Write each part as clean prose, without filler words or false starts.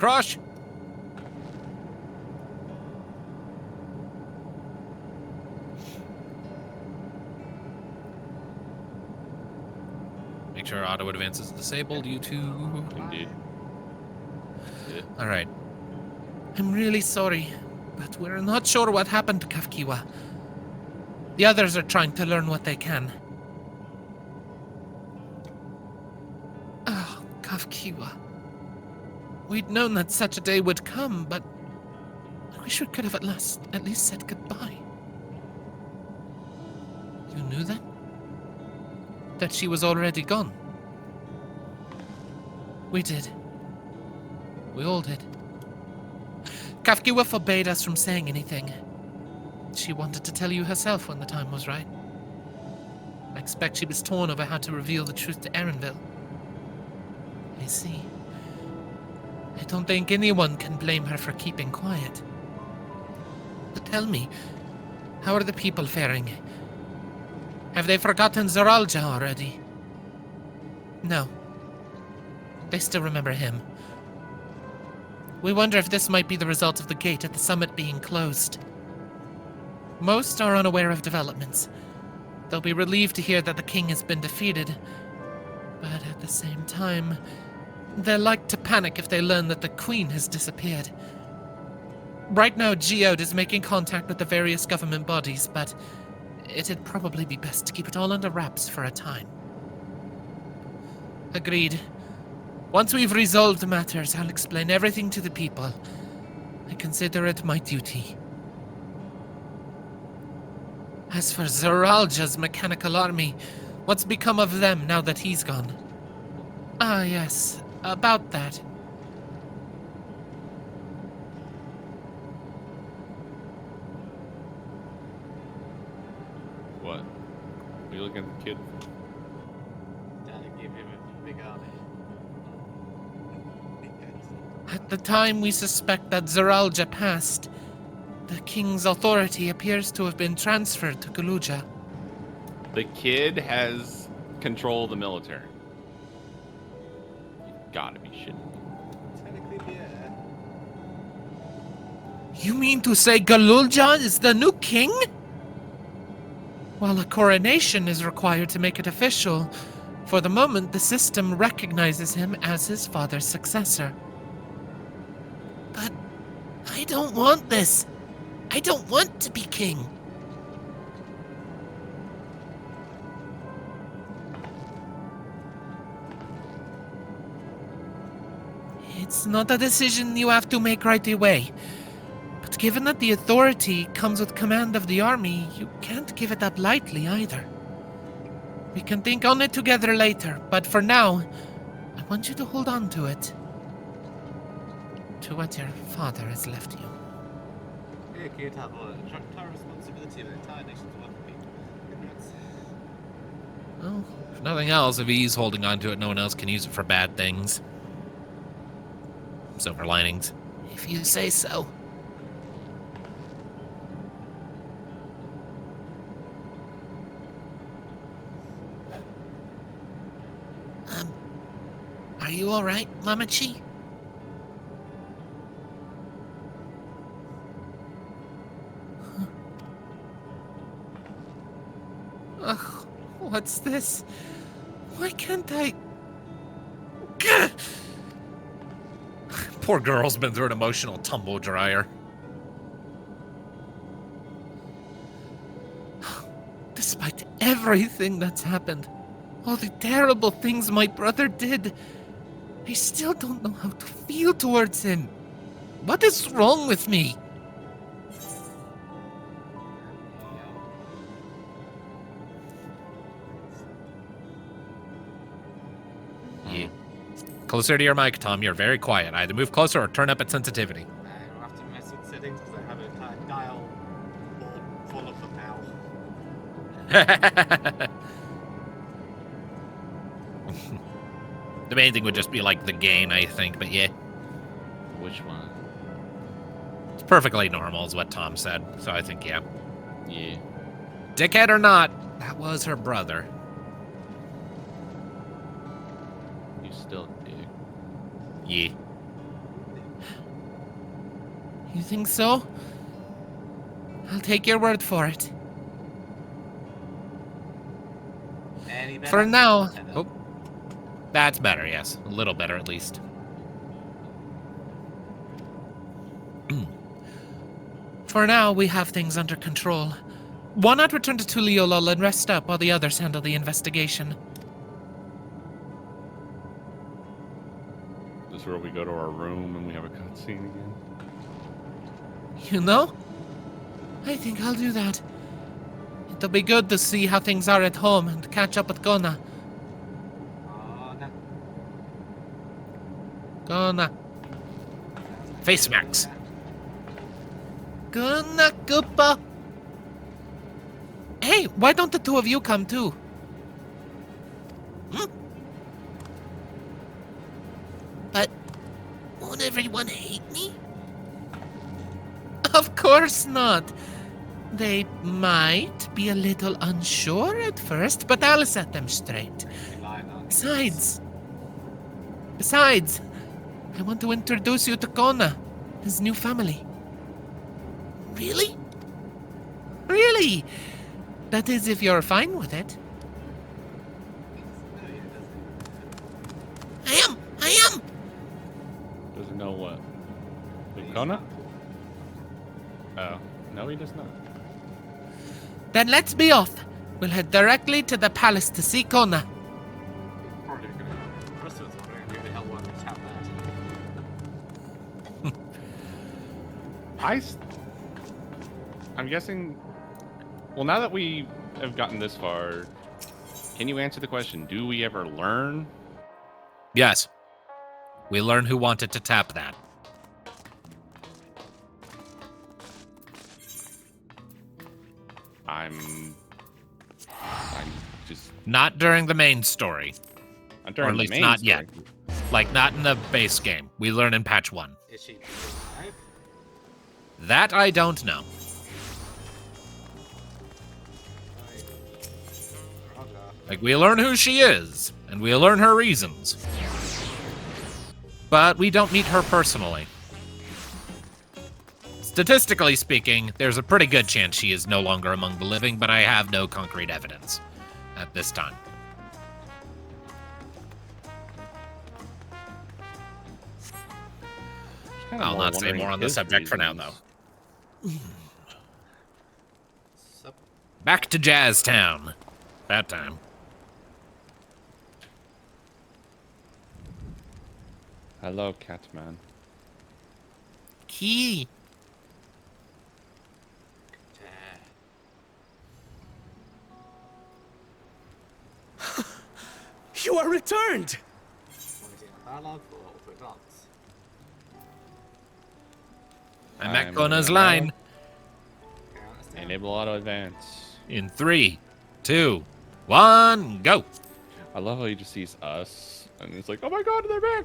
Crush! Make sure auto advance is disabled, you two. Indeed. Yeah. Alright. I'm really sorry, but we're not sure what happened to Kafkiwa. The others are trying to learn what they can. Oh, Kafkiwa. We'd known that such a day would come, but I wish we could have at least said goodbye. You knew that? That she was already gone? We did. We all did. Kafkiwa forbade us from saying anything. She wanted to tell you herself when the time was right. I expect she was torn over how to reveal the truth to Erenville. I see. I don't think anyone can blame her for keeping quiet. But tell me, how are the people faring? Have they forgotten Zoraal Ja already? No. They still remember him. We wonder if this might be the result of the gate at the summit being closed. Most are unaware of developments. They'll be relieved to hear that the king has been defeated. But at the same time, they're like to panic if they learn that the queen has disappeared. Right now, Geode is making contact with the various government bodies, but it'd probably be best to keep it all under wraps for a time. Agreed. Once we've resolved matters, I'll explain everything to the people. I consider it my duty. As for Zoraal Ja's mechanical army, what's become of them now that he's gone? Ah, yes, about that. What? Are you looking at the kid? Daddy gave him a big army. At the time we suspect that Zoraal Ja passed, the king's authority appears to have been transferred to Galuja. The kid has control of the military. You gotta be shitting me. Technically, yeah. You mean to say Galuja is the new king? While a coronation is required to make it official, for the moment the system recognizes him as his father's successor. But I don't want this. I don't want to be king. It's not a decision you have to make right away. But given that the authority comes with command of the army, you can't give it up lightly either. We can think on it together later, but for now, I want you to hold on to it. To what your father has left you. Yeah, kid, have entire responsibility of an entire nation's worth of people. Congrats. Well, if nothing else, if he's holding on to it, no one else can use it for bad things. Silver linings. If you say so. Are you alright, Mamachi? Ugh, what's this? Why can't I... Gah! Poor girl's been through an emotional tumble dryer. Despite everything that's happened, all the terrible things my brother did, I still don't know how to feel towards him. What is wrong with me? Yeah. Closer to your mic, Tom. You're very quiet. Either move closer or turn up its sensitivity. I don't have to mess with settings because I have an entire dial full of them now. The main thing would just be like the gain, I think, but yeah. Which one? It's perfectly normal is what Tom said, so I think, yeah. Yeah. Dickhead or not, that was her brother. You still dig. Yeah. You think so? I'll take your word for it. Any better? For now... Lieutenant? Oh. That's better, yes. A little better, at least. For now, we have things under control. Why not return to Tuliolol and rest up while the others handle the investigation? This is where we go to our room and we have a cutscene again. You know? I think I'll do that. It'll be good to see how things are at home and catch up with Gona. Oh, no. Gona. Face marks. Gona Koopa. Hey, why don't the two of you come too? Hmm? But won't everyone hate me? Of course not. They might be a little unsure at first, but I'll set them straight. Besides, I want to introduce you to Kona, his new family. Really? Really? That is, if you're fine with it. I am! Doesn't know what? Kona? Oh, no, he does not. Then let's be off. We'll head directly to the palace to see Kona. Probably gonna. First of all, we're gonna really help one tap that. I'm guessing. Well, now that we have gotten this far, can you answer the question? Do we ever learn? Yes. We learn who wanted to tap that. I'm just Not during the main story. not Or during at the least main not story. yet. Like, not in the base game. We learn in patch 1. Is she alive? That I don't know. Roger. Like, we learn who she is, and we learn her reasons. But we don't meet her personally. Statistically speaking, there's a pretty good chance she is no longer among the living, but I have no concrete evidence at this time. Kinda I'll not say wondering more on the his subject for now, reasons. though. Sup? Back to Jazztown. That time. Hello, Catman. Key. You are returned! Pointing a dialogue or open glance? I'm at I'm Kona's gonna line. Okay, I understand. Enable auto advance. In 3, 2, 1, go. I love how he just sees us and it's like, oh my god, they're back.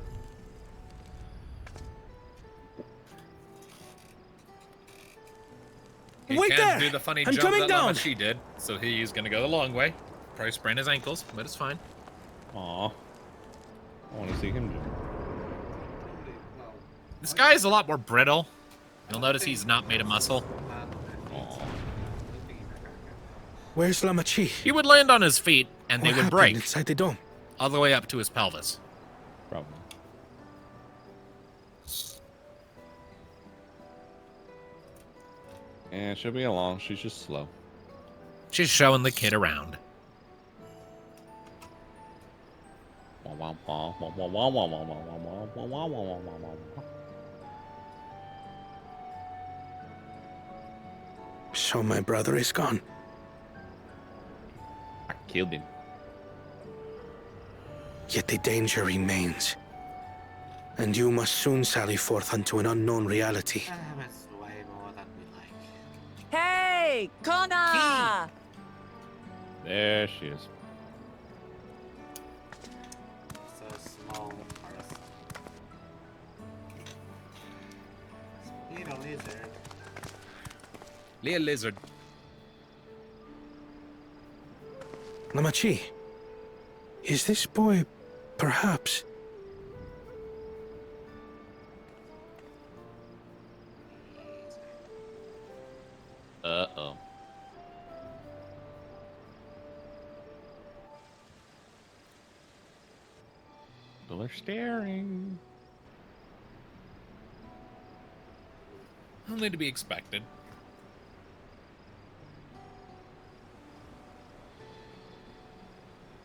He Wait can't there! do the funny I'm jump coming that down! Lamat did, so he's gonna go the long way. Probably sprain his ankles, but it's fine. Aw. I want to see him jump. Probably, well, This guy is a lot more brittle. You'll notice he's not made of muscle. Aw. Where's Lamachi? He would land on his feet, and they What would happened break inside the dome? all the way up to his pelvis. Probably. And she'll be along. She's just slow. She's showing the kid around. So my brother is gone. I killed him. Yet the danger remains. And you must soon sally forth unto an unknown reality. it's way more than we like. Hey, Kona! There she is. So small for us. Little lizard. Little lizard. Lamachi, is this boy perhaps... People are staring. Only to be expected.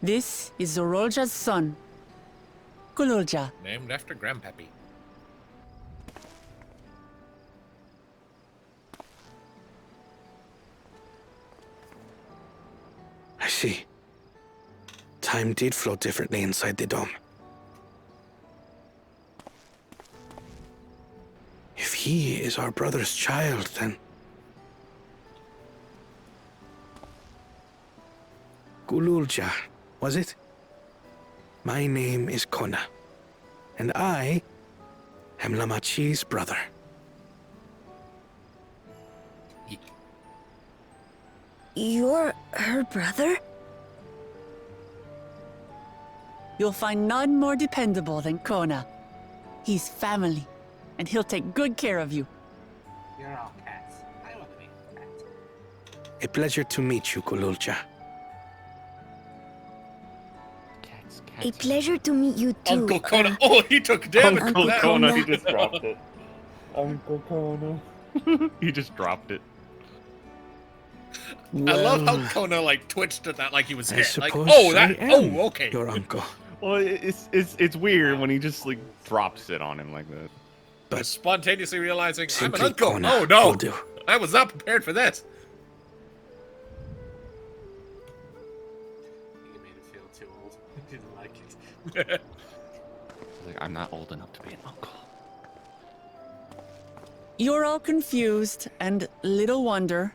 This is Zoraal Ja's son, Zoraal Ja. Named after Grandpappy. I see. Time did flow differently inside the dome. If he is our brother's child, then... Zoraal Ja, was it? My name is Kona, and I am Lamachi's brother. You're her brother? You'll find none more dependable than Kona. He's family, and he'll take good care of you. You're all cats. I want to be a cat. A pleasure to meet you, Zoraal Ja. Cats, A cats. pleasure to meet you too. Uncle Kona. Oh, he took damage. Uncle Uncle Kona, Kona. he just dropped it. Uncle Kona. He just dropped it. I love how Kona like twitched at that like he was I hit. Like, suppose oh, that. I am Oh, okay. your uncle. Well, it's weird when he just like drops it on him like that. But Spontaneously realizing I'm an simply uncle. Kona Oh no, will do. I was not prepared for this. You made it feel too old. I didn't like it. Like, I'm not old enough to be an uncle. You're all confused, and little wonder.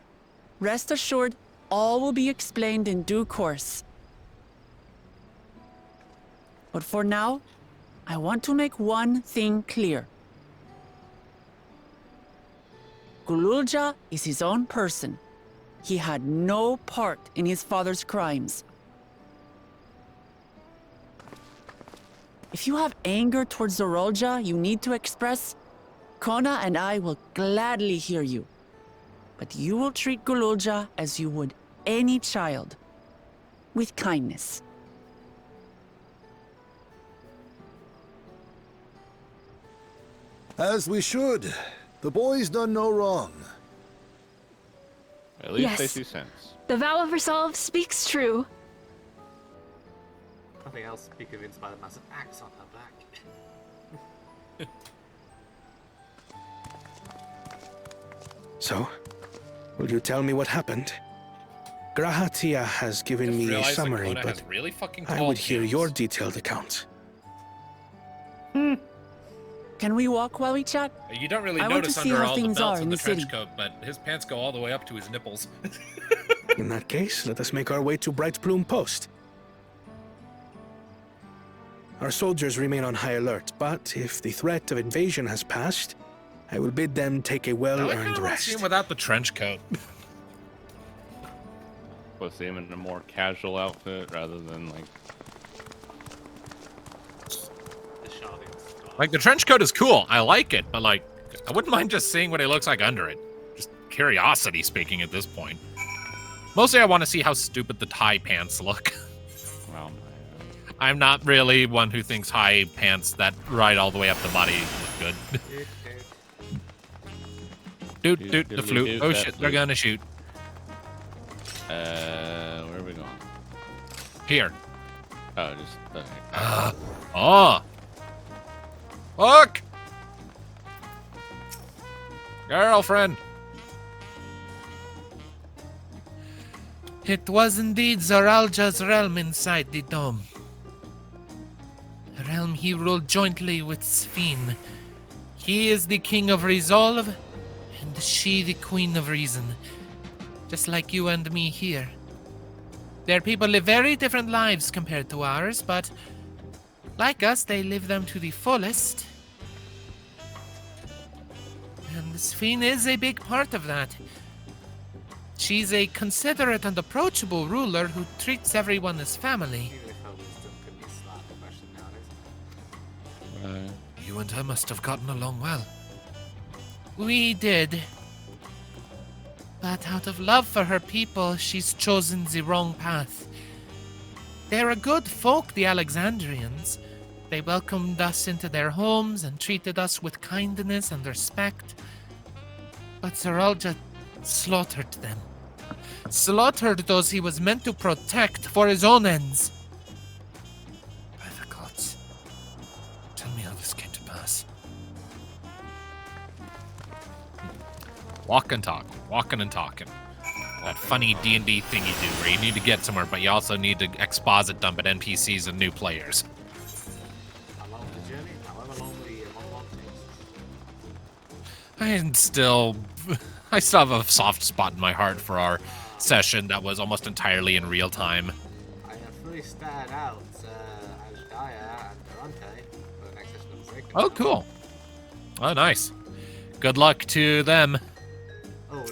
Rest assured, all will be explained in due course. But for now, I want to make one thing clear. Zoraal Ja is his own person. He had no part in his father's crimes. If you have anger towards Zoraal Ja you need to express, Kona and I will gladly hear you. But you will treat Zoraal Ja as you would any child, with kindness. As we should. The boy's done no wrong. At least they Yes. see sense. The vow of resolve speaks true. Nothing else be convinced by the massive axe on her back. So, will you tell me what happened? Grahatia has given Just me a realized that summary, Kona but has really fucking I tall would hear hands. your detailed account. Can we walk while we chat? You don't really I want to notice see under how all the things belts are and in the the trench city. coat, but his pants go all the way up to his nipples. In that case, let us make our way to Bright Plume Post. Our soldiers remain on high alert, but if the threat of invasion has passed, I will bid them take a I well-earned kind of want to see him rest. without the trench coat. We'll see him in a more casual outfit rather than like. The sharding. Like, the trench coat is cool. I like it, but, like, I wouldn't mind just seeing what he looks like under it. Just curiosity speaking at this point. Mostly I want to see how stupid the tie pants look. Well, I'm not really one who thinks high pants that ride all the way up the body look good. Doot, doot, the flute. Doot, Oh that shit, they're flute. gonna shoot. where are we going? Here. Oh, just okay. Oh! Look! Girlfriend! It was indeed Zoraal Ja's realm inside the dome. A realm he ruled jointly with Sphene. He is the king of resolve, and she the queen of reason. Just like you and me here. Their people live very different lives compared to ours, but like us, they live them to the fullest. And Sphene is a big part of that. She's a considerate and approachable ruler who treats everyone as family. Even if her wisdom could be slightly questioned nowadays. You and her must have gotten along well. We did. But out of love for her people, she's chosen the wrong path. They're a good folk, the Alexandrians, They welcomed us into their homes and treated us with kindness and respect. But Zoraal Ja slaughtered them. Slaughtered those he was meant to protect for his own ends. By the gods, tell me how this came to pass. Walk and talk, walking and talking. That funny D&D thing you do where you need to get somewhere, but you also need to exposit dump at NPCs and new players. Along the journey, however long the monologue takes. I still have a soft spot in my heart for our session that was almost entirely in real time. I have fully started out Ashdaya and Durante for the next session of Break. Oh, cool. Oh, nice. Good luck to them. Oh,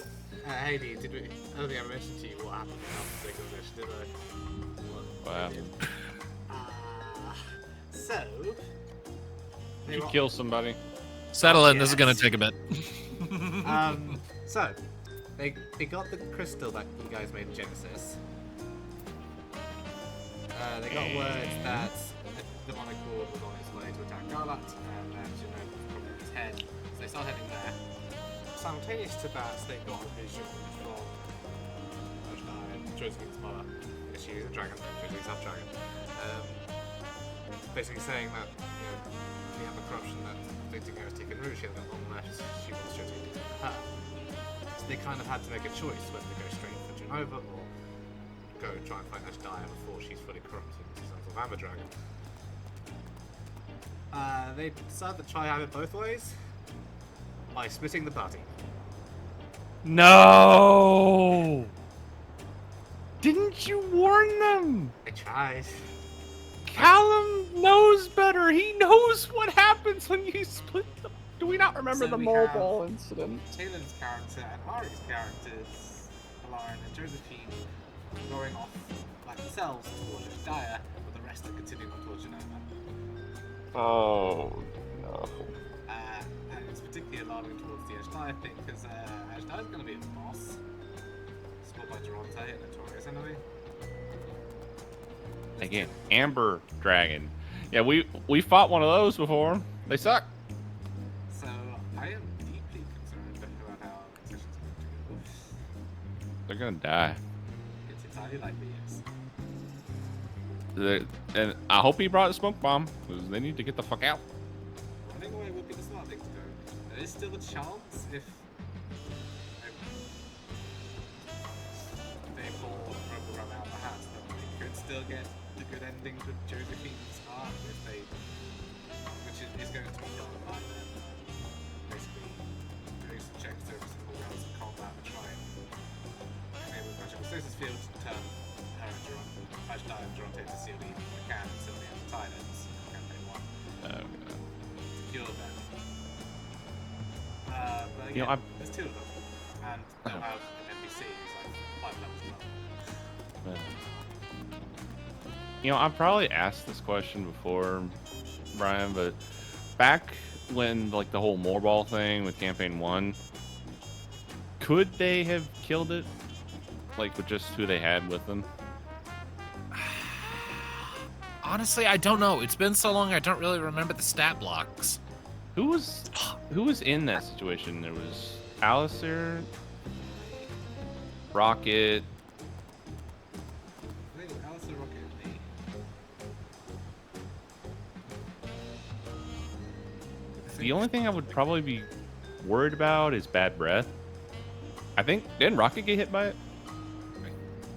Heidi, did we? I don't think I mentioned to you what happened after the session, did I? Wow. So. Did you kill somebody? Settle in, this is Yes. gonna take a bit. So, they got the crystal that you guys made in Genesis. They got word that the demonic lord was on its way to attack Garlat, and that probably his head. So they start heading there. Simultaneous to that, they got a vision from Josephine's mother. She is a dragon, Josephine's half dragon. Basically saying that we have a corruption that afflicting her has taken root. She has got long left. She wants Josephine to kill her. So they kind of had to make a choice whether to go straight for Genova or go try and fight Ashdaya before she's fully corrupted into some sort of Amber Dragon. They decided to try and have it both ways by splitting the party. No! Didn't you warn them? I tried. Callum knows better. He knows what happens when you split them. Do we not remember So the we mole have- ball incident? Taylor's character and Ari's characters, Lauren and Josephine, going off by themselves towards Ashdaya, but the rest are continuing on towards Genova. Oh no. And it's particularly alarming towards the Ashdaya thing, because Ashdaya's going to be a boss. Spot by Durante, a notorious enemy. Again, Amber Dragon. Yeah, we fought one of those before. They suck. So, I am deeply concerned about how our session's going to go. They're gonna die. It's entirely likely, yes. And I hope he brought a smoke bomb, because they need to get the fuck out. Running away would be the smart thing to do. There is still a chance if they pull Robo Rum out of the hat that they could still get the good ending to Josephine's arc if they, which is going to be done by them basically doing some checks over some more rounds of combat and trying enable as much of Constancy's field to turn her and Ashdaya and Durante to seal the can until the end of tide ends campaign 1. Oh, God. Cure them. But You know, again, there's 2 of them, and they'll have an NPC who's like 5 levels above. You know, I've probably asked this question before, Brian, but back when like the whole Moorball thing with campaign 1, could they have killed it? Like with just who they had with them? Honestly, I don't know. It's been so long, I don't really remember the stat blocks. Who was in that situation? There was Alistair, Rocket. I think Alistair, Rocket, and me. The only thing I would probably be worried about is bad breath. I think didn't Rocket get hit by it?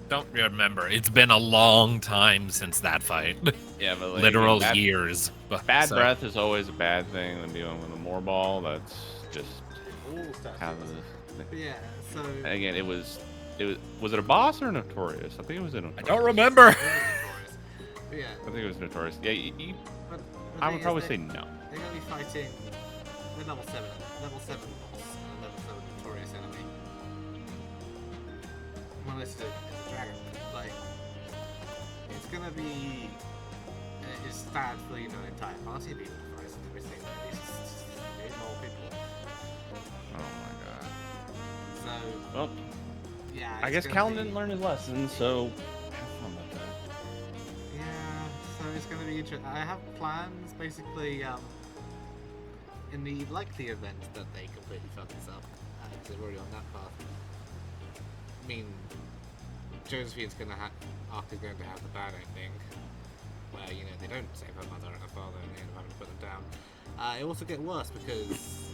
Don't remember. It's been a long time since that fight. Yeah, but like, Literal bad, years. But, bad so- breath is always a bad thing when dealing with a Moorball. That's just All stuff. how But yeah, so. again, it was it a boss or Notorious? I think it was a Notorious. I don't remember. But yeah, I think it was Notorious. Yeah, but the I thing would is probably they- say no. They're going to be fighting the level 7 boss and a level 7 notorious enemy. Well, it's a dragon. Like, it's going to be. It's bad for, the entire party being fighting everything. It's 8 more people. Oh my god. So, Well, yeah. I it's guess gonna Callan be- didn't learn his lesson, so have fun with that. Yeah, so it's going to be interesting. I have plans, basically, in the likely event that they completely fuck this up, because they're already on that path, I mean, Josephine's arc is going to have the bad ending, where, you know, they don't save her mother and her father and they end up having to put them down. It will also get worse because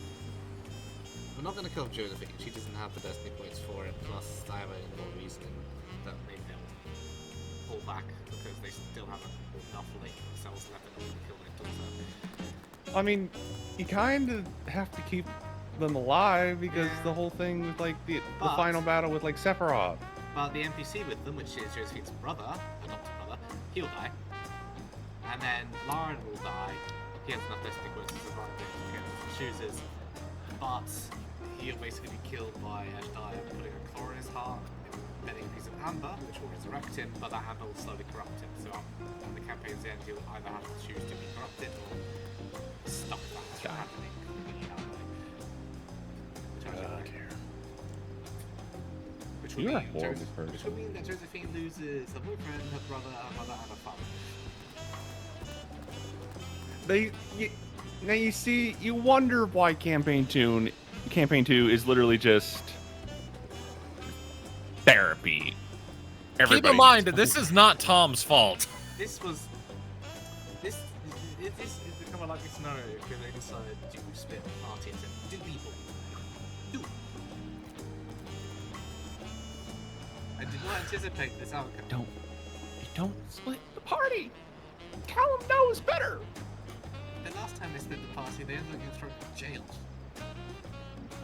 we're not going to kill Josephine. She doesn't have the destiny points for it. Plus, I have any more reasoning that maybe they'll pull back because they still have enough late cells left in them to kill their daughter. I mean, you kind of have to keep them alive because Yeah. the whole thing with like the But- final battle with like Sephiroth. But the NPC with them, which is Josephine's brother, adopted brother, he'll die. And then Lauren will die. He has enough destiny points to survive it if he chooses. But he'll basically be killed by Ashdaya putting a claw in his heart, embedding a piece of amber, which will resurrect him, but that amber will slowly corrupt him. So at the campaign's end, he'll either have to choose to be corrupted or stop that from happening. Which would You're a mean horrible Which person. would mean that Josephine loses her boyfriend, her brother, her mother, and her father. Now you see, you wonder why Campaign 2 is literally just therapy. Keep in mind, this is not Tom's fault. This is become a likely scenario if they decide to split the party into two people. Two. I did not anticipate this outcome. Don't split the party. Callum knows better. The last time they split the party, they ended up getting thrown in jail.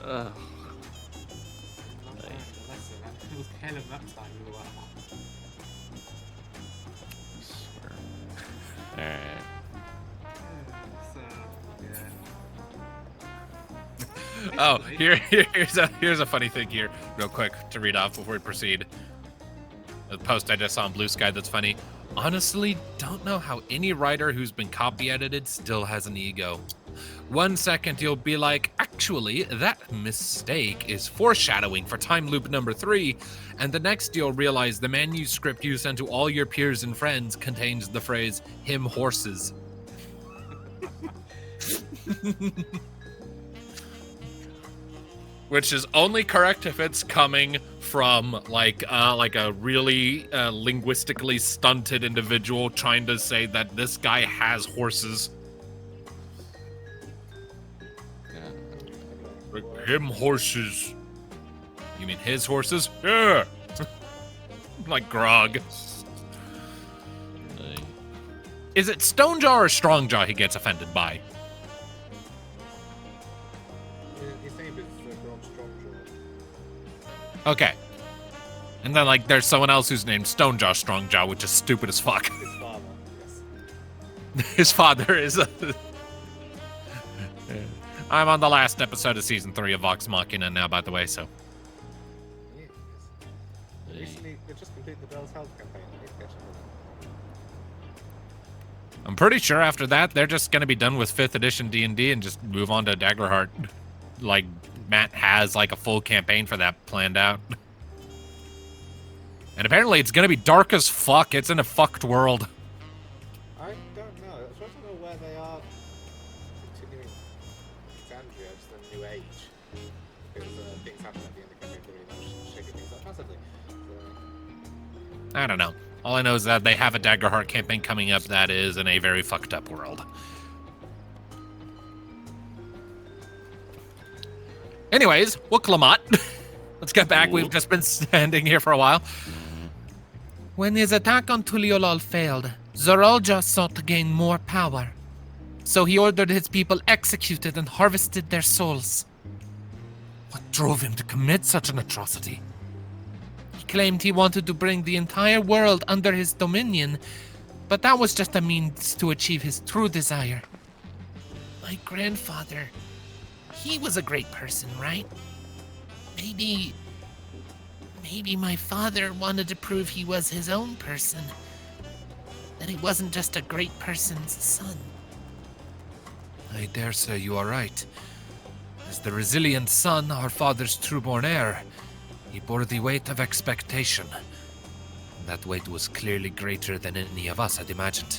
Ugh. Not learning the lesson. It was Caleb that time as well. Alright. So, yeah. Oh, Basically- here's a funny thing here, real quick, to read off before we proceed. A post I just saw on Blue Sky that's funny. Honestly, don't know how any writer who's been copy edited still has an ego. 1 second you'll be like, actually, that mistake is foreshadowing for time loop number 3, and the next you'll realize the manuscript you sent to all your peers and friends contains the phrase, him horses. Which is only correct if it's coming from like a really linguistically stunted individual trying to say that this guy has horses. Like, him horses. You mean his horses? Yeah. Like Grog. Is it Stonejaw or Strongjaw he gets offended by? His name is Ron Strongjaw. Okay. And then, like, there's someone else who's named Stonejaw Strongjaw, which is stupid as fuck. His father, yes. His father is a... I'm on the last episode of Season 3 of Vox Machina now, by the way, so... Yeah, yes. Recently, they just completed the Bell's Health campaign. I need to catch up with them. I'm pretty sure after that, they're just going to be done with 5th edition D&D and just move on to Daggerheart. Like, Matt has, like, a full campaign for that planned out. And apparently it's going to be dark as fuck. It's in a fucked world. I don't know. I was trying to know where they are continuing Alexandria, just a new age. Because things happen at the end of the campaign that really much shaking things up massively. So, I don't know. All I know is that they have a Daggerheart campaign coming up that is in a very fucked up world. Anyways, Wuk Lamat. Let's get back. We've just been standing here for a while. When his attack on Tuliolol failed, Zoraal Ja sought to gain more power. So he ordered his people executed and harvested their souls. What drove him to commit such an atrocity? He claimed he wanted to bring the entire world under his dominion, but that was just a means to achieve his true desire. My grandfather, he was a great person, right? Maybe my father wanted to prove he was his own person. That he wasn't just a great person's son. I dare say you are right. As the resilient son, our father's true-born heir, he bore the weight of expectation. That weight was clearly greater than any of us had imagined.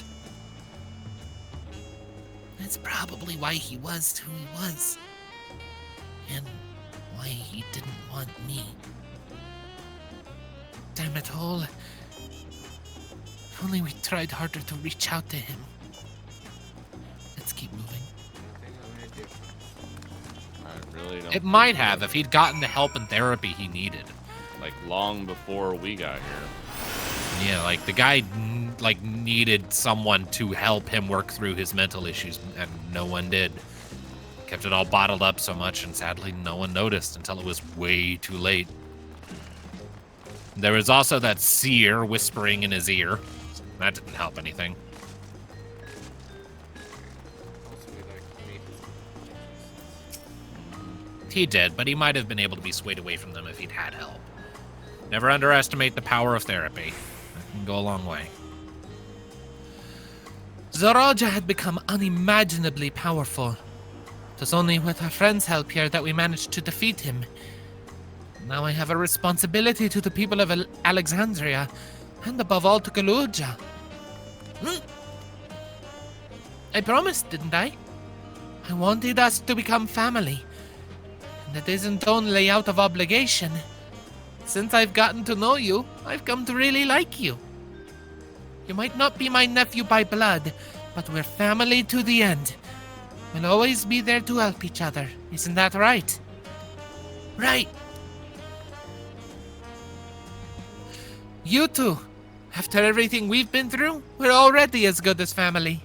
That's probably why he was who he was. And why he didn't want me. Damn it all. If only we tried harder to reach out to him. Let's keep moving. I really don't. It might have if he'd gotten the help and therapy he needed. Like long before we got here. Yeah, like the guy needed someone to help him work through his mental issues, and no one did. Kept it all bottled up so much, and sadly no one noticed until it was way too late. There was also that seer whispering in his ear. That didn't help anything. He did, but he might have been able to be swayed away from them if he'd had help. Never underestimate the power of therapy. It can go a long way. Zoraal Ja had become unimaginably powerful. It was only with our friend's help here that we managed to defeat him. Now I have a responsibility to the people of Alexandria, and above all to Zoraal Ja. I promised, didn't I? I wanted us to become family. And it isn't only out of obligation. Since I've gotten to know you, I've come to really like you. You might not be my nephew by blood, but we're family to the end. We'll always be there to help each other. Isn't that right? Right. You two. After everything we've been through, we're already as good as family.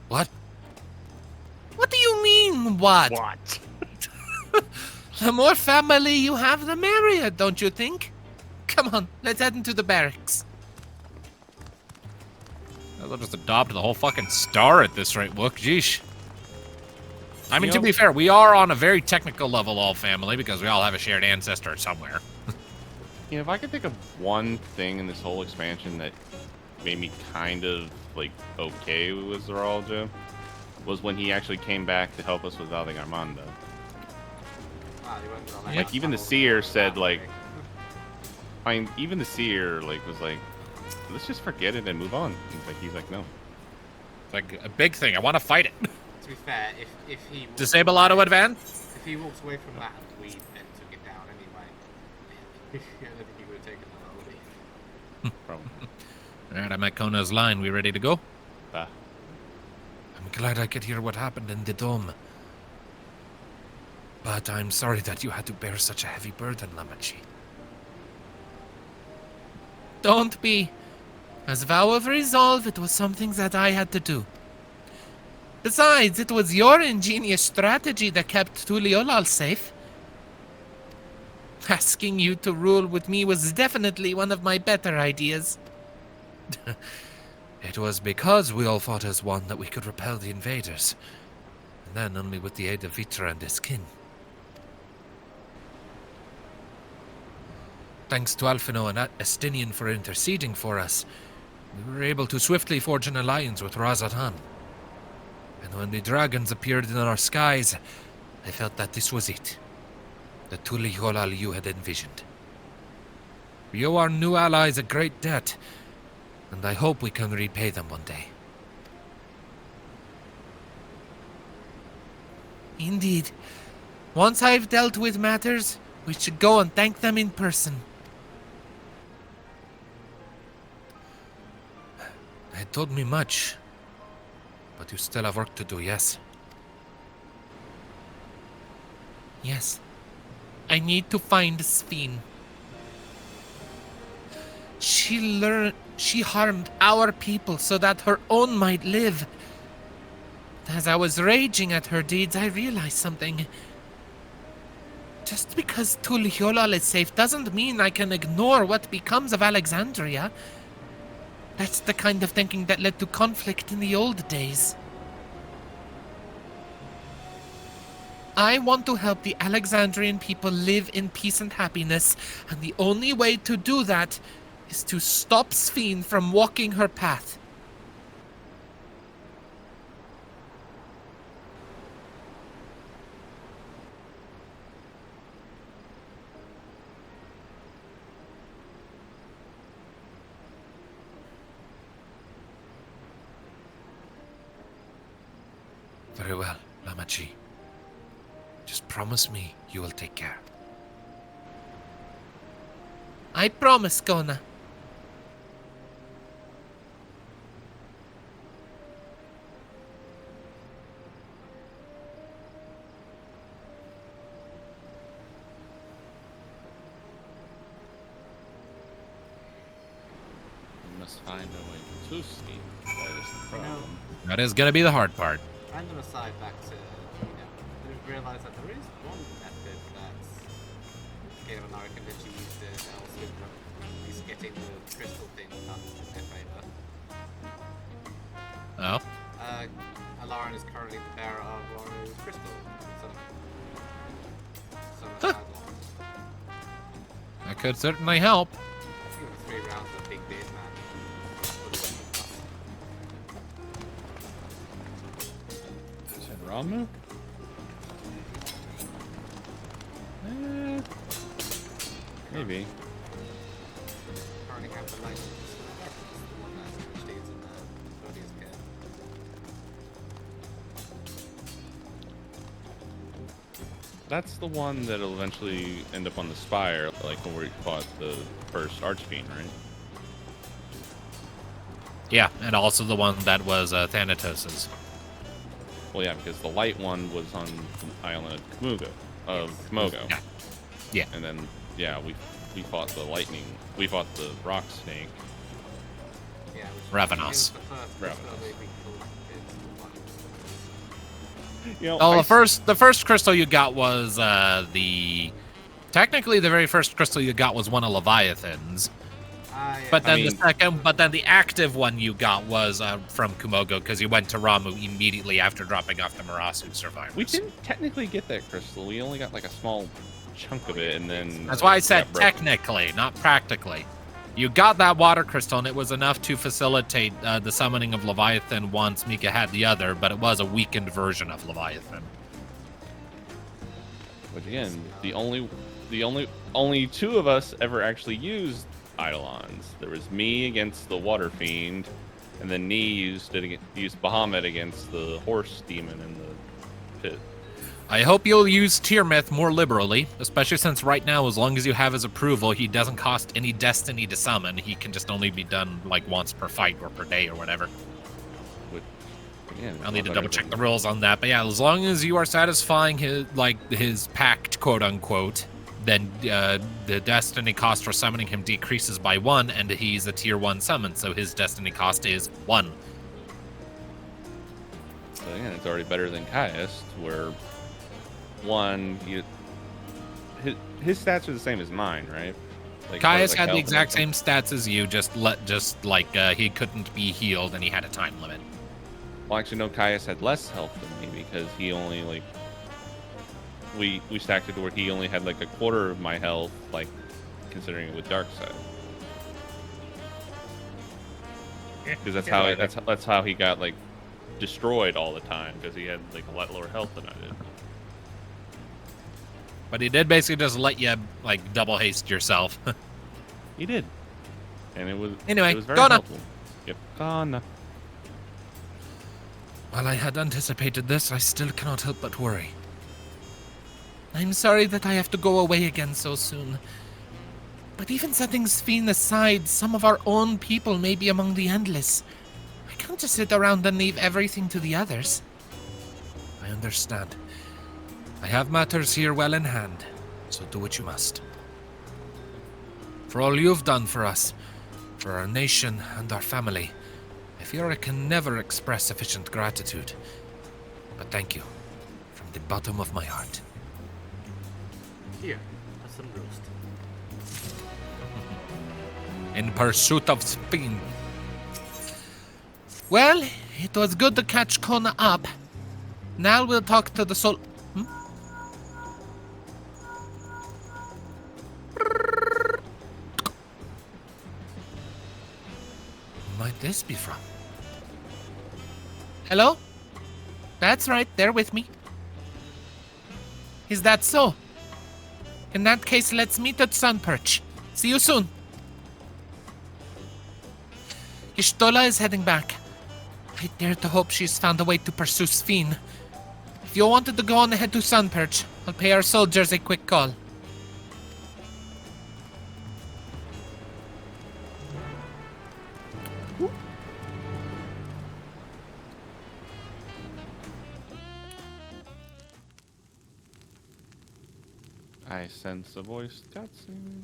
What? What do you mean, what? What? The more family you have, the merrier, don't you think? Come on, let's head into the barracks. I'll just adopt the whole fucking star at this rate, Wuk. Jeesh. I mean, to be fair, we are on a very technical level all family because we all have a shared ancestor somewhere. You know, if I could think of one thing in this whole expansion that made me kind of, like, okay with Zoraal Ja, was when he actually came back to help us with Valding Armando. Like, even the seer said, like, I mean, even the seer, like, was like, let's just forget it and move on. He's like, no. It's like a big thing. I want to fight it. To be fair, if he Disable auto advance? If he walked away from that and we then took it down anyway, I don't think he would have taken that, would he? Probably. Alright, I'm at Kona's line. We ready to go? Ah. I'm glad I could hear what happened in the dome. But I'm sorry that you had to bear such a heavy burden, Lamachi. Don't be. As a vow of resolve, it was something that I had to do. Besides, it was your ingenious strategy that kept Tuliolal safe. Asking you to rule with me was definitely one of my better ideas. It was because we all fought as one that we could repel the invaders. And then only with the aid of Vitra and his kin. Thanks to Alphino and Estinian for interceding for us, we were able to swiftly forge an alliance with Razatan. And when the dragons appeared in our skies, I felt that this was it. The Tuliolal you had envisioned. We owe our new allies a great debt, and I hope we can repay them one day. Indeed. Once I've dealt with matters, we should go and thank them in person. It told me much, but you still have work to do, yes? Yes. I need to find Sphene. She harmed our people so that her own might live. As I was raging at her deeds, I realized something. Just because Tuliolal is safe doesn't mean I can ignore what becomes of Alexandria. That's the kind of thinking that led to conflict in the old days. I want to help the Alexandrian people live in peace and happiness, and the only way to do that is to stop Sphene from walking her path. Very well, Lamachi. Just promise me you will take care. I promise, Kona. We must find a way to escape. That is the problem. That is gonna be the hard part. Random aside back to, I realised that there is one method that's Native American that you use to also at least getting the crystal thing done in their favour. Oh. Alarin is currently the bearer of Laura's crystal. Huh. That could certainly help. I think it was 3 rounds of Big Beard Man. Is that Ramu? Maybe. Currently have the license. The one that stays in the Custodian's care. That's the one that'll eventually end up on the spire, like when we fought the first Archfiend, right? Yeah, and also the one that was Thanatos's. Well, yeah, because the light one was on the island of Komogo. Yeah. Yeah. And then, yeah, we fought the lightning. We fought the rock snake. Yeah, Ravenous. You know, Oh, the first crystal you got was technically the very first crystal you got was one of Leviathan's. Yeah. But then the active one you got was from Kumogo because you went to Ramu immediately after dropping off the Marasu survivors. we didn't technically get that crystal. We only got like a small chunk of it, and then That's why I said got broken. technically, not practically. You got that water crystal, and it was enough to facilitate the summoning of Leviathan once Mika had the other, but it was a weakened version of Leviathan. But again, the only 2 of us ever actually used Eidolons. There was me against the Water Fiend, and then Nee used Bahamut against the horse demon in the pit. I hope you'll use Tyrmith more liberally, especially since right now, as long as you have his approval, he doesn't cost any destiny to summon. He can just only be done like once per fight or per day or whatever. Again, I'll need to double check the rules on that, but yeah, as long as you are satisfying his pact, quote unquote, then the destiny cost for summoning him decreases by 1, and he's a tier 1 summon, so his destiny cost is 1. So again, it's already better than Caius, where his stats are the same as mine, right? Like, Caius like had the health exact and same stats as you, just like he couldn't be healed and he had a time limit. Well, actually, no, Caius had less health than me because he only like we stacked it to where he only had like a quarter of my health, like considering it with dark side. Because that's how he got like destroyed all the time because he had like a lot lower health than I did. But he did basically just let you like double haste yourself. He did, and it was Anyway, it was very Donna. helpful. Yep, Donna. While I had anticipated this, I still cannot help but worry. I'm sorry that I have to go away again so soon. But even setting Sphene aside, some of our own people may be among the Endless. I can't just sit around and leave everything to the others. I understand. I have matters here well in hand, so do what you must. For all you've done for us, for our nation and our family, I fear I can never express sufficient gratitude. But thank you, from the bottom of my heart. Here, have some roast. In pursuit of Sphene. Well, it was good to catch Kona up. Now we'll talk to the soul. Who might this be from? Hello? That's right, they're with me. Is that so? In that case, let's meet at Sunperch. See you soon. Y'shtola is heading back. I dare to hope she's found a way to pursue Sphene. If you wanted to go on ahead to Sunperch, I'll pay our soldiers a quick call. I sense a voice cutscene.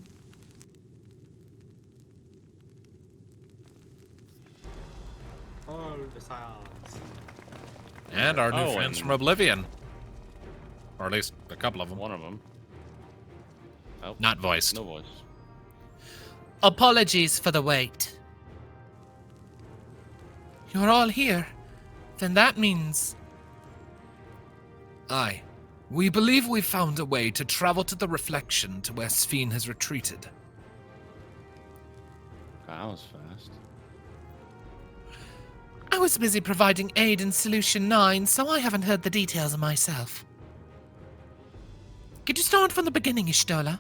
Oh, the silence. And our new Oh, friends and- from Oblivion. Or at least a couple of them. One of them. Oh, Not voiced. no voice. Apologies for the wait. You're all here. Then that means... Aye. We believe we've found a way to travel to the reflection to where Sphene has retreated. That was fast. I was busy providing aid in Solution 9, so I haven't heard the details myself. Could you start from the beginning, Ishtola?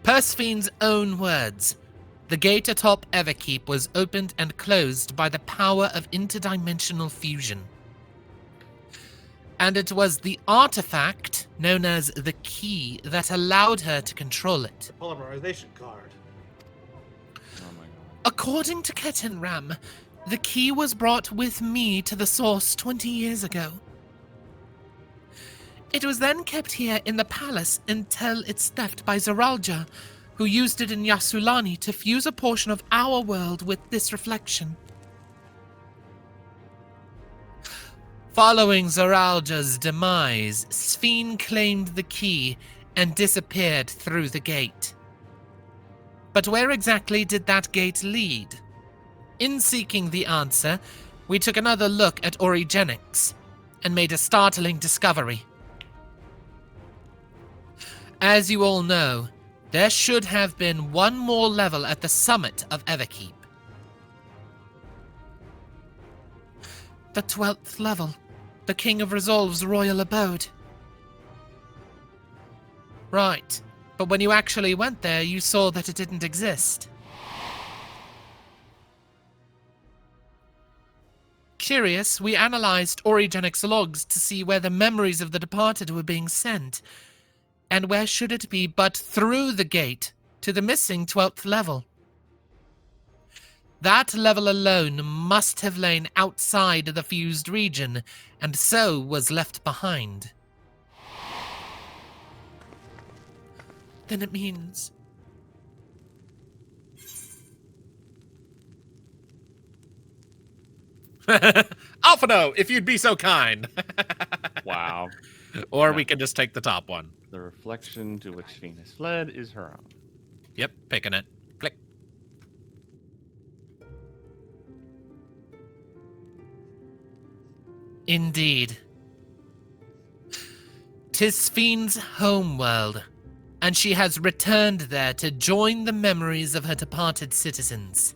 Per Sphene's own words, the gate atop Everkeep was opened and closed by the power of interdimensional fusion. And it was the artifact, known as the key, that allowed her to control it. Polymerization card. Oh my god. According to Ketan Ram, the key was brought with me to the source 20 years ago. It was then kept here in the palace until its theft by Zoraal Ja, who used it in Yasulani to fuse a portion of our world with this reflection. Following Zoraal Ja's demise, Sphene claimed the key and disappeared through the gate. But where exactly did that gate lead? In seeking the answer, we took another look at Origenics and made a startling discovery. As you all know, there should have been one more level at the summit of Everkeep. The 12th level, the King of Resolve's royal abode. Right, but when you actually went there, you saw that it didn't exist. Curious, we analyzed Origenics logs to see where the memories of the departed were being sent. And where should it be but through the gate to the missing 12th level? That level alone must have lain outside the fused region, and so was left behind. Then it means... Alphino, if you'd be so kind. Wow. Or we can just take the top one. The reflection to which Sphene has fled is her own. Yep, picking it. Click. Indeed. 'Tis Sphene's homeworld, and she has returned there to join the memories of her departed citizens.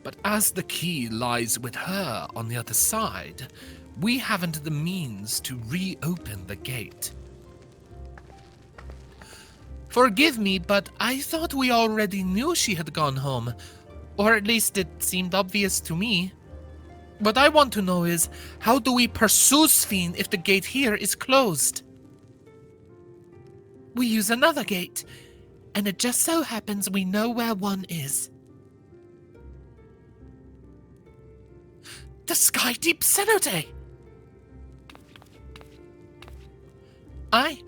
But as the key lies with her on the other side, we haven't the means to reopen the gate. Forgive me, but I thought we already knew she had gone home, or at least it seemed obvious to me. What I want to know is, how do we pursue Sphene if the gate here is closed? We use another gate, and it just so happens we know where one is. The Sky Deep Cenote! Aye.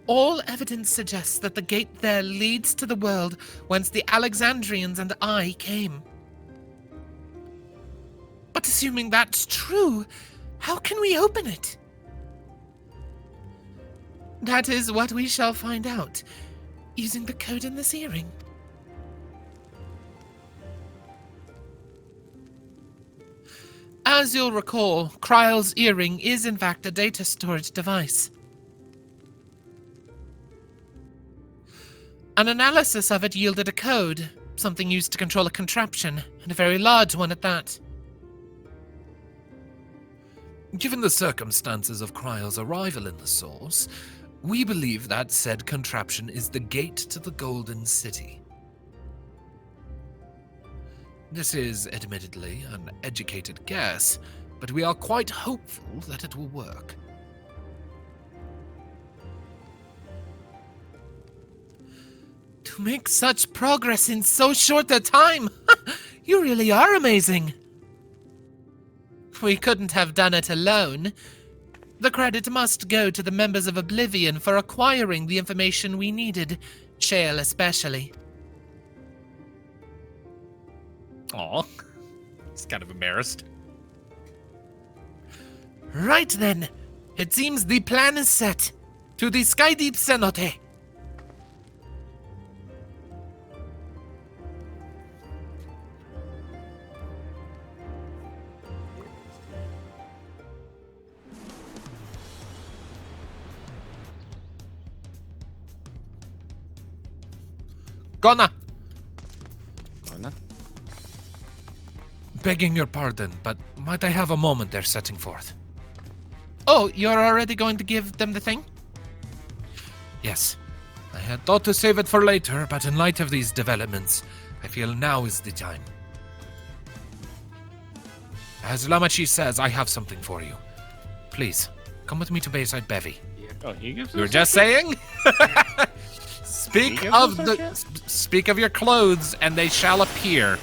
All evidence suggests that the gate there leads to the world whence the Alexandrians and I came. But assuming that's true, how can we open it? That is what we shall find out, using the code in this earring. As you'll recall, Kryle's earring is in fact a data storage device. An analysis of it yielded a code, something used to control a contraption, and a very large one at that. Given the circumstances of Kryle's arrival in the source, we believe that said contraption is the gate to the Golden City. This is admittedly an educated guess, but we are quite hopeful that it will work. To make such progress in so short a time! You really are amazing! We couldn't have done it alone. The credit must go to the members of Oblivion for acquiring the information we needed, Shale especially. Aw, he's kind of embarrassed. Right then, it seems the plan is set. To the Skydeep Cenote. Gonna! Gonna? Begging your pardon, but might I have a moment they're setting forth? Oh, you're already going to give them the thing? Yes. I had thought to save it for later, but in light of these developments, I feel now is the time. As Lamachi says, I have something for you. Please, come with me to Bayside Bevy. Oh, he gives You were us just something? saying? Speak of your clothes, and they shall appear.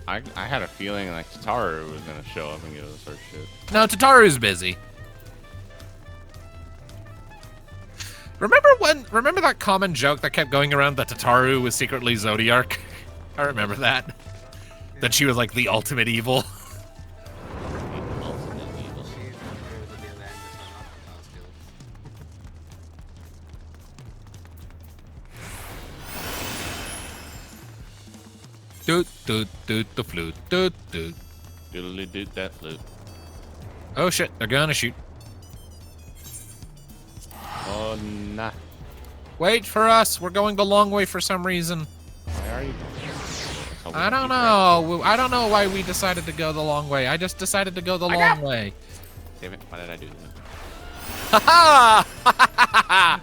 I had a feeling like Tataru was gonna show up and give us our shit. No, Tataru's busy. Remember that common joke that kept going around that Tataru was secretly Zodiac? I remember that. That she was like the ultimate evil. Doot doot doot the flute. Doot doot. Doodly doot that flute. Oh shit, they're gonna shoot. Oh nah. Wait for us, we're going the long way for some reason. Why are you? I don't know. I don't know why we decided to go the long way. I just decided to go the long way. Damn it! Why did I do that? Ha ha!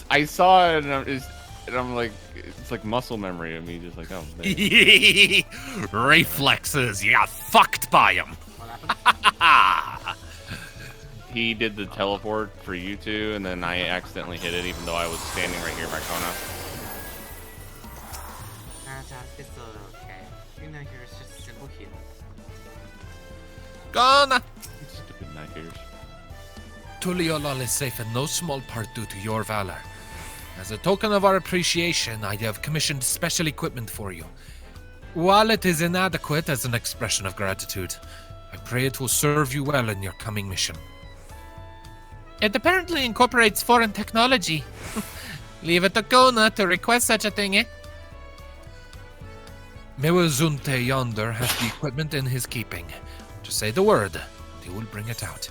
I saw it and I'm like, it's like muscle memory of me, just like, oh. Man. Reflexes. You got fucked by him. He did the teleport for you two, and then I accidentally hit it, even though I was standing right here by Kona. It's okay. You know, you're just a simple human. Gone. Stupid knife ears. Tuliolol is safe in no small part due to your valor. As a token of our appreciation, I have commissioned special equipment for you. While it is inadequate as an expression of gratitude, I pray it will serve you well in your coming mission. It apparently incorporates foreign technology. Leave it to Kona to request such a thing, eh? Mewazunte yonder has the equipment in his keeping. Just say the word, and he will bring it out.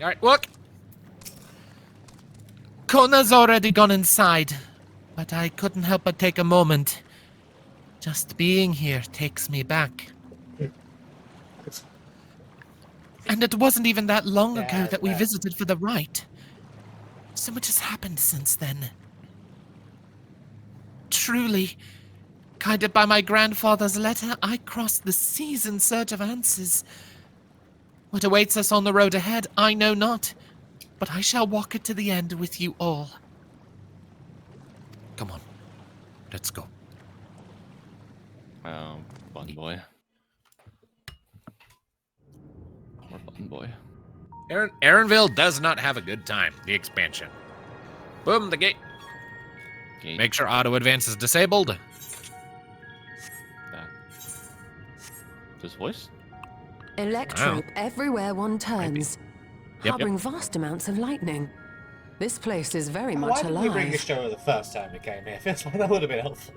Alright, look! Kona's already gone inside, but I couldn't help but take a moment. Just being here takes me back. And it wasn't even that long ago that we visited for the rite. So much has happened since then. Truly, guided by my grandfather's letter, I crossed the seas in search of answers. What awaits us on the road ahead, I know not, but I shall walk it to the end with you all. Come on, let's go. Fun boy. More fun boy. Aaronville does not have a good time, the expansion. Boom, the gate. Make sure auto advance is disabled. This voice? Electrope everywhere one turns, Yep. harboring vast amounts of lightning. This place is very much Why didn't we bring the alive. show the first time we came here? Feels like that would have been helpful.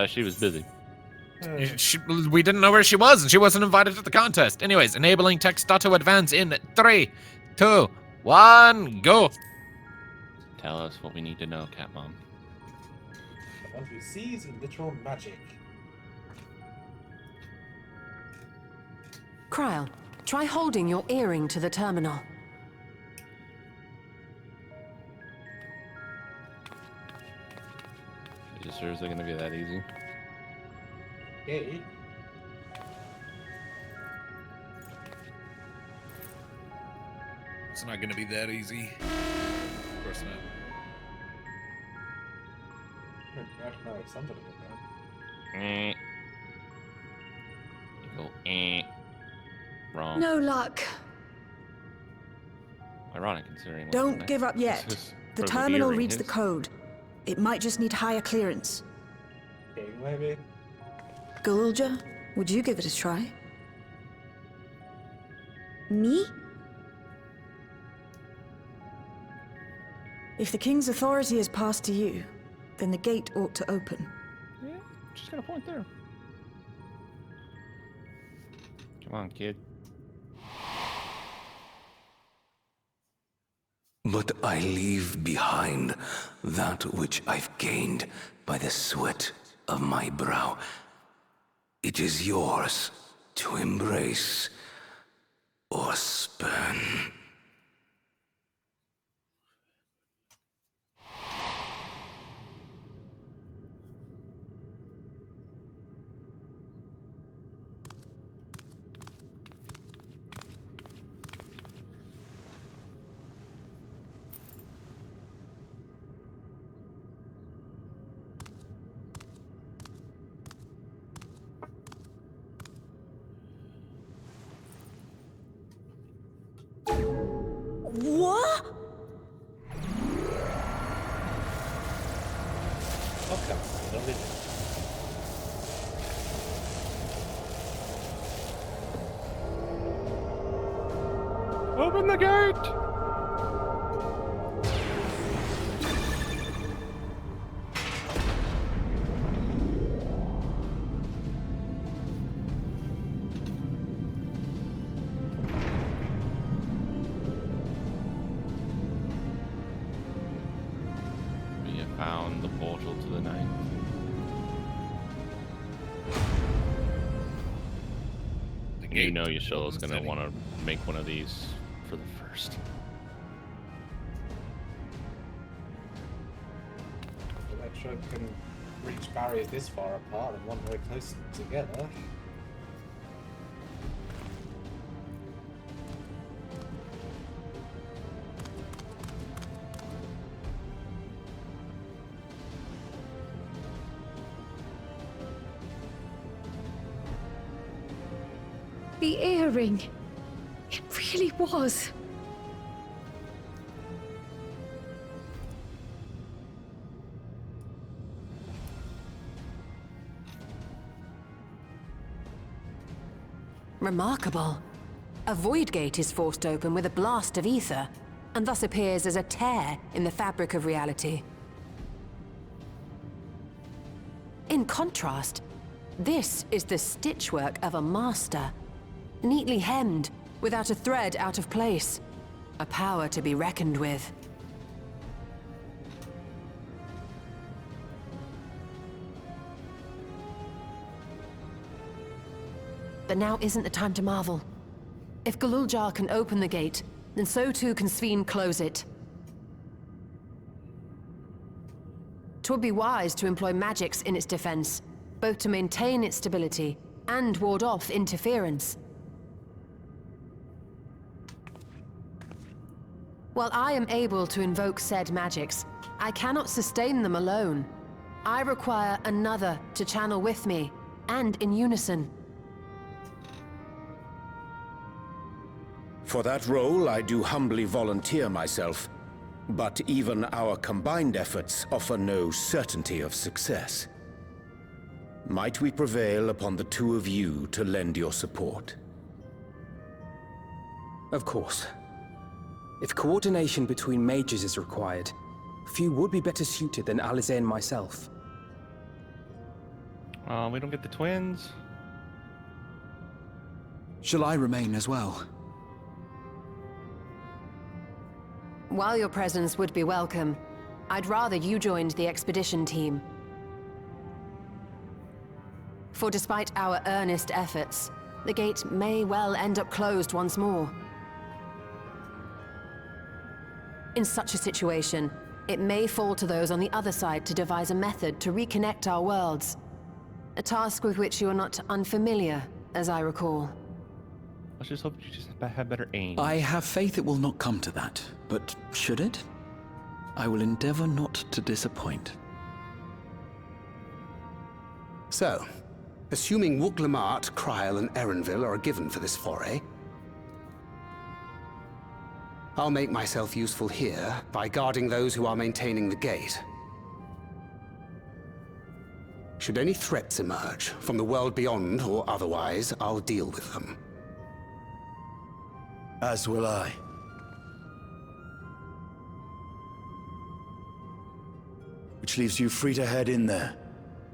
She was busy. We didn't know where she was, and she wasn't invited to the contest. Anyways, enabling text auto advance in 3, 2, 1, go. Tell us what we need to know, Cat Mom. One who sees in literal magic. Kryl, try holding your earring to the terminal. You sure is it gonna be that easy? Gate? It's not gonna be that easy. Of course not. No, it's something like that. You go, wrong. No luck. Ironic considering. Don't give up yet. The terminal reads the code. It might just need higher clearance. King, maybe? Zoraal Ja, would you give it a try? Me? If the king's authority is passed to you, then the gate ought to open. Yeah, just got a point there. Come on, kid. But I leave behind that which I've gained by the sweat of my brow. It is yours to embrace or spurn. What? Okay, lovely. Open the gate! We have found the portal to the night. You know Yashilla's gonna want to make one of these for the first. Electro can reach barriers this far apart and one very close together. The earring. It really was. Remarkable. A void gate is forced open with a blast of ether, and thus appears as a tear in the fabric of reality. In contrast, this is the stitchwork of a master. Neatly hemmed, without a thread out of place. A power to be reckoned with. But now isn't the time to marvel. If Zoraal Ja can open the gate, then so too can Sphene close it. 'Twould be wise to employ magics in its defense, both to maintain its stability and ward off interference. While I am able to invoke said magics, I cannot sustain them alone. I require another to channel with me, and in unison. For that role, I do humbly volunteer myself. But even our combined efforts offer no certainty of success. Might we prevail upon the two of you to lend your support? Of course. If coordination between mages is required, few would be better suited than Alize and myself. We don't get the twins. Shall I remain as well? While your presence would be welcome, I'd rather you joined the expedition team. For despite our earnest efforts, the gate may well end up closed once more. In such a situation, it may fall to those on the other side to devise a method to reconnect our worlds. A task with which you are not unfamiliar, as I recall. Let's just hope you just have better aim. I have faith it will not come to that, but should it? I will endeavor not to disappoint. So, assuming Wuk Lamat, Kryl, and Erenville are a given for this foray, I'll make myself useful here by guarding those who are maintaining the gate. Should any threats emerge, from the world beyond or otherwise, I'll deal with them. As will I. Which leaves you free to head in there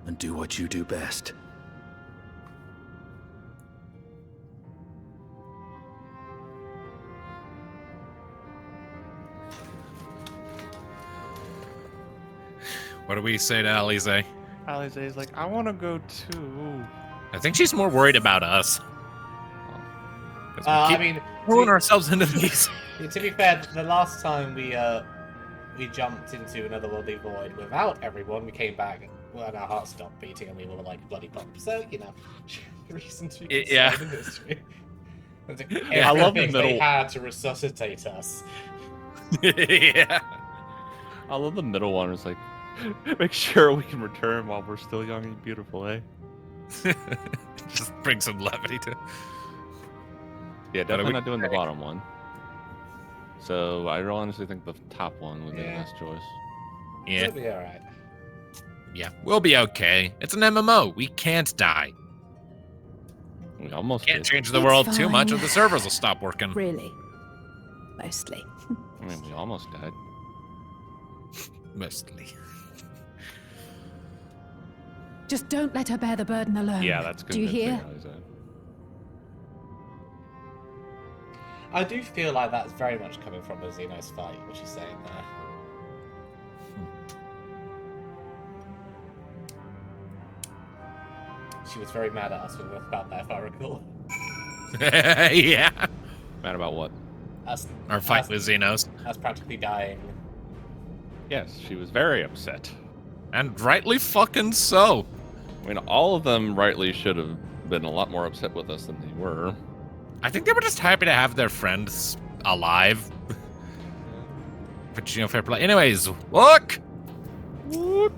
and do what you do best. What do we say to Alize? Alize's like, I want to go too. I think she's more worried about us. I mean, throwing ourselves into these. To be fair, the last time we jumped into another worldly void without everyone, we came back and our hearts stopped beating and we were like bloody pop. So, you know, reason to be yeah. in history. Yeah, I love the middle. They had to resuscitate us. Yeah. I love the middle one. It's like, make sure we can return while we're still young and beautiful, eh? Just bring some levity to. Yeah, definitely not doing the bottom one. So I honestly think the top one would be the best choice. Yeah. It'll be alright. Yeah, we'll be okay. It's an MMO. We can't die. We almost can't did. change the world too much or the servers will stop working. Really? Mostly. I mean, we almost died. Mostly. Just don't let her bear the burden alone. Yeah, that's Do you hear? I do feel like that's very much coming from a Xenos fight, what she's saying there. She was very mad at us about that, if I recall. Yeah. Mad about what? Our fight with Xenos. Us practically dying. Yes, she was very upset. And rightly fucking so. I mean, all of them rightly should have been a lot more upset with us than they were. I think they were just happy to have their friends alive. But, you know, fair play. Anyways, look! We're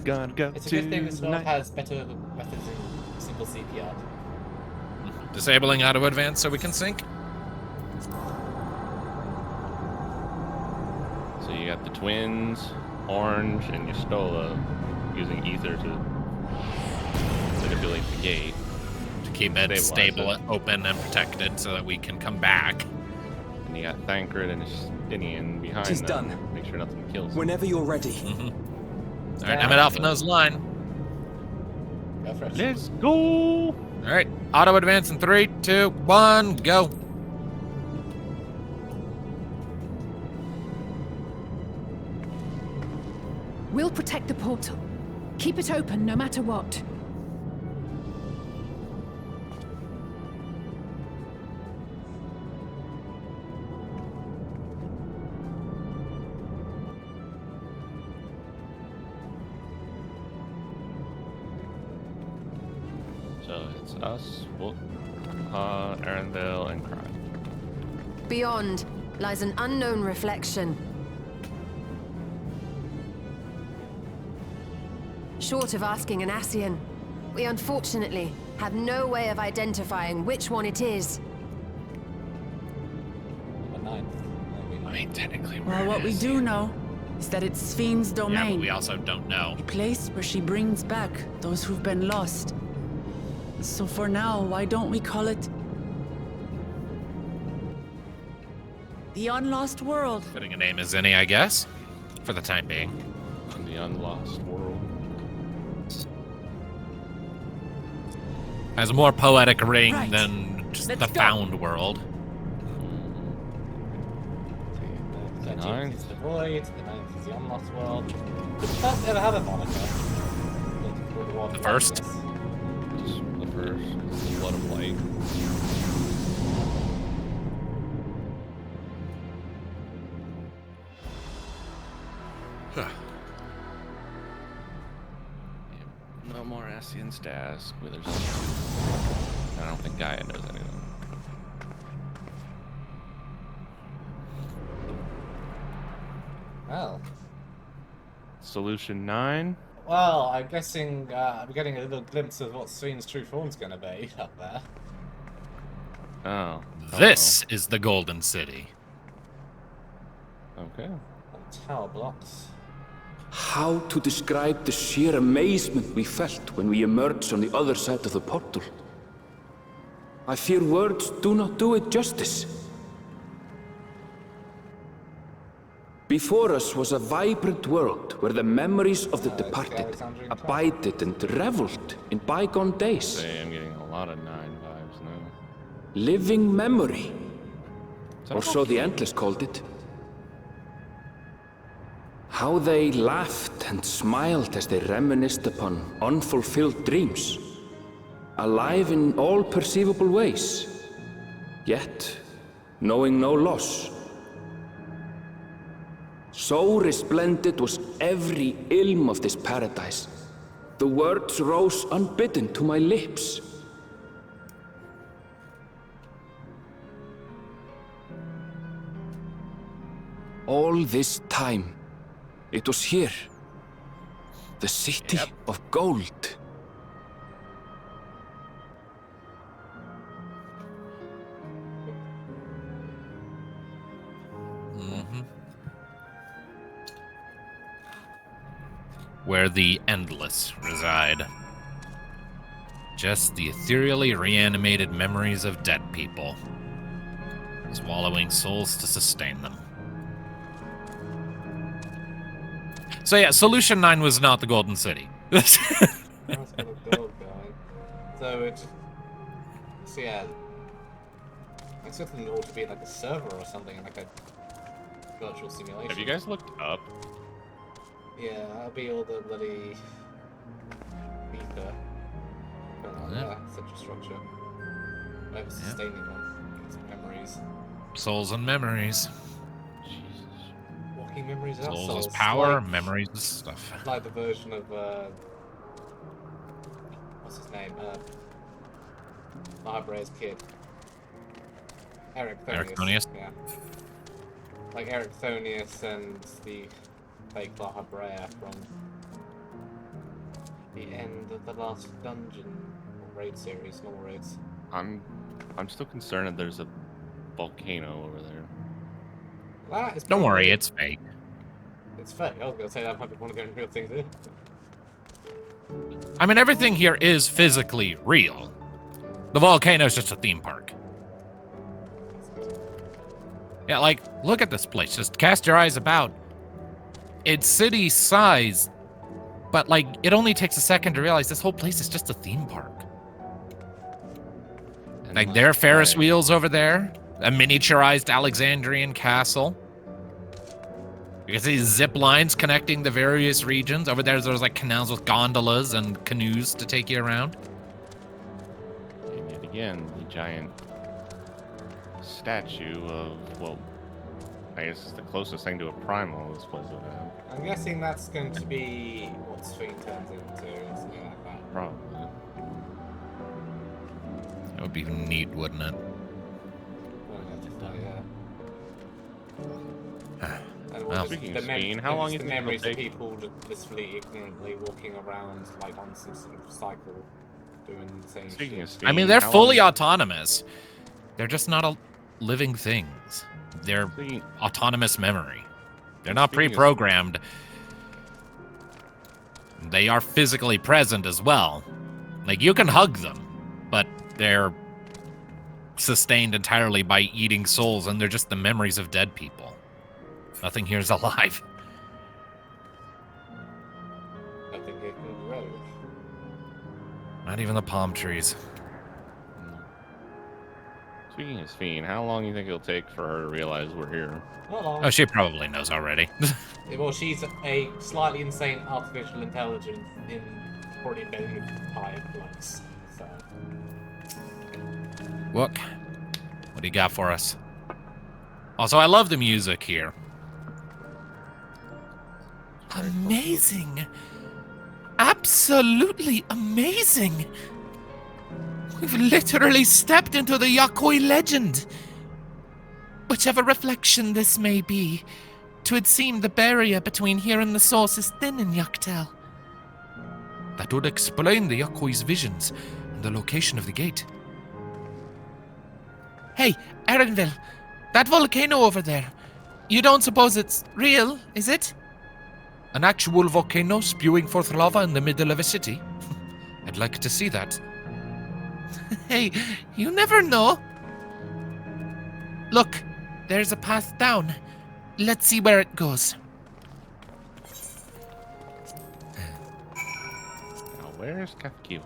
gonna go. It's a good thing this world has better methods in single CPR. Disabling auto advance so we can sync. So you got the twins, Orange, and Yestola using ether to manipulate the gate. To keep it stable, open, and protected so that we can come back. And you got Thancred and Justinian behind She's them. done. Make sure nothing kills them. Whenever you're ready. Alright, I'm at Alpha Nose line. Go for it. Let's go! Alright, auto advance in 3, 2, 1, go. We'll protect the portal. Keep it open no matter what. So it's us, Wuk, Erenville, and Kryl. Beyond lies an unknown reflection. Short of asking an Ascian, we unfortunately have no way of identifying which one it is. I mean, technically Well, what we do know is that it's Sphene's Yeah, domain. but we also don't know. A place where she brings back those who've been lost. So for now, why don't we call it the Unlost World? Fitting a name as any, I guess. For the time being. In the unlost world. Has a more poetic ring Right. than just Let's the go. found world. The 13th Ninth. is the Void, the 9th is the Unlost World. Did the first ever have a moniker? The first? Just the first. The Blood of Light. No more Ascian's task. I don't think Gaia knows anything. Well. Solution 9? Well, I'm guessing I'm getting a little glimpse of what Sphene's true form's going to be up there. Oh. This is the Golden City. Okay. Tower blocks. How to describe the sheer amazement we felt when we emerged on the other side of the portal? I fear words do not do it justice. Before us was a vibrant world where the memories of the departed abided and reveled in bygone days. I'm getting a lot of 9 vibes now. Living memory, or so the Endless called it. How they laughed and smiled as they reminisced upon unfulfilled dreams, alive in all perceivable ways, yet knowing no loss. So resplendent was every ilm of this paradise. The words rose unbidden to my lips. All this time, it was here. The city of gold. Where the Endless reside. Just the ethereally reanimated memories of dead people, swallowing souls to sustain them. So yeah, Solution 9 was not the Golden City. That's got a gold guy. So yeah. I expected it all to be like a server or something, like a virtual simulation. Have you guys looked up? Yeah, that'll be all the bloody ether. Such a structure. Whatever sustaining one. It's memories. Souls and memories. Walking memories are souls is power, memories is stuff. Like the version of what's his name? Library's kid. Eric Thonius. Yeah. Like Eric Thonius and the fake La Brea from the end of the last dungeon or raid series, normal raids. I'm still concerned that there's a volcano over there. That is Don't worry, it's fake. It's fake. I was gonna say that might be one of the real things here. I mean, everything here is physically real. The volcano is just a theme park. Yeah, like, look at this place. Just cast your eyes about. It's city size, but like, it only takes a second to realize this whole place is just a theme park. Like, there are Ferris wheels over there, a miniaturized Alexandrian castle. You can see zip lines connecting the various regions. Over there's like canals with gondolas and canoes to take you around. And yet again, the giant statue of, well, I guess it's the closest thing to a primal this place would have. I'm guessing that's going to be what Sphene turns into or something like that. Probably. That would be neat, wouldn't it? Well, speaking of Sphene, how long do you think memories it'll of take? people just blissfully, ignorantly walking around like on some sort of cycle, doing the same Speaking shit. of Sphene, I mean, they're how fully long- autonomous. They're just not living things. They're autonomous memory. They're not Speaking of- pre-programmed. They are physically present as well. Like, you can hug them, but they're sustained entirely by eating souls, and they're just the memories of dead people. Nothing here is alive. I think it can grow. Not even the palm trees. Speaking of Sphene, how long do you think it'll take for her to realize we're here? Not long. Oh, she probably knows already. Well, she's a slightly insane artificial intelligence in already embedded in high place. So. Wuk, what do you got for us? Also, I love the music here. Amazing. Absolutely amazing. We've literally stepped into the Yakoi legend. Whichever reflection this may be, 'twould seem the barrier between here and the source is thin in Yaktel. That would explain the Yakoi's visions and the location of the gate. Hey, Erenville, that volcano over there, you don't suppose it's real, is it? An actual volcano spewing forth lava in the middle of a city? I'd like to see that. Hey, you never know. Look, there's a path down. Let's see where it goes. Now, where's Kakiwa?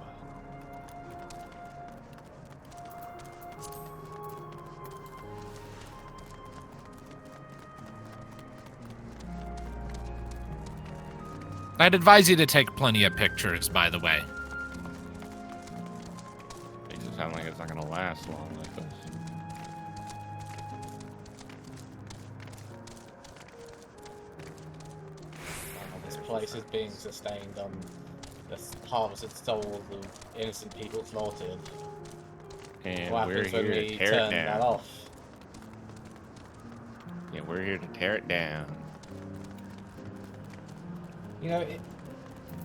I'd advise you to take plenty of pictures, by the way. Makes it sound like it's not gonna last long like this. This place is being sustained on the harvested souls of innocent people slaughtered. And What we're happens when here we to tear turn it down. that off? Yeah, we're here to tear it down. You know,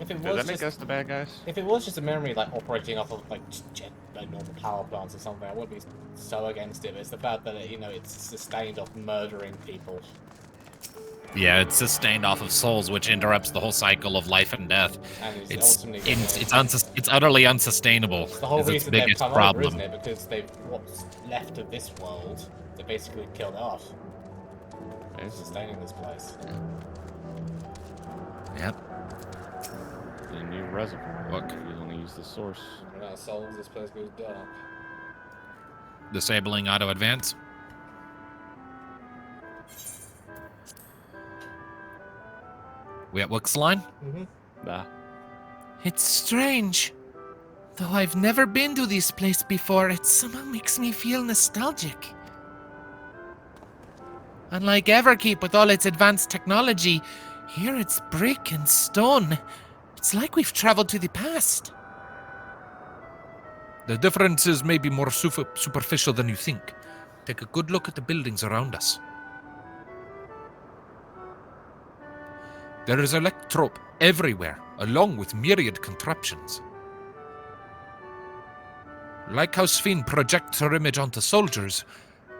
if it Does was that make just, us the bad guys? if it was just a memory like operating off of like normal power plants or something, I wouldn't be so against it. But it's the fact that it's sustained off murdering people. Yeah, it's sustained off of souls, which interrupts the whole cycle of life and death. And It's utterly unsustainable. It's the whole It's its reason they've biggest come problem. over, isn't it? Because they've what's left of this world, they basically killed it off. It's sustaining this place. Yep. The new reservoir. Look, you only use the source. Run out of souls, this place goes dark. Disabling auto advance. We at Wuk's line? Mm-hmm. Nah. It's strange. Though I've never been to this place before, it somehow makes me feel nostalgic. Unlike Everkeep with all its advanced technology, here it's brick and stone. It's like we've traveled to the past. The differences may be more superficial than you think. Take a good look at the buildings around us. There is electrope everywhere, along with myriad contraptions. Like how Sphene projects her image onto soldiers,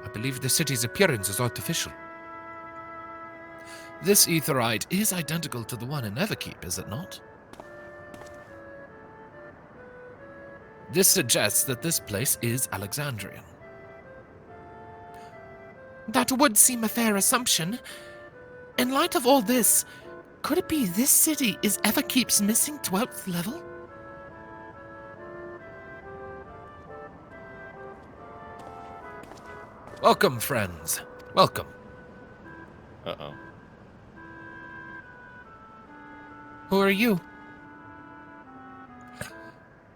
I believe the city's appearance is artificial. This aetheryte is identical to the one in Everkeep, is it not? This suggests that this place is Alexandrian. That would seem a fair assumption. In light of all this, could it be this city is Everkeep's missing 12th level? Welcome, friends. Welcome. Uh-oh. Who are you?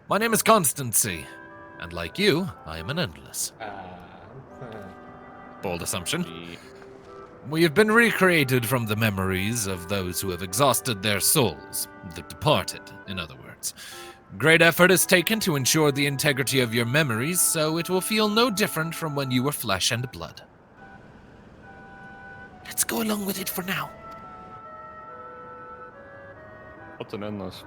My name is Constancy, and like you, I am an Endless. Bold assumption. We have been recreated from the memories of those who have exhausted their souls, the departed, in other words. Great effort is taken to ensure the integrity of your memories, so it will feel no different from when you were flesh and blood. Let's go along with it for now. What's an endless?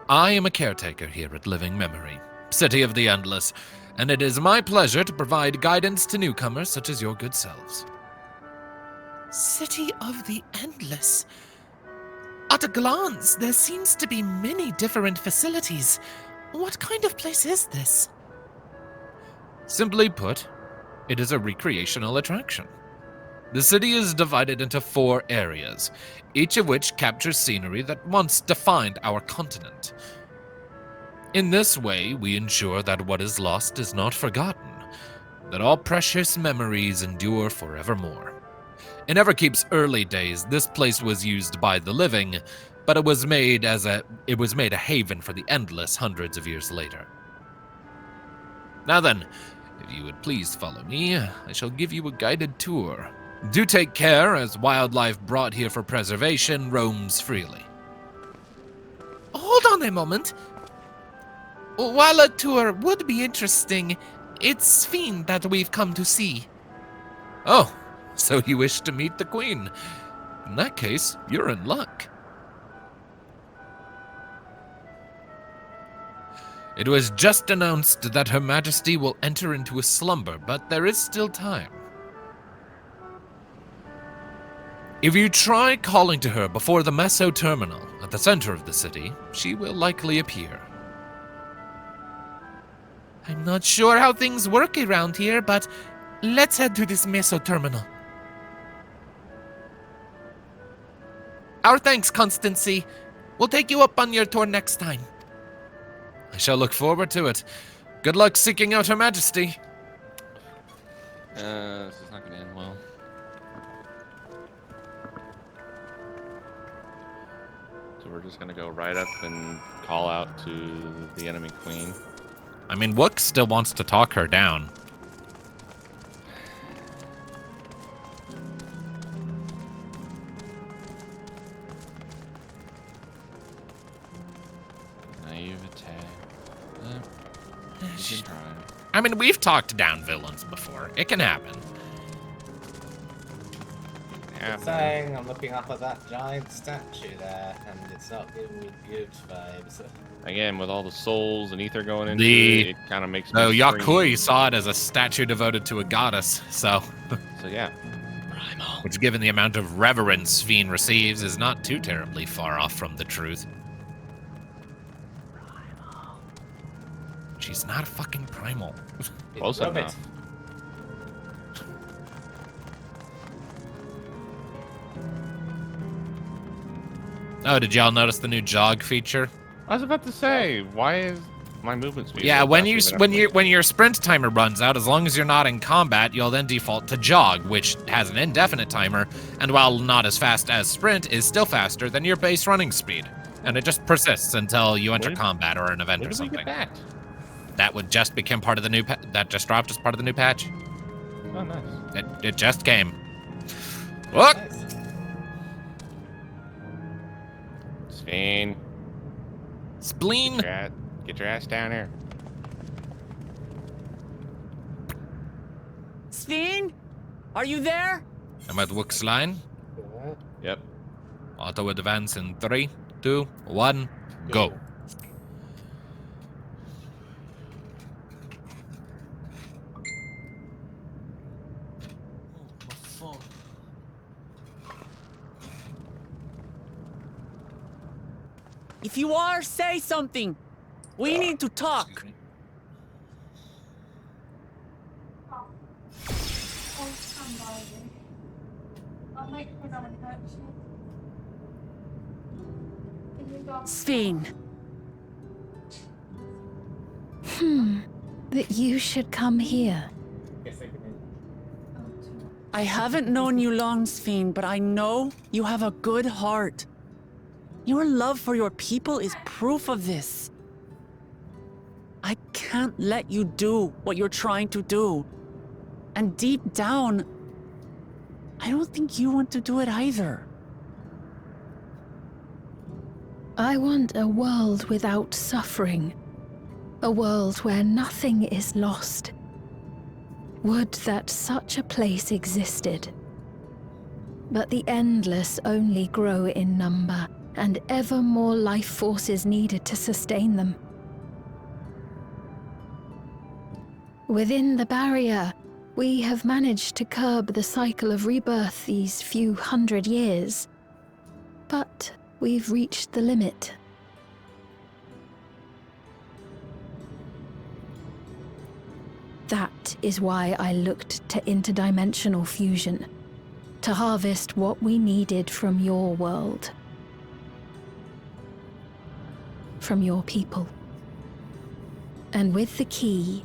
I am a caretaker here at Living Memory, City of the Endless, and it is my pleasure to provide guidance to newcomers such as your good selves. City of the Endless? At a glance, there seems to be many different facilities. What kind of place is this? Simply put, it is a recreational attraction. The city is divided into 4 areas, each of which captures scenery that once defined our continent. In this way, we ensure that what is lost is not forgotten, that all precious memories endure forevermore. In Everkeep's early days, this place was used by the living, but it was made a haven for the Endless hundreds of years later. Now then, if you would please follow me, I shall give you a guided tour. Do take care, as wildlife brought here for preservation roams freely. Hold on a moment. While a tour would be interesting, it's Sphene that we've come to see. Oh, so you wish to meet the Queen. In that case, you're in luck. It was just announced that Her Majesty will enter into a slumber, but there is still time. If you try calling to her before the Meso Terminal at the center of the city, she will likely appear. I'm not sure how things work around here, but let's head to this Meso Terminal. Our thanks, Constancy. We'll take you up on your tour next time. I shall look forward to it. Good luck seeking out Her Majesty. This is not going to end well. So we're just going to go right up and call out to the enemy queen. I mean, Wuk still wants to talk her down. I mean, we've talked down villains before. It can happen. Yeah. Saying I'm looking up at that giant statue there, and it's not giving me good vibes. Again, with all the souls and ether going into it kind of makes me No, scream. Yakui saw it as a statue devoted to a goddess, so... So yeah. Which, given the amount of reverence Sphene receives, is not too terribly far off from the truth. She's not a fucking primal. Close enough. Oh, did y'all notice the new jog feature? I was about to say, why is my movement speed? Yeah, when your sprint timer runs out, as long as you're not in combat, you'll then default to jog, which has an indefinite timer, and while not as fast as sprint, is still faster than your base running speed. And it just persists until you enter combat or an event or something. That would just become part of the new that just dropped as part of the new patch. Oh, nice. It just came. Look! Sphene. Spleen. Get your ass down here. Sphene? Are you there? I'm at Wuk's line. Yep. Auto advance in 3, 2, 1, go. If you are, say something. We need to talk. Sphene. That you should come here. I haven't known you long, Sphene, but I know you have a good heart. Your love for your people is proof of this. I can't let you do what you're trying to do. And deep down, I don't think you want to do it either. I want a world without suffering. A world where nothing is lost. Would that such a place existed. But the endless only grow in number, and ever more life forces needed to sustain them. Within the barrier, we have managed to curb the cycle of rebirth these few hundred years. But we've reached the limit. That is why I looked to interdimensional fusion, to harvest what we needed from your world. From your people. And with the key,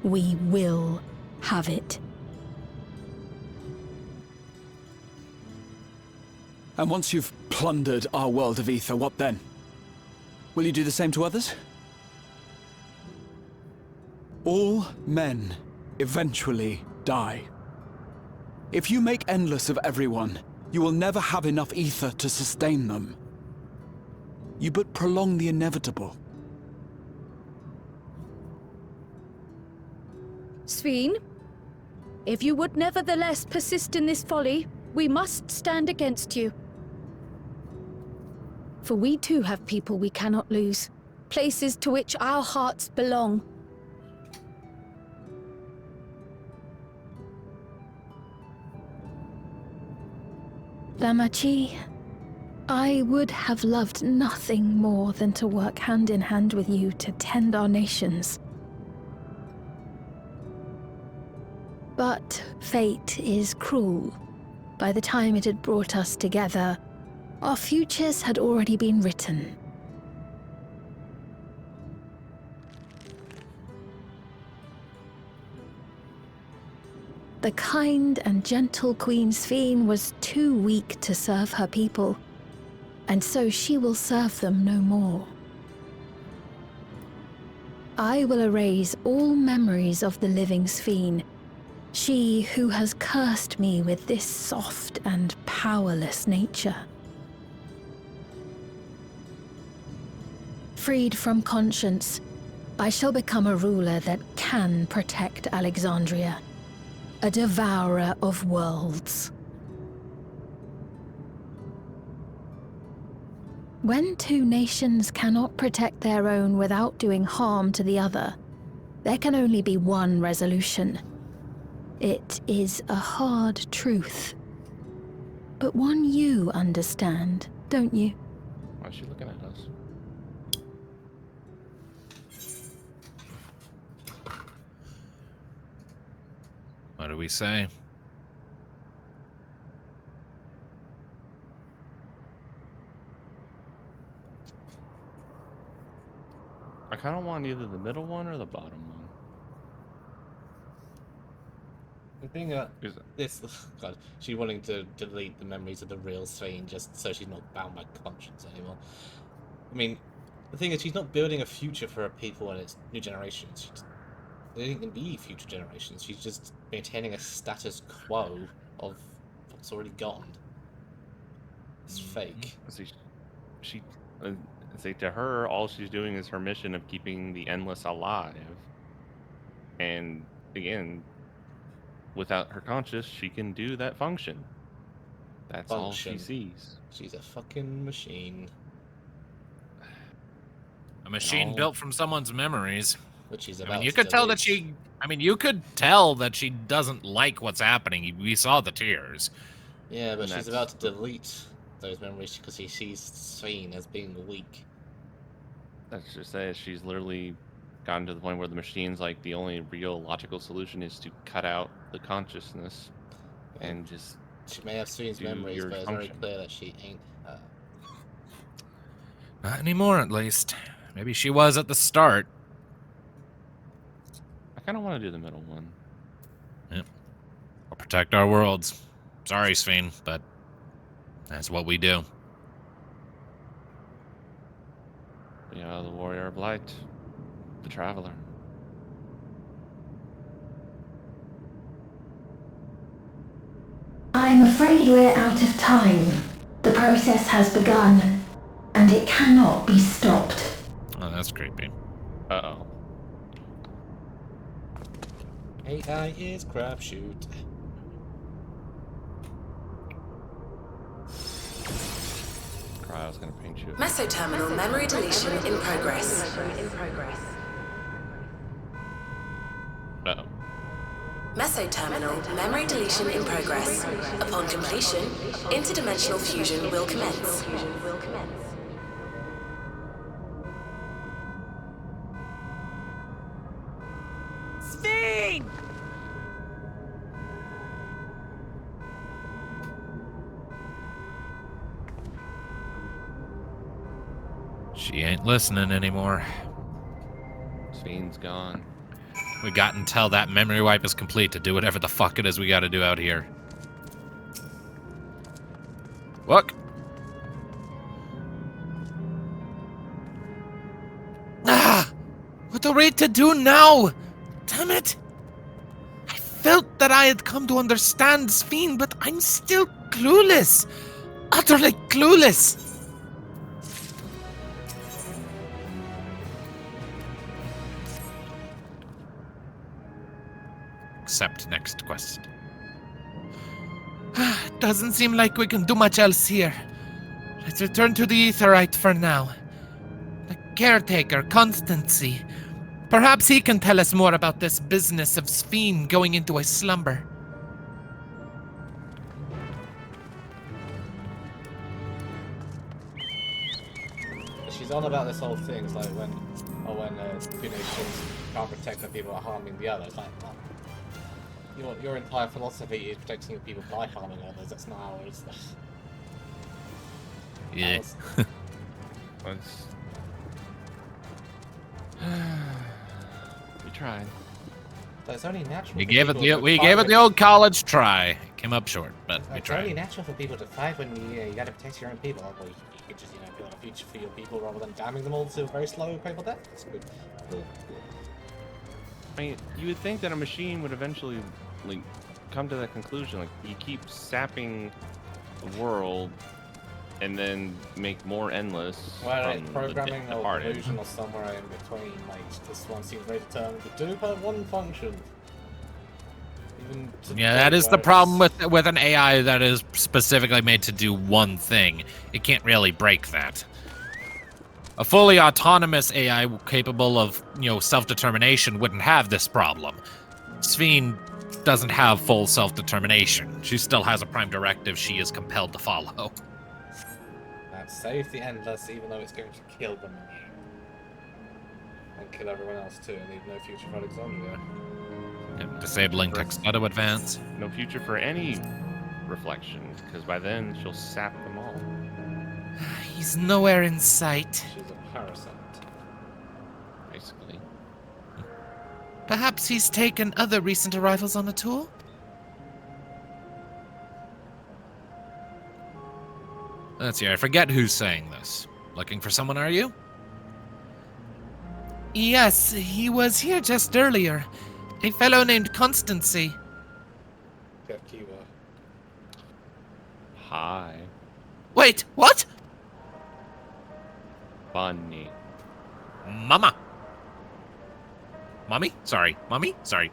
we will have it. And once you've plundered our world of ether, what then? Will you do the same to others? All men eventually die. If you make endless of everyone, you will never have enough ether to sustain them. You but prolong the inevitable. Sphene, if you would nevertheless persist in this folly, we must stand against you. For we too have people we cannot lose, places to which our hearts belong. Lamachi, I would have loved nothing more than to work hand in hand with you to tend our nations. But fate is cruel. By the time it had brought us together, our futures had already been written. The kind and gentle Queen Sphene was too weak to serve her people, and so she will serve them no more. I will erase all memories of the living Sphene, she who has cursed me with this soft and powerless nature. Freed from conscience, I shall become a ruler that can protect Alexandria. A devourer of worlds. When two nations cannot protect their own without doing harm to the other, there can only be one resolution. It is a hard truth, but one you understand, don't you? Why is she looking at us? What do we say? I kind of want either the middle one or the bottom one. The thing this God, she's wanting to delete the memories of the real Sphene just so she's not bound by conscience anymore. I mean, the thing is, she's not building a future for her people and its new generations. There ain't gonna be future generations. She's just maintaining a status quo of what's already gone. It's fake. She say to her, all she's doing is her mission of keeping the Endless alive. And again, without her conscience, she can do that function. That's all she sees. She's a fucking machine. A machine built from someone's memories. Which she's I mean, you could tell that she. I mean, you could tell that she doesn't like what's happening. We saw the tears. Yeah, but she's about to delete those memories because she sees Sphene as being weak. Let's just say she's literally gotten to the point where the machine's like the only real logical solution is to cut out the consciousness and just. She may have Sphene's memories, but it's very clear that she ain't her. Not anymore, at least. Maybe she was at the start. I kind of want to do the middle one. Yep. We'll protect our worlds. Sorry, Sphene, but that's what we do. Yeah, the warrior of light, the traveler. I'm afraid we're out of time. The process has begun, and it cannot be stopped. Oh, that's creepy. Uh-oh. AI is crapshoot. Cryo's gonna paint you. Mesoterminal memory deletion in progress. Uh-oh. Mesoterminal memory deletion in progress. Upon completion, interdimensional fusion will commence. Sphene! She ain't listening anymore. Sphene's gone. We got until that memory wipe is complete to do whatever the fuck it is we gotta do out here. Look! Ah! What are we to do now? Damn it! I felt that I had come to understand Sphene, but I'm still clueless. Utterly clueless. Accept next quest. Doesn't seem like we can do much else here. Let's return to the Aetheryte for now. The caretaker, Constancy. Perhaps he can tell us more about this business of Sphene going into a slumber. She's on about this whole thing. It's like when nations can't protect the people are harming the others. Like, well, your entire philosophy is protecting your people by harming others. That's not ours. Yeah. We tried. But it's only natural. We gave it the old college try. Came up short, but we It's only tried. natural for people to fight when you gotta protect your own people. Like, well, you could just build a future for your people rather than damning them all to a very slow painful death. That's good. Cool. I mean, you would think that a machine would eventually, like, come to that conclusion. Like, you keep sapping the world, and then make more endless. Well, from programming the or departed. delusion or somewhere in between. Like, this one seems very determined to do but one function. Even to Yeah, that is the problem with an AI that is specifically made to do one thing. It can't really break that. A fully autonomous AI capable of, self-determination wouldn't have this problem. Sphene doesn't have full self-determination. She still has a prime directive she is compelled to follow. That save the Endless, even though it's going to kill them. And kill everyone else too, and leave no future for Alexandria. And disabling text auto advance. No future for any reflection, because by then she'll sap them all. He's nowhere in sight. She's a parasite. Basically. Perhaps he's taken other recent arrivals on a tour? Let's see, I forget who's saying this. Looking for someone, are you? Yes, he was here just earlier. A fellow named Constancy. Hi. Wait, what? Bunny. Mama. Mommy? Sorry. Mommy? Sorry.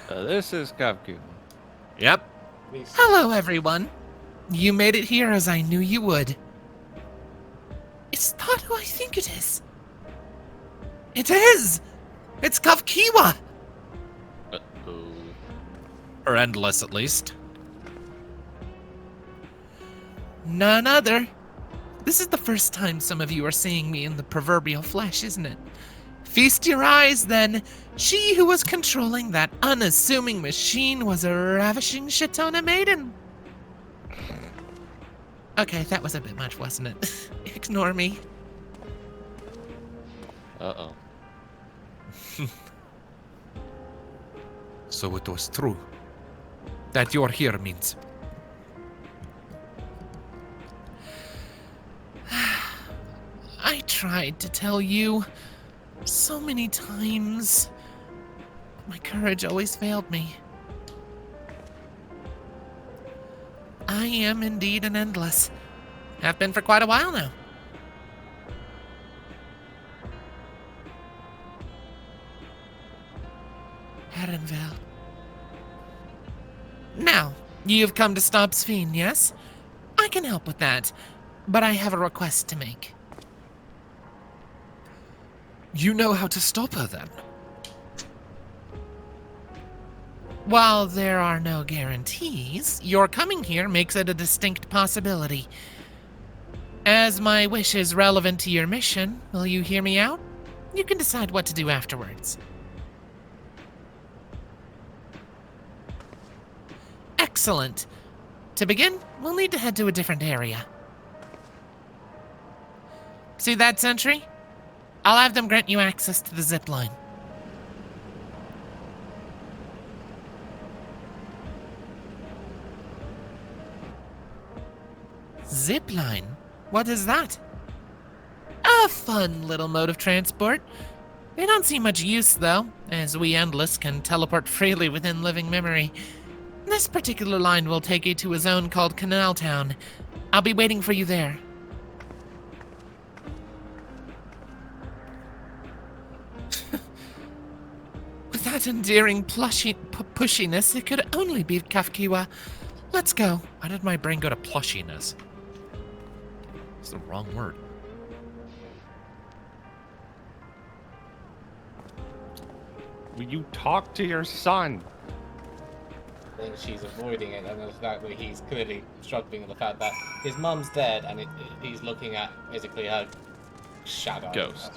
This is Kavku. Yep. Hello, everyone. You made it here as I knew you would. Is that who I think it is? It is! It's Kavkiwa! Uh-oh. Or endless, at least. None other. This is the first time some of you are seeing me in the proverbial flesh, isn't it? Feast your eyes, then. She who was controlling that unassuming machine was a ravishing Shatona maiden. Okay, that was a bit much, wasn't it? Ignore me. Uh-oh. So it was true. That you're here means. I tried to tell you so many times. My courage always failed me. I am indeed an endless. Have been for quite a while now. Erenville. Now, you've come to stop Sphene, yes? I can help with that, but I have a request to make. You know how to stop her, then? While there are no guarantees, your coming here makes it a distinct possibility. As my wish is relevant to your mission, will you hear me out? You can decide what to do afterwards. Excellent. To begin, we'll need to head to a different area. See that sentry? I'll have them grant you access to the zip line. Zip line? What is that? A fun little mode of transport. They don't see much use, though, as we Endless can teleport freely within living memory. This particular line will take you to a zone called Canal Town. I'll be waiting for you there. With that endearing pushiness, it could only be Kafkiwa. Let's go. Why did my brain go to plushiness? It's the wrong word. Will you talk to your son? I think she's avoiding it, and the fact that he's clearly struggling with the fact that his mum's dead, and he's looking at basically her shadow. Ghost.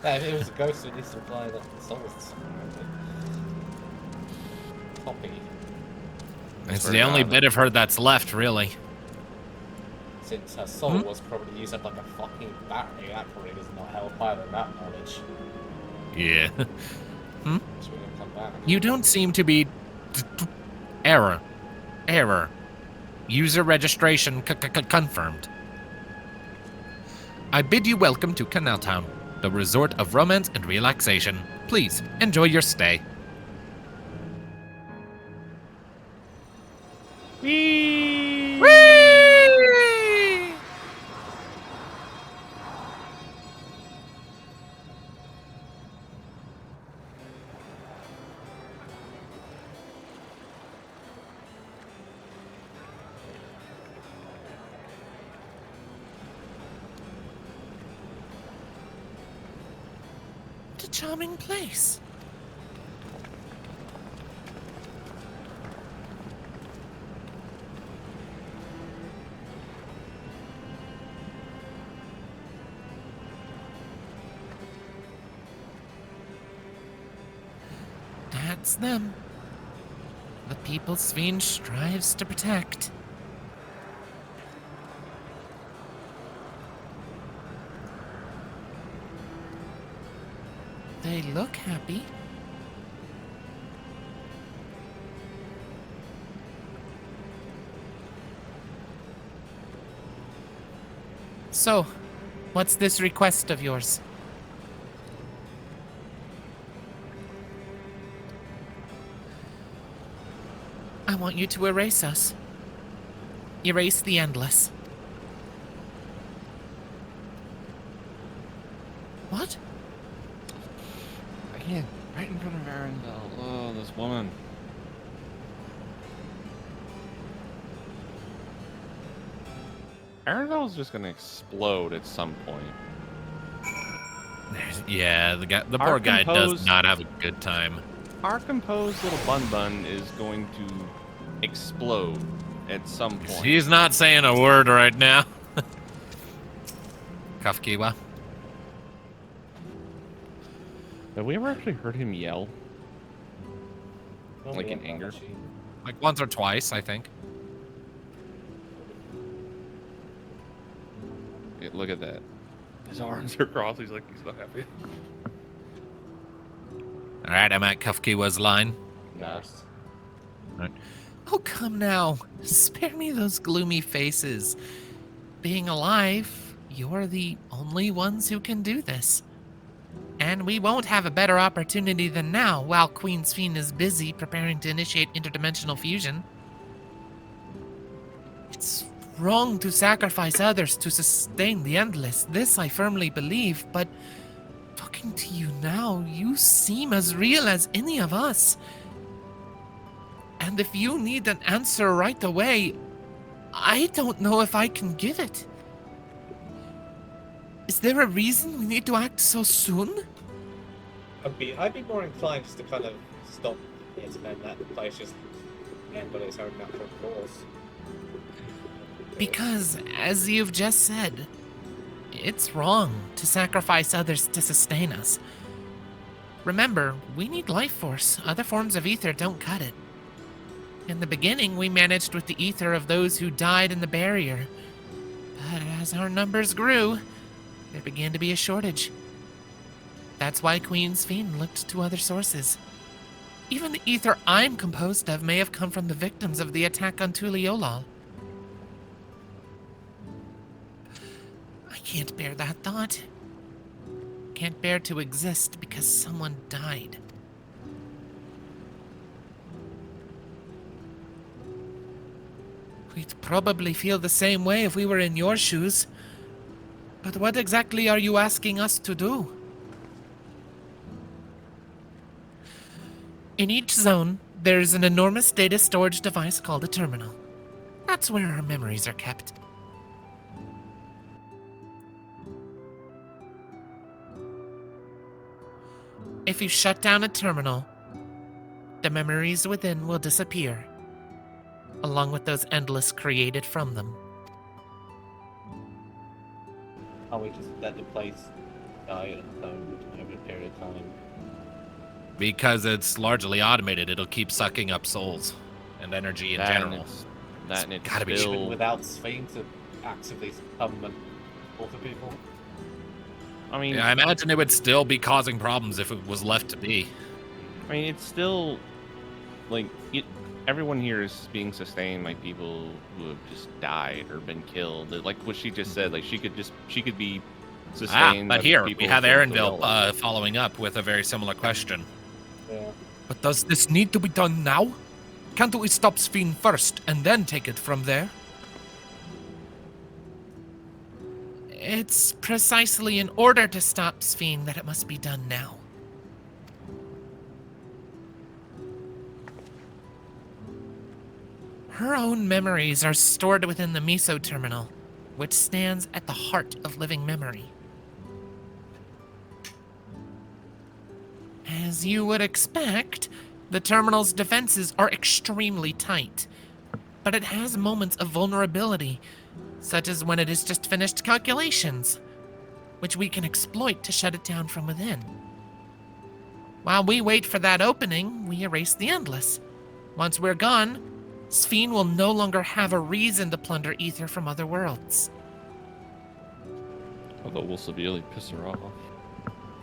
Yeah, if it was a ghost, it needs to imply that the soul is somewhere. Poppy. It's the only bit of her that's left, really. Since her soul was probably used up like a fucking battery, that probably does not help either, that knowledge. Yeah. So we're gonna come back. You don't seem to be... Error. Error. User registration confirmed. I bid you welcome to Canal Town, the resort of romance and relaxation. Please, enjoy your stay. Whee! Whee! What a charming place. That's them. The people Sphene strives to protect. They look happy. So, what's this request of yours? I want you to erase us. Erase the Endless. What? Again, right in front of Arendelle. Oh, this woman. Arendelle's just gonna explode at some point. Yeah, the poor guy does not have a good time. Our composed little bun is going to explode at some point. He's not saying a word right now. Kafkiwa. Have we ever actually heard him yell? Not Like yet, in anger? actually. Like once or twice, I think. Yeah, look at that. His arms are crossed. He's like, he's not happy. Alright, I'm at Kafkiwa's line. Nice. Right. Oh, come now. Spare me those gloomy faces. Being alive, you're the only ones who can do this. And we won't have a better opportunity than now while Queen Sphene is busy preparing to initiate interdimensional fusion. It's wrong to sacrifice others to sustain the Endless. This I firmly believe, but talking to you now, you seem as real as any of us. And if you need an answer right away, I don't know if I can give it. Is there a reason we need to act so soon? I'd be more inclined just to kind of stop it and then let the place just end on its own natural course. Because, as you've just said, it's wrong to sacrifice others to sustain us. Remember, we need life force. Other forms of ether don't cut it. In the beginning, we managed with the ether of those who died in the barrier. But as our numbers grew, there began to be a shortage. That's why Queen Sphene looked to other sources. Even the ether I'm composed of may have come from the victims of the attack on Tuliolal. I can't bear that thought. can't bear to exist because someone died. We'd probably feel the same way if we were in your shoes. But what exactly are you asking us to do? In each zone, there's an enormous data storage device called a terminal. That's where our memories are kept. If you shut down a terminal, the memories within will disappear, along with those endless created from them. Can't we just let the place die over a period of time? Because it's largely automated, it'll keep sucking up souls and energy in general. It's gotta be Even without Sphene to actively come and alter people? I mean, yeah, I imagine it would still be causing problems if it was left to be. I mean, it's still like everyone here is being sustained by people who have just died or been killed. Like what she just said, like she could be sustained. But by here people we have from Erenville following up with a very similar question. Yeah. But does this need to be done now? Can't we stop Sphene first and then take it from there? It's precisely in order to stop Sphene that it must be done now. Her own memories are stored within the Meso Terminal, which stands at the heart of living memory. As you would expect, the terminal's defenses are extremely tight, but it has moments of vulnerability, such as when it has just finished calculations, which we can exploit to shut it down from within. While we wait for that opening, we erase the Endless. Once we're gone, Sphene will no longer have a reason to plunder ether from other worlds. Although we'll severely piss her off.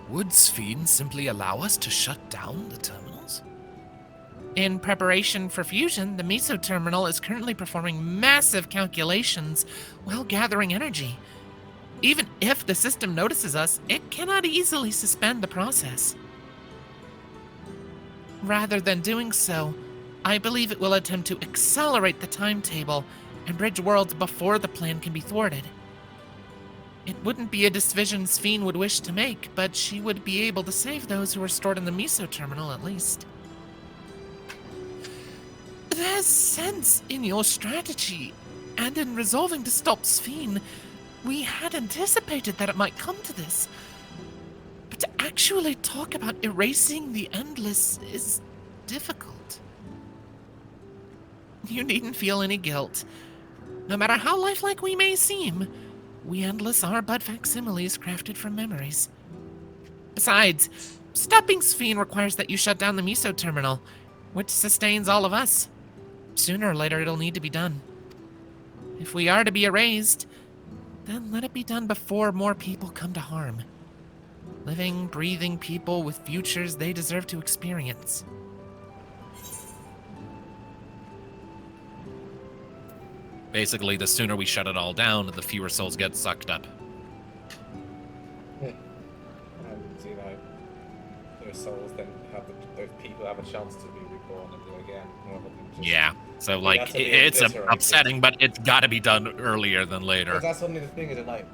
Would Sphene simply allow us to shut down the terminals? In preparation for fusion, the Meso Terminal is currently performing massive calculations while gathering energy. Even if the system notices us, it cannot easily suspend the process. Rather than doing so, I believe it will attempt to accelerate the timetable and bridge worlds before the plan can be thwarted. It wouldn't be a decision Sphene would wish to make, but she would be able to save those who are stored in the Meso Terminal at least. There's sense in your strategy, and in resolving to stop Sphene, we had anticipated that it might come to this. But to actually talk about erasing the Endless is difficult. You needn't feel any guilt. No matter how lifelike we may seem, we Endless are but facsimiles crafted from memories. Besides, stopping Sphene requires that you shut down the Meso Terminal, which sustains all of us. Sooner or later it'll need to be done. If we are to be erased, then let it be done before more people come to harm. Living, breathing people with futures they deserve to experience. Basically, the sooner we shut it all down, the fewer souls get sucked up. Yeah. And, you know, those souls then those people have a chance to be reborn and do again. Rather than just, yeah, so like, it's upsetting, but it's gotta be done earlier than later. Because that's only the thing, is that like,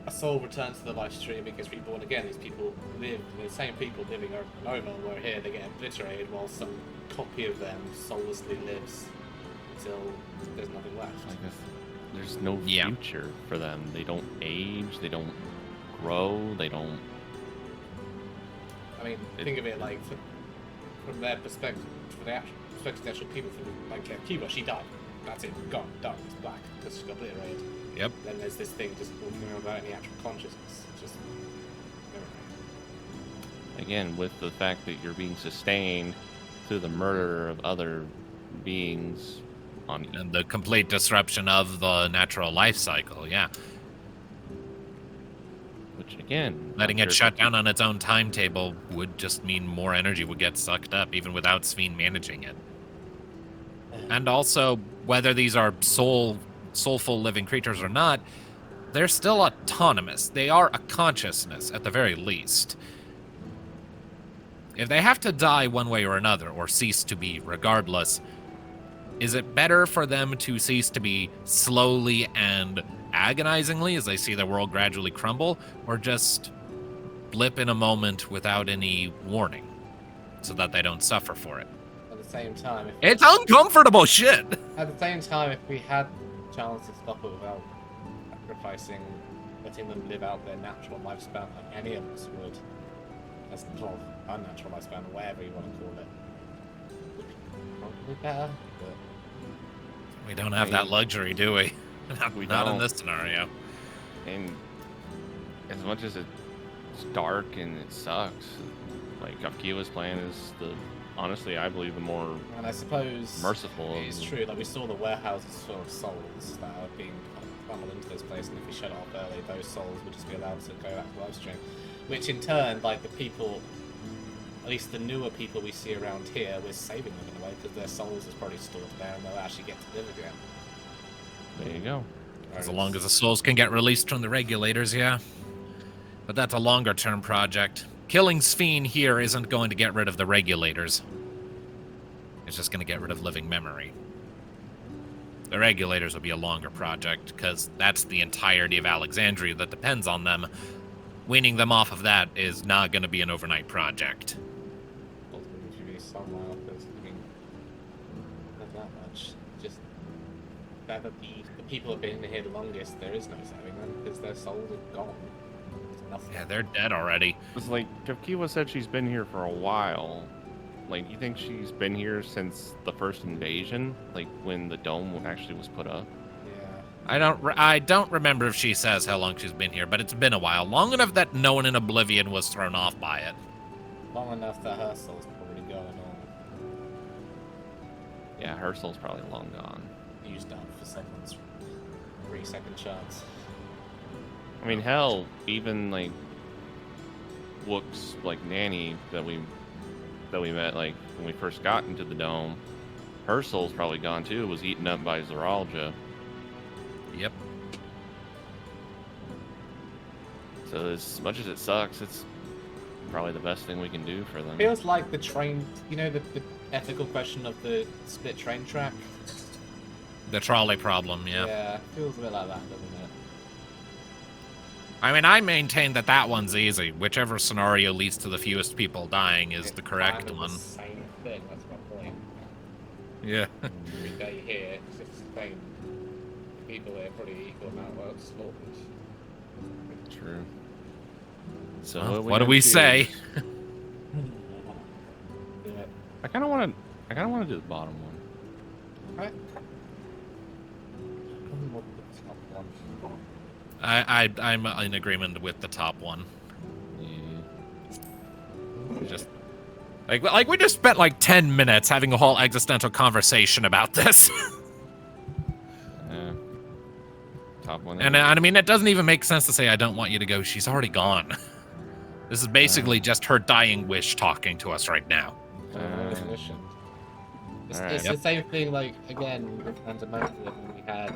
a soul returns to the live stream, it gets reborn again. These people live, the same people living over and over, where here they get obliterated while some copy of them soullessly lives until there's nothing left. There's no future for them. They don't age, they don't grow, they don't... I mean, think of it like, from their perspective, from the actual perspective of the actual people, like Cuba, she died. That's it, gone, done, it's black, because she got obliterated. Yep. Then there's this thing just walking around without any actual consciousness. Just Again, with the fact that you're being sustained through the murder of other beings on... And the complete disruption of the natural life cycle, yeah. Which, again... Letting it shut down on its own timetable would just mean more energy would get sucked up, even without Sphene managing it. And also, whether these are soulful living creatures or not, they're still autonomous. They are a consciousness, at the very least. If they have to die one way or another, or cease to be regardless, is it better for them to cease to be slowly and agonizingly as they see the world gradually crumble, or just blip in a moment without any warning so that they don't suffer for it? At the same time, It's uncomfortable shit! At the same time, if we had the chance to stop it without sacrificing, letting them live out their natural lifespan like any of us would, as well, unnatural lifespan, whatever you want to call it, probably better, but... We don't have that luxury, do we? Not in this scenario. And as much as it's dark and it sucks, like Kafkiwa's plan is honestly, I believe, the more and I suppose merciful. It's true. Like we saw the warehouses full of souls that are being funneled into this place, and if we shut it off early, those souls would just be allowed to go back to live stream. Which in turn, like the people, at least the newer people we see around here, we're saving them in a way because their souls is probably stored there, and they'll actually get to live again. There you go. As long as the souls can get released from the regulators, yeah. But that's a longer-term project. Killing Sphene here isn't going to get rid of the regulators. It's just going to get rid of living memory. The regulators will be a longer project, because that's the entirety of Alexandria that depends on them. Weaning them off of that is not going to be an overnight project. Ultimately, somewhere, because, I mean, not that much. Just that the people have been here the longest, there is no saving them, because their souls are gone. Nothing. Yeah, they're dead already. It's like, Kafkiwa said she's been here for a while. Like, you think she's been here since the first invasion? Like, when the dome actually was put up? Yeah. I don't remember if she says how long she's been here, but it's been a while. Long enough that no one in Oblivion was thrown off by it. Long enough that her soul's probably going on. Yeah, her soul's probably long gone. Used up for someone's 3-second chance. I mean, hell, even like Wuk's like nanny that we met like when we first got into the dome, her soul's probably gone too. It was eaten up by Zoraal Ja. Yep. So as much as it sucks, it's probably the best thing we can do for them. Feels like the train, you know, the ethical question of the split train track. The trolley problem, yeah. Yeah, feels a bit like that, doesn't it? I mean, I maintain that that one's easy. Whichever scenario leads to the fewest people dying is the correct kind of one. The same thing. That's my point. Yeah. Every day here, it's the same. People here probably equal amount of slaughtered. True. So well, what do we say? Yeah. I kind of want to do the bottom one. Right. I'm in agreement with the top one. Yeah. Just like we just spent like 10 minutes having a whole existential conversation about this. Yeah. Top one. And I mean, it doesn't even make sense to say I don't want you to go. She's already gone. This is basically just her dying wish talking to us right now. It's Alright. the same thing, like, again, with Antimatter when we had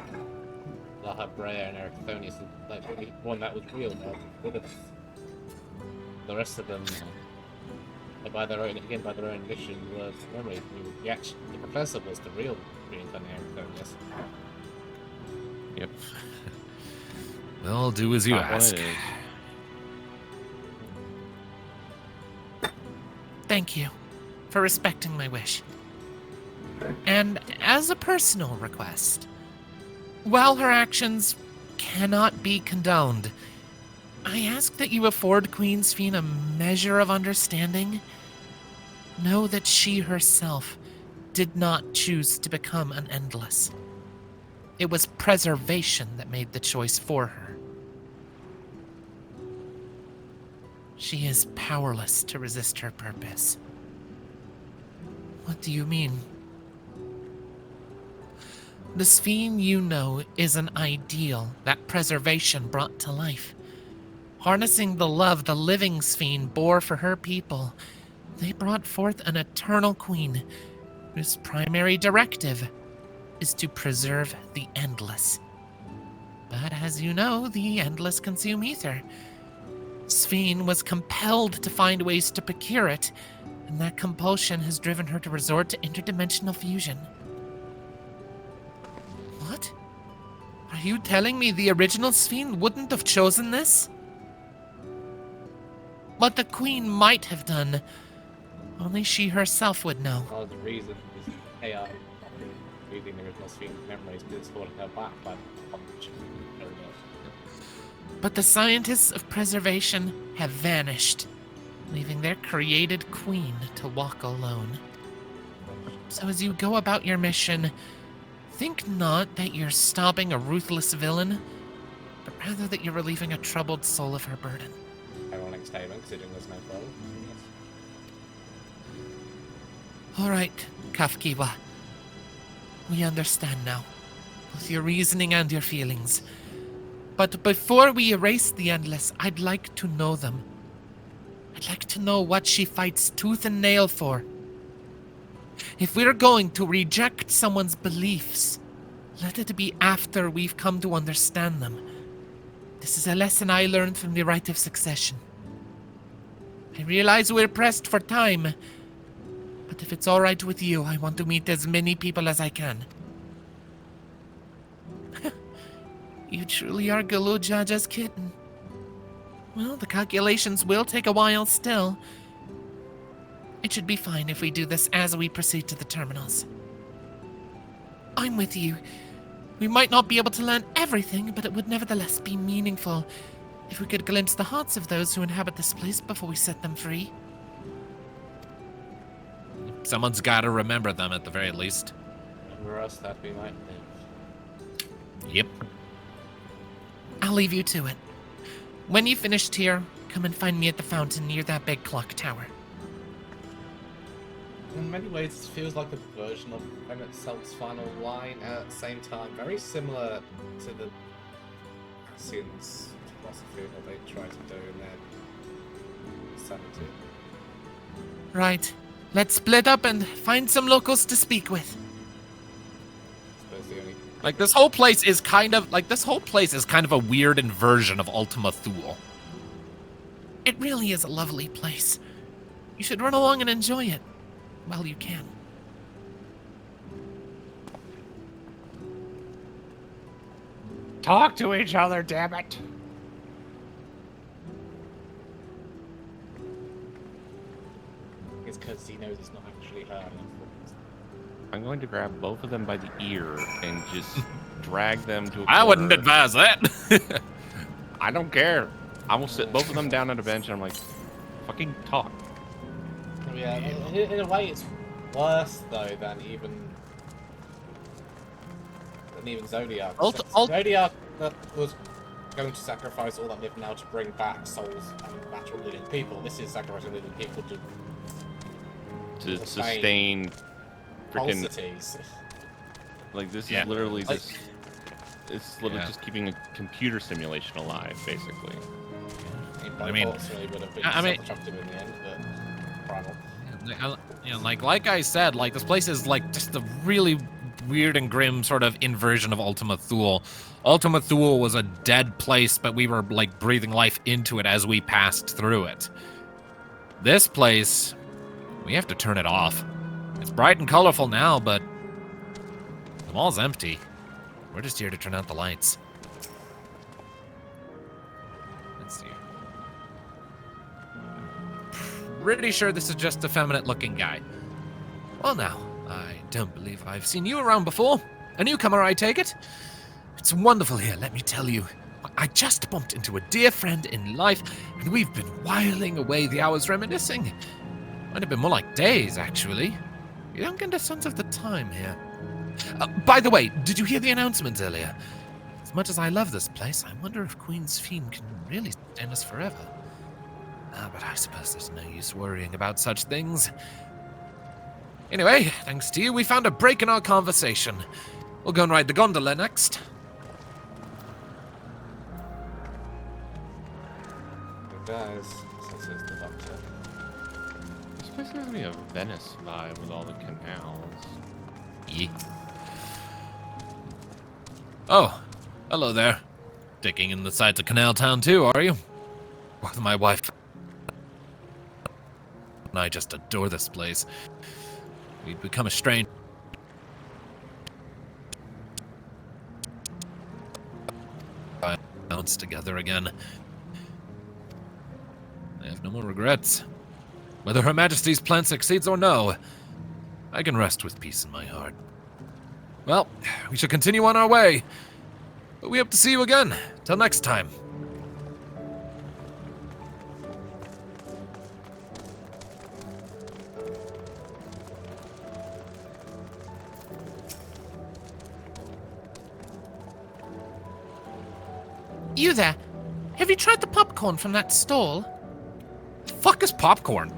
La Brea and Ericthonius, like, the only one that was real now with us. The rest of them, by their own mission, were memory. The professor was the real reincarnated Ericthonius. Yep. Well, do as you Top one ask. it is. Thank you for respecting my wish. And as a personal request, while her actions cannot be condoned, I ask that you afford Queen Sphene a measure of understanding. Know that she herself did not choose to become an Endless. It was preservation that made the choice for her. She is powerless to resist her purpose. What do you mean? The Sphene you know is an ideal that preservation brought to life. Harnessing the love the living Sphene bore for her people, they brought forth an eternal queen whose primary directive is to preserve the Endless. But as you know, the Endless consume ether. Sphene was compelled to find ways to procure it, and that compulsion has driven her to resort to interdimensional fusion. What? Are you telling me the original Sphene wouldn't have chosen this? What the Queen might have done, only she herself would know. Well, the reason is AI reading the original Sphene's memories because it's holding her back by punch. But the scientists of preservation have vanished, leaving their created queen to walk alone. So as you go about your mission, think not that you're stopping a ruthless villain, but rather that you're relieving a troubled soul of her burden. Ironic statement, considering there's no foe. All right, Kafkiwa. We understand now, both your reasoning and your feelings. But before we erase the Endless, I'd like to know them. I'd like to know what she fights tooth and nail for. If we're going to reject someone's beliefs, let it be after we've come to understand them. This is a lesson I learned from the Rite of Succession. I realize we're pressed for time, but if it's all right with you, I want to meet as many people as I can. You truly are Zoraal Ja's kitten. Well, the calculations will take a while still. It should be fine if we do this as we proceed to the terminals. I'm with you. We might not be able to learn everything, but it would nevertheless be meaningful if we could glimpse the hearts of those who inhabit this place before we set them free. Someone's got to remember them at the very least. Remember us that we might live. Yep. I'll leave you to it. When you've finished here, come and find me at the fountain near that big clock tower. In many ways, it feels like a version of Emmett Selt's final line, and at the same time, very similar to the Ascians philosophy that they try to do in their sanity. Right. Let's split up and find some locals to speak with. I suppose the only... Like, this whole place is kind of a weird inversion of Ultima Thule. It really is a lovely place. You should run along and enjoy it. While you can. Talk to each other, damn it. It's because he knows it's not actually her. I'm going to grab both of them by the ear and just drag them to a corner. I wouldn't advise that. I don't care. I will sit both of them down at a bench and I'm like, fucking talk. Yeah, in a way it's worse though than even Zodiac. Zodiac was going to sacrifice all that live now to bring back souls and natural living people. This is sacrificing living people to sustain freaking falsities. Like this is literally just it's literally just keeping a computer simulation alive, basically. I mean, would have been self-destructive in the end, but primal. Like I said, like this place is like just a really weird and grim sort of inversion of Ultima Thule. Ultima Thule was a dead place, but we were like breathing life into it as we passed through it. This place, we have to turn it off. It's bright and colorful now, but the mall's empty. We're just here to turn out the lights. Let's see. Pretty sure this is just a feminine-looking guy. Well now, I don't believe I've seen you around before. A newcomer, I take it? It's wonderful here, let me tell you. I just bumped into a dear friend in life, and we've been whiling away the hours reminiscing. Might have been more like days, actually. You don't get a sense of the time here. By the way, did you hear the announcement earlier? As much as I love this place, I wonder if Queen Sphene can really sustain us forever. But I suppose there's no use worrying about such things. Anyway, thanks to you, we found a break in our conversation. We'll go and ride the gondola next. Guys, since it's the doctor. This place gives me a Venice vibe with all the canals. Yeah. Oh, hello there. sticking in the sides of Canal Town too, are you? With my wife. And I just adore this place. We'd become estranged. Bounce together again. I have no more regrets. Whether Her Majesty's plan succeeds or no, I can rest with peace in my heart. Well, we shall continue on our way. But we hope to see you again. Till next time. You there? Have you tried the popcorn from that stall? The fuck is popcorn?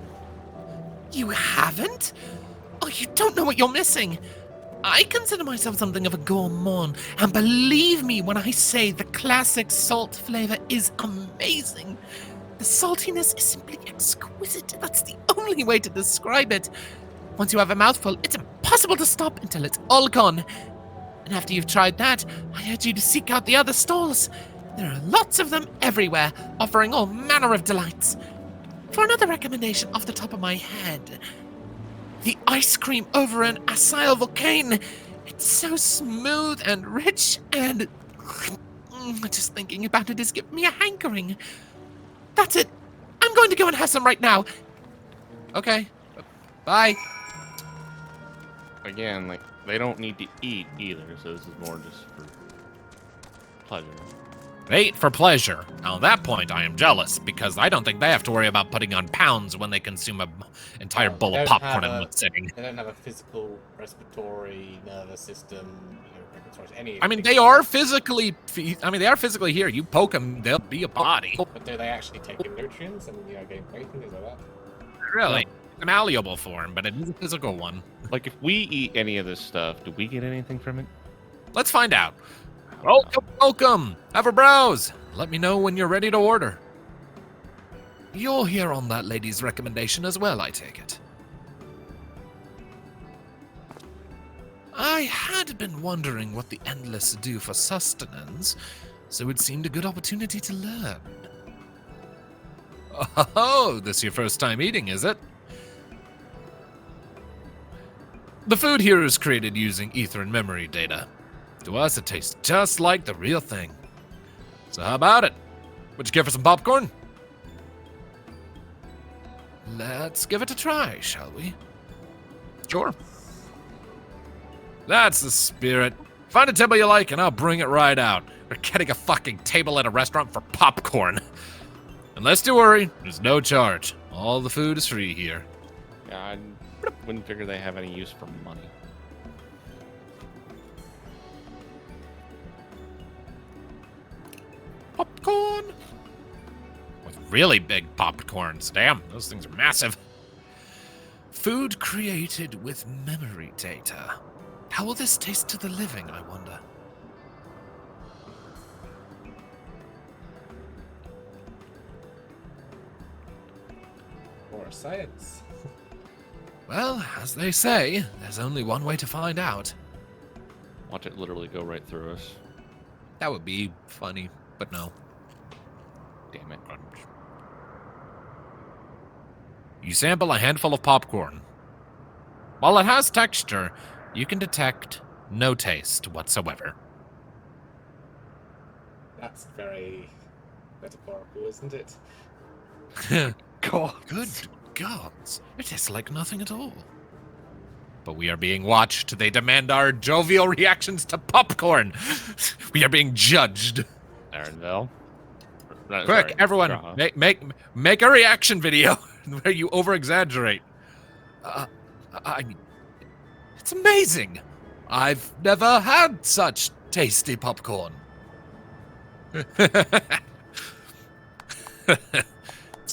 You haven't? Oh, you don't know what you're missing. I consider myself something of a gourmand, and believe me when I say the classic salt flavor is amazing. The saltiness is simply exquisite. That's the only way to describe it. Once you have a mouthful, it's impossible to stop until it's all gone. And after you've tried that, I urge you to seek out the other stalls. There are lots of them everywhere, offering all manner of delights. For another recommendation off the top of my head, the ice cream over in Asail Volcane. It's so smooth and rich and... just thinking about it is giving me a hankering. That's it. I'm going to go and have some right now. Okay. Bye. Again, like, they don't need to eat either, so this is more just for pleasure. They eat for pleasure. Now, at that point, I am jealous, because I don't think they have to worry about putting on pounds when they consume an entire bowl of popcorn in one sitting. They don't have a physical, respiratory, nervous system, any. I mean, they are physically. They are physically here. You poke them, they'll be a body. But do they actually take in nutrients and gain weight and things like that? Really, it's a malleable form, but it is a physical one. Like, if we eat any of this stuff, do we get anything from it? Let's find out. Welcome. Have a browse. Let me know when you're ready to order. You're here on that lady's recommendation as well, I take it. I had been wondering what the Endless do for sustenance, so it seemed a good opportunity to learn. Oh, this your first time eating, is it? The food here is created using ether and memory data. To us, it tastes just like the real thing. So how about it? Would you care for some popcorn? Let's give it a try, shall we? Sure. That's the spirit. Find a table you like and I'll bring it right out. We're getting a fucking table at a restaurant for popcorn. And let's do worry, there's no charge. All the food is free here. Yeah, I wouldn't figure they have any use for money. Popcorn! With really big popcorns. Damn, those things are massive. Food created with memory data. How will this taste to the living, I wonder? Or science. Well, as they say, there's only one way to find out. Watch it literally go right through us. That would be funny, but no. Damn it. You sample a handful of popcorn. While it has texture, you can detect no taste whatsoever. That's very metaphorical, isn't it? God. Good gods. It tastes like nothing at all. But we are being watched. They demand our jovial reactions to popcorn. We are being judged. Arenville. Quick, Sorry, everyone, make a reaction video where you over-exaggerate. I mean, it's amazing. I've never had such tasty popcorn. It's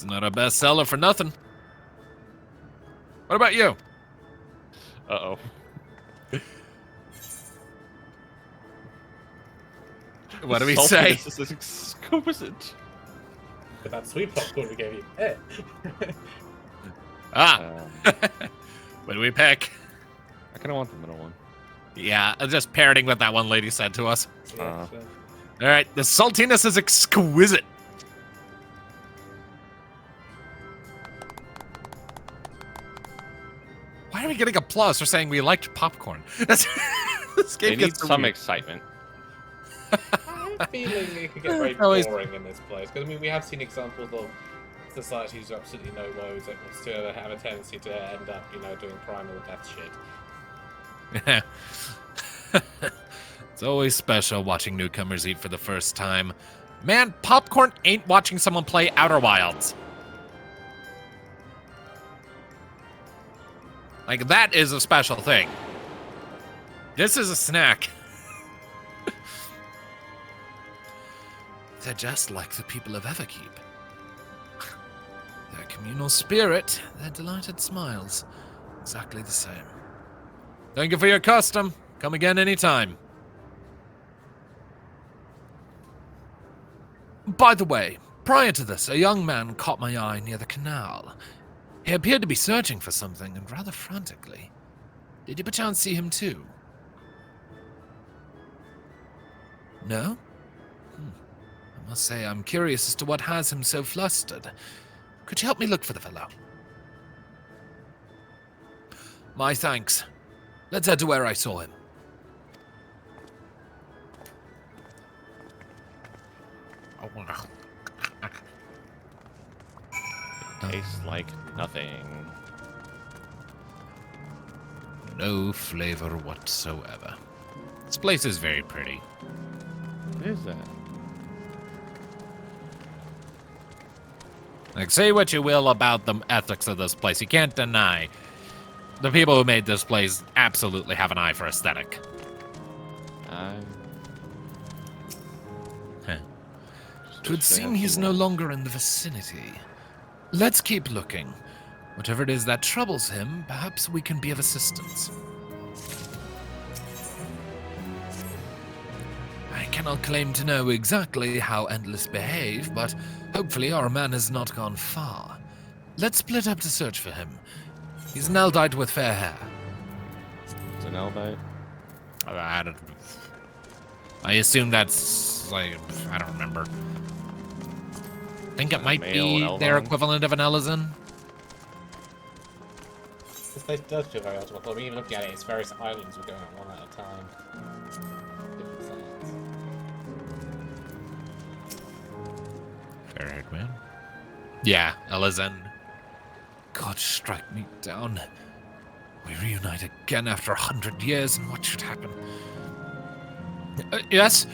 not a bestseller for nothing. What about you? Uh-oh. What do we say? This is exquisite. But that sweet popcorn we gave you. Hey. What do we pick? I kind of want the middle one. Yeah, just parroting what that one lady said to us. Yeah, sure. All right, the saltiness is exquisite. Why are we getting applause for saying we liked popcorn? This game They need gets so some weird. excitement. I have a feeling it could get very Always- boring in this place. Because, I mean, we have seen examples of societies with absolutely no woes that will still have a tendency to end up, you know, doing primal death shit. It's always special watching newcomers eat for the first time. Man, popcorn ain't watching someone play Outer Wilds. Like, that is a special thing. This is a snack. They're just like the people of Everkeep. Their communal spirit, their delighted smiles. Exactly the same. Thank you for your custom. Come again anytime. By the way, prior to this, a young man caught my eye near the canal. He appeared to be searching for something, and rather frantically. Did you perchance see him too? No? I must say, I'm curious as to what has him so flustered. Could you help me look for the fellow? My thanks. Let's head to where I saw him. Tastes like nothing. No flavor whatsoever. This place is very pretty. What is that? Like, say what you will about the ethics of this place. You can't deny the people who made this place absolutely have an eye for aesthetic. It would seem he's no longer in the vicinity. Let's keep looking. Whatever it is that troubles him, perhaps we can be of assistance. I cannot claim to know exactly how Endless behave, but hopefully our man has not gone far. Let's split up to search for him. He's an Eldite with fair hair. It's an Eldite? I assume that's, like, I don't remember. I think it might be their equivalent of an Elizon. This place does feel very ultimate. I mean, even looking at it, it's various islands we're going on one at a time. Different sides. Fairhead man. Yeah, Elizon. God, strike me down. We reunite again after 100 years, and what should happen? Yes?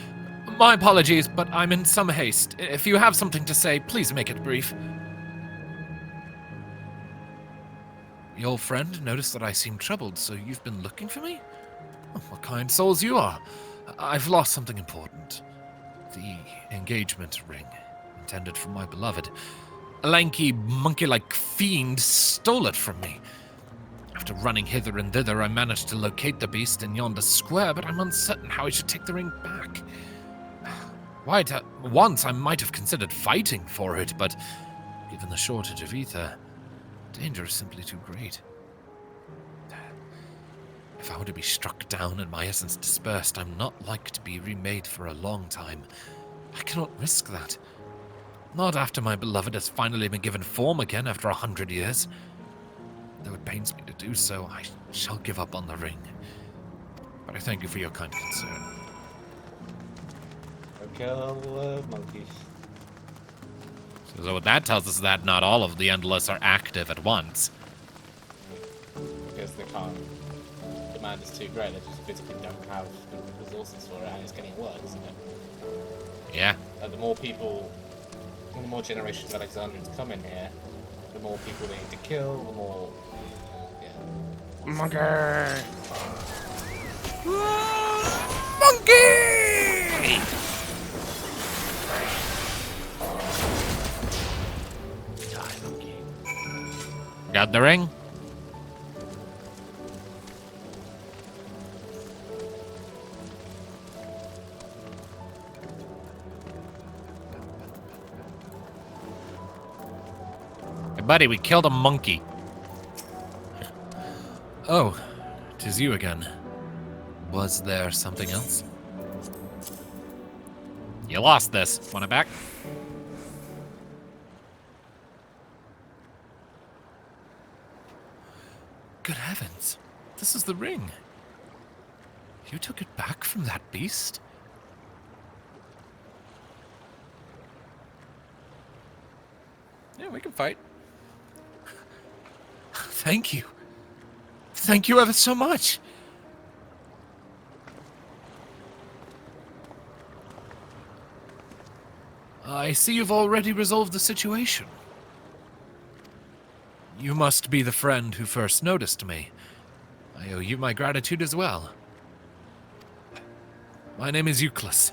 My apologies, but I'm in some haste. If you have something to say, please make it brief. Your friend noticed that I seemed troubled, so you've been looking for me? Oh, what kind souls you are. I've lost something important. The engagement ring, intended for my beloved. A lanky, monkey-like fiend stole it from me. After running hither and thither, I managed to locate the beast in yonder square, but I'm uncertain how I should take the ring back. Why, once I might have considered fighting for it, but given the shortage of ether, danger is simply too great. If I were to be struck down and my essence dispersed, I'm not like to be remade for a long time. I cannot risk that. Not after my beloved has finally been given form again after 100 years. Though it pains me to do so, I shall give up on the ring. But I thank you for your kind concern. Kill monkeys. So what that tells us is that not all of the Endless are active at once. Because they can't. The demand is too great. They just physically don't have the resources for it, and it's getting worse, isn't it? Yeah. The more people, the more generations of Alexandrians come in here, the more people they need to kill, the more. Yeah. Monkey! Monkey! Got the ring? Hey, buddy, we killed a monkey. Oh, 'tis you again. Was there something else? You lost this. Want it back? Good heavens. This is the ring. You took it back from that beast? Yeah, we can fight. Thank you. Thank you ever so much. I see you've already resolved the situation. You must be the friend who first noticed me. I owe you my gratitude as well. My name is Euclid.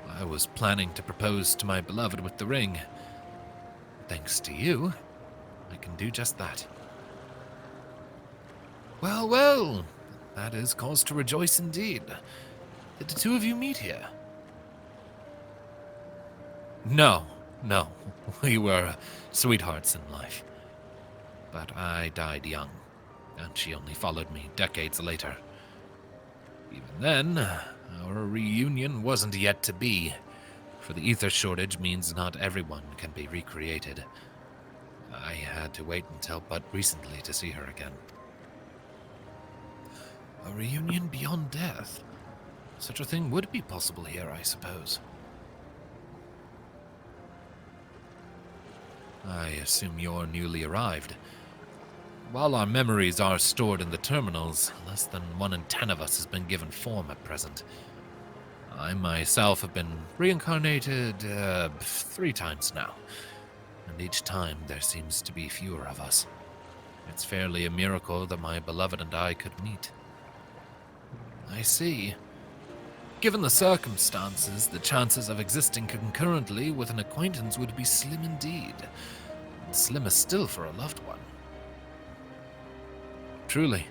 I was planning to propose to my beloved with the ring. Thanks to you, I can do just that. Well, well, that is cause to rejoice indeed. Did the two of you meet here? No. We were sweethearts in life. But I died young, and she only followed me decades later. Even then, our reunion wasn't yet to be, for the ether shortage means not everyone can be recreated. I had to wait until but recently to see her again. A reunion beyond death? Such a thing would be possible here, I suppose. I assume you're newly arrived. While our memories are stored in the terminals, less than 1 in 10 of us has been given form at present. I myself have been reincarnated 3 times now, and each time there seems to be fewer of us. It's fairly a miracle that my beloved and I could meet. I see. Given the circumstances, the chances of existing concurrently with an acquaintance would be slim indeed, and slimmer still for a loved one. Truly.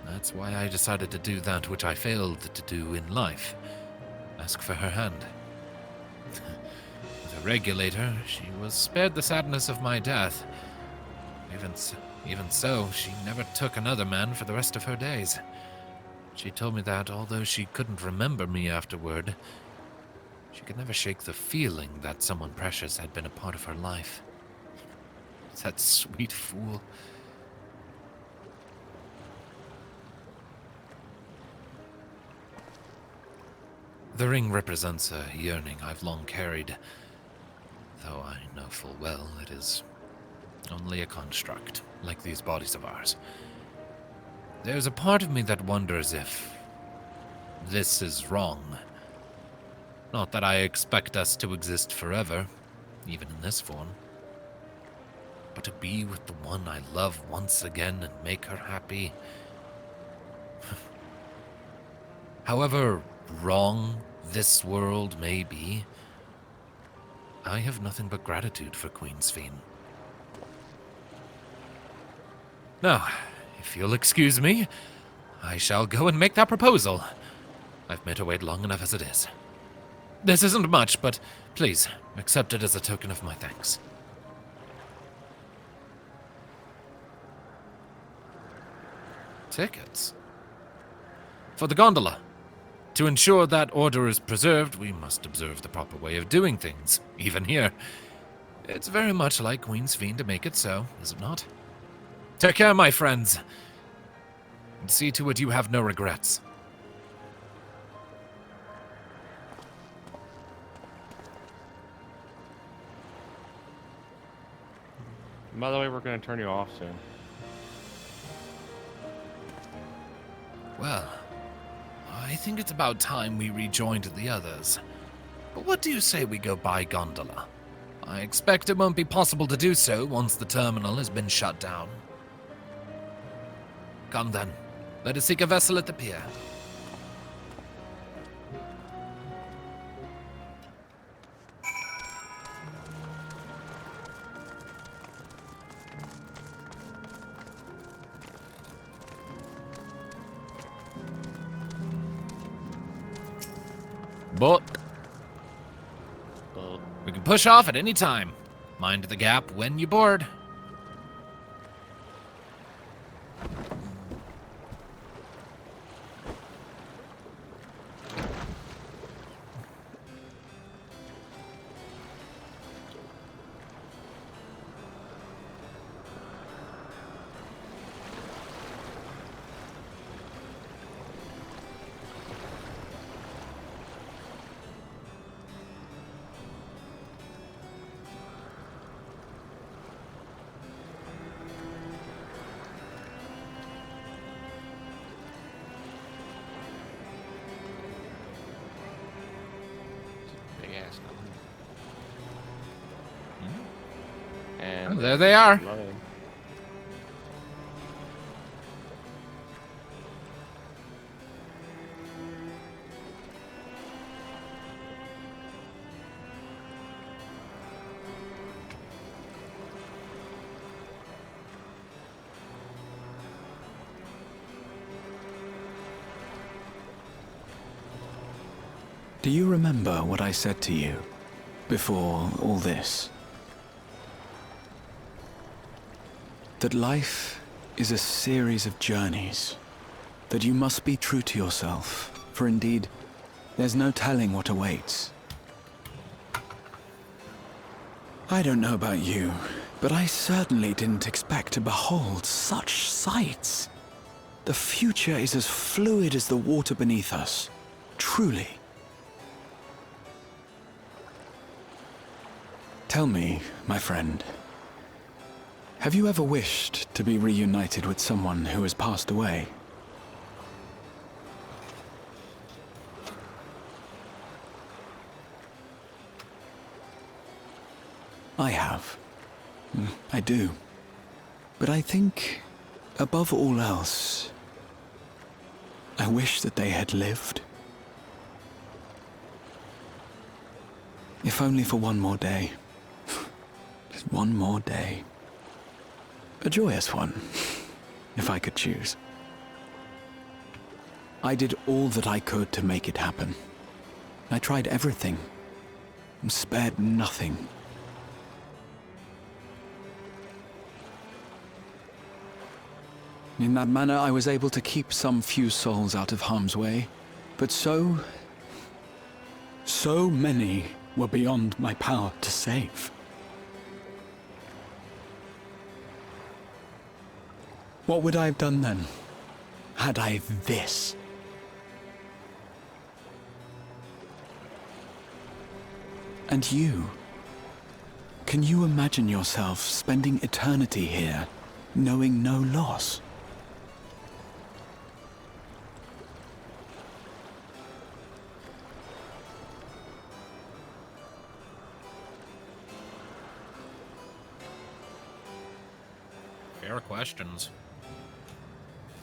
That's why I decided to do that which I failed to do in life. Ask for her hand. With a regulator, she was spared the sadness of my death. Even so, she never took another man for the rest of her days. She told me that, although she couldn't remember me afterward, she could never shake the feeling that someone precious had been a part of her life. That sweet fool. The ring represents a yearning I've long carried, though I know full well it is only a construct, like these bodies of ours. There's a part of me that wonders if this is wrong. Not that I expect us to exist forever, even in this form, but to be with the one I love once again and make her happy. However wrong this world may be, I have nothing but gratitude for Queen Sphene. Now, if you'll excuse me, I shall go and make that proposal. I've made her wait long enough as it is. This isn't much, but please, accept it as a token of my thanks. Tickets? For the gondola. To ensure that order is preserved, we must observe the proper way of doing things, even here. It's very much like Queen Sphene to make it so, is it not? Take care, my friends, and see to it you have no regrets. By the way, we're going to turn you off soon. Well, I think it's about time we rejoined the others. But what do you say we go by gondola? I expect it won't be possible to do so once the terminal has been shut down. Come then, let us seek a vessel at the pier. But we can push off at any time. Mind the gap when you board. Yes. And Oh, there they are. Do you remember what I said to you before all this? That life is a series of journeys, that you must be true to yourself, for indeed, there's no telling what awaits. I don't know about you, but I certainly didn't expect to behold such sights. The future is as fluid as the water beneath us, truly. Tell me, my friend, have you ever wished to be reunited with someone who has passed away? I have. I do. But I think, above all else, I wish that they had lived. If only for one more day. Just one more day. A joyous one, if I could choose. I did all that I could to make it happen. I tried everything, and spared nothing. In that manner, I was able to keep some few souls out of harm's way, but so many were beyond my power to save. What would I have done then, had I this? And you? Can you imagine yourself spending eternity here, knowing no loss? Fair questions.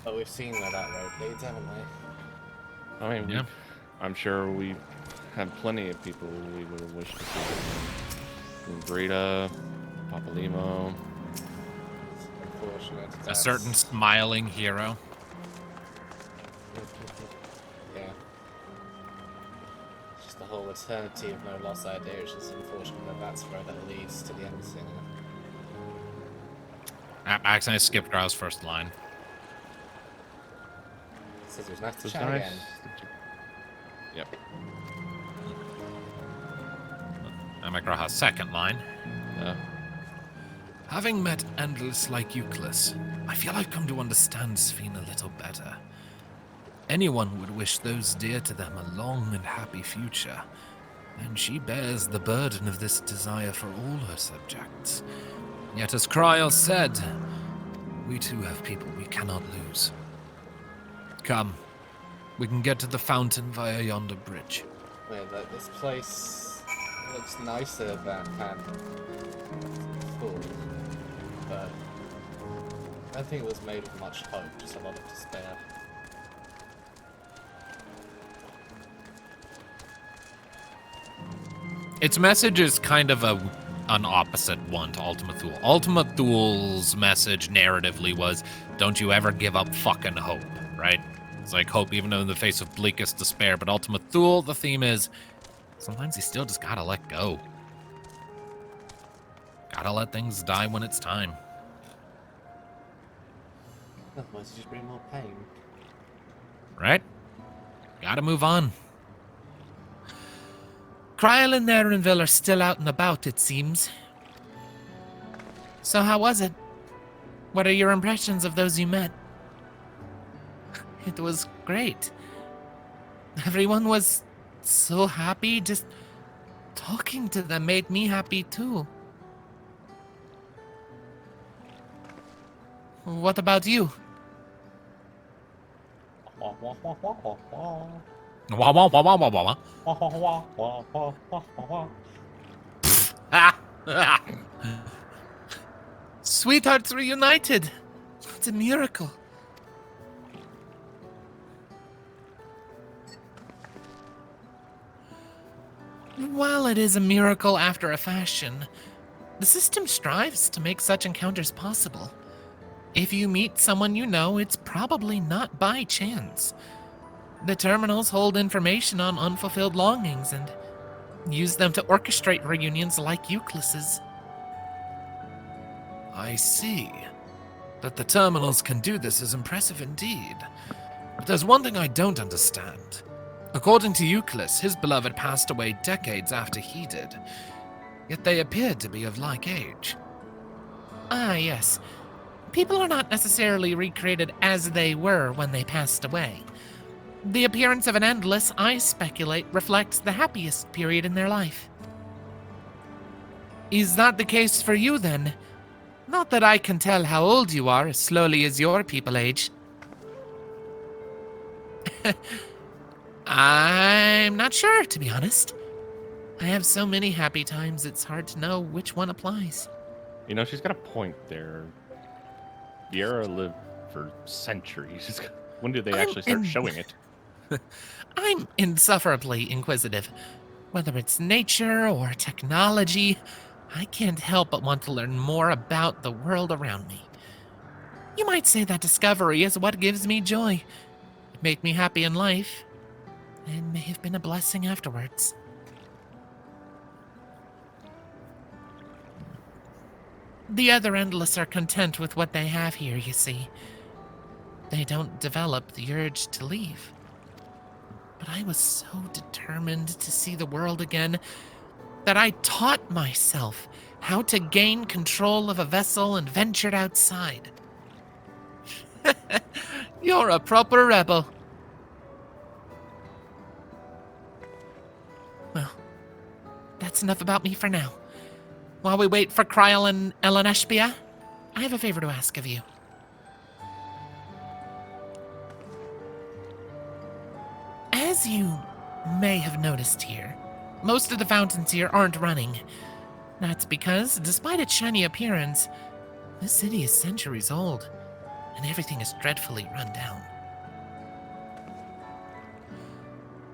But we've seen where that road leads, haven't we? I mean, I'm sure we have plenty of people we would have wished to see. Brita, Papalimo. Unfortunate. A certain smiling hero. Yeah. Just the whole eternity of no loss idea. It's just unfortunate that that's where that leads to the embassy. I accidentally skipped Grau's first line. Says it was nice to It's chat nice. again. Yep. I'm at Graha's second line. Yeah. Having met endless like Euclid, I feel I've come to understand Sphene a little better. Anyone would wish those dear to them a long and happy future, and she bears the burden of this desire for all her subjects. Yet as Kryl said, we too have people we cannot lose. Come, we can get to the fountain via yonder bridge. Yeah, this place looks nicer than had before, but I don't think it was made with much hope, just a lot of despair. Its message is kind of an opposite one to Ultima Thule. Ultima Thule's message narratively was, don't you ever give up fucking hope, right? It's like hope even in the face of bleakest despair, but Ultima Thule, the theme is, sometimes you still just gotta let go. Gotta let things die when it's time. Otherwise you just bring more pain. Right? Gotta move on. Kryl and Erenville are still out and about, it seems. So how was it? What are your impressions of those you met? It was great. Everyone was so happy. Just talking to them made me happy too. What about you? Wah, wah, wah, wah, wah, wah, wah. Ah. Sweethearts reunited. It's a miracle. While it is a miracle after a fashion, the system strives to make such encounters possible. If you meet someone you know, it's probably not by chance. The terminals hold information on unfulfilled longings and use them to orchestrate reunions like Euclid's. I see. That the terminals can do this is impressive indeed. But there's one thing I don't understand. According to Euclid, his beloved passed away decades after he did. Yet they appeared to be of like age. Ah, yes. People are not necessarily recreated as they were when they passed away. The appearance of an endless, I speculate, reflects the happiest period in their life. Is that the case for you, then? Not that I can tell how old you are as slowly as your people age. I'm not sure, to be honest. I have so many happy times, it's hard to know which one applies. You know, she's got a point there. The era lived for centuries. When did they actually start showing it? I'm insufferably inquisitive. Whether it's nature or technology, I can't help but want to learn more about the world around me. You might say that discovery is what gives me joy. It made me happy in life, and may have been a blessing afterwards. The other Endless are content with what they have here, you see. They don't develop the urge to leave. But I was so determined to see the world again that I taught myself how to gain control of a vessel and ventured outside. You're a proper rebel. Well, that's enough about me for now. While we wait for Kryl and Eleneshbia, I have a favor to ask of you. As you may have noticed here, most of the fountains here aren't running. That's because, despite its shiny appearance, this city is centuries old, and everything is dreadfully run down.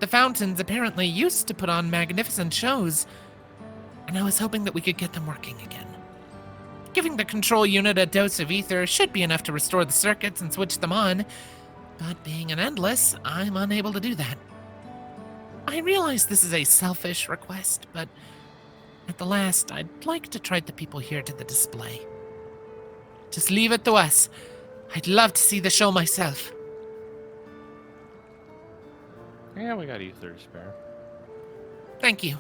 The fountains apparently used to put on magnificent shows, and I was hoping that we could get them working again. Giving the control unit a dose of ether should be enough to restore the circuits and switch them on, but being an Endless, I'm unable to do that. I realize this is a selfish request, but at the last, I'd like to try the people here to the display. Just leave it to us. I'd love to see the show myself. Yeah, we got ether to spare. Thank you.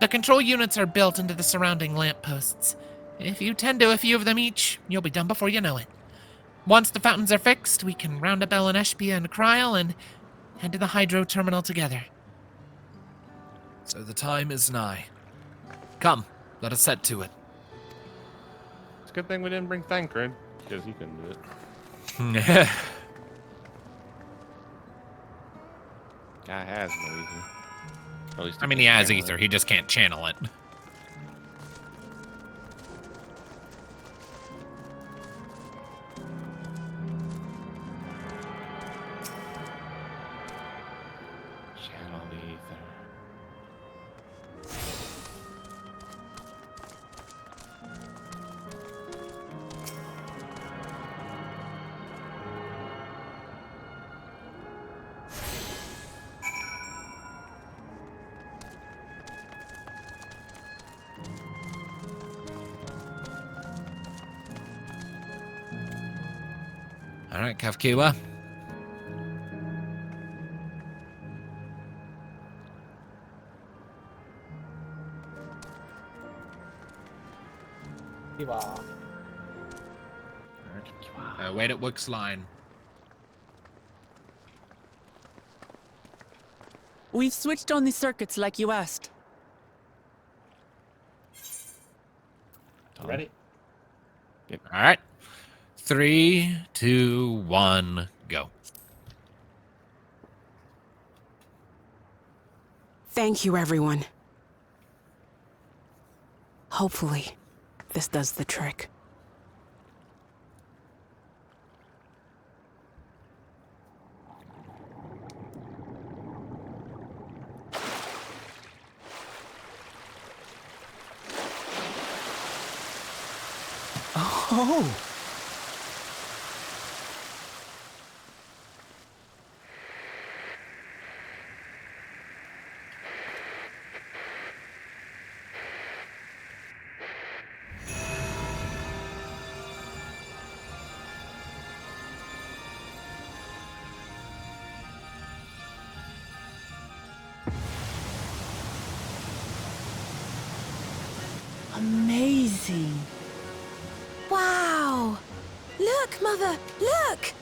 The control units are built into the surrounding lampposts. If you tend to a few of them each, you'll be done before you know it. Once the fountains are fixed, we can round up Eleneshbia and Kryl and head to the hydro terminal together. So the time is nigh. Come, let us set to it. It's a good thing we didn't bring Thancred, because he couldn't do it. Guy has no ether. At least I mean, he has ether, he just can't channel it. Channel the ether. All right, Kafkiwa. Wait at Wuk's line. We've switched on the circuits like you asked. Ready? All right. 3, 2, 1, go. Thank you, everyone. Hopefully, this does the trick. Oh! Amazing. Wow! Look, Mother, look!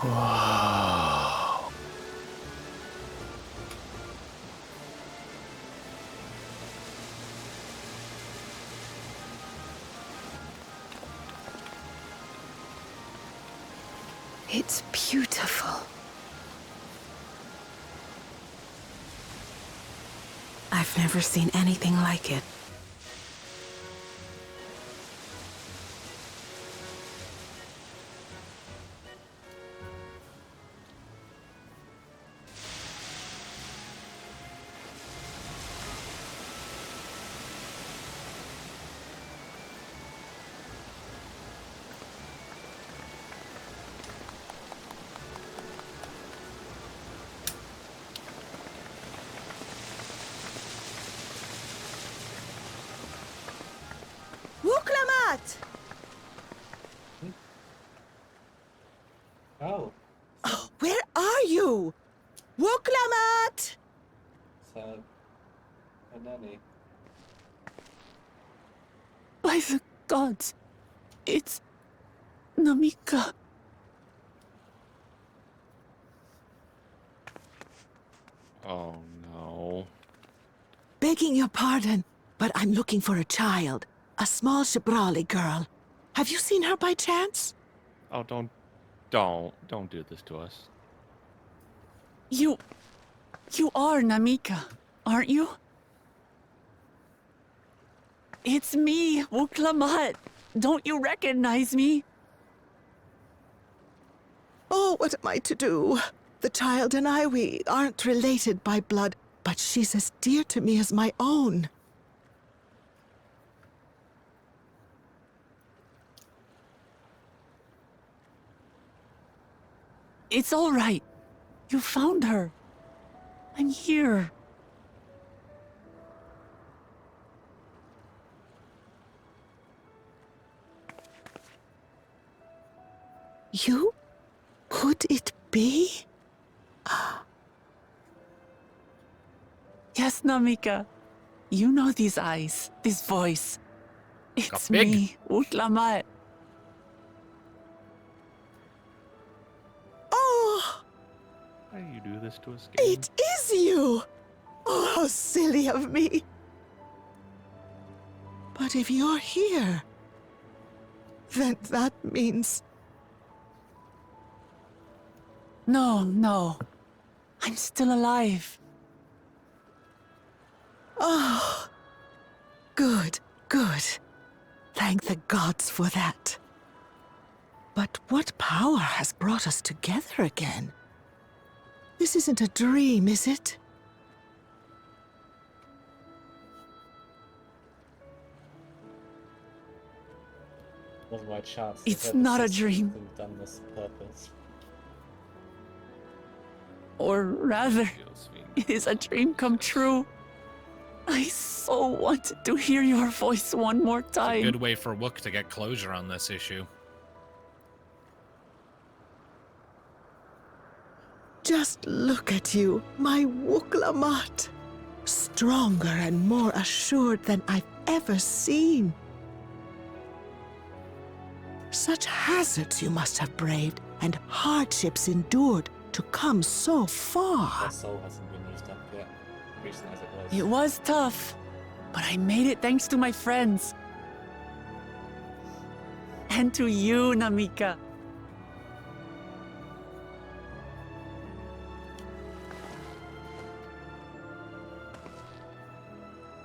Wow. It's beautiful. I've never seen anything like it. Wuk Lamat! Oh, Oh, where are you? Wuk Lamat! so a nanny. By the gods, it's Namika. Oh no. Begging your pardon, but I'm looking for a child. A small Shibrali girl. Have you seen her by chance? Oh, don't do this to us. You are Namika, aren't you? It's me, Wuk Lamat. Don't you recognize me? Oh, what am I to do? The child and I, we aren't related by blood, but she's as dear to me as my own. It's all right. You found her. I'm here. You? Could it be? Yes, Namika. You know these eyes, this voice. It's big. me, Wuk Lamat. Oh, Why do you do this to us, game? it is you! Oh, how silly of me. But if you're here, then that means... No. I'm still alive. Oh, good. Thank the gods for that. But what power has brought us together again? This isn't a dream, is it? Was my chance. It's not a dream. Done this purpose. Or rather, it is a dream come true. I so wanted to hear your voice one more time. Good way for Wuk to get closure on this issue. Just look at you, my Wuk Lamat. Stronger and more assured than I've ever seen. Such hazards you must have braved and hardships endured to come so far. That soul hasn't been used up yet. situation as it was. It was tough, but I made it thanks to my friends. And to you, Namika.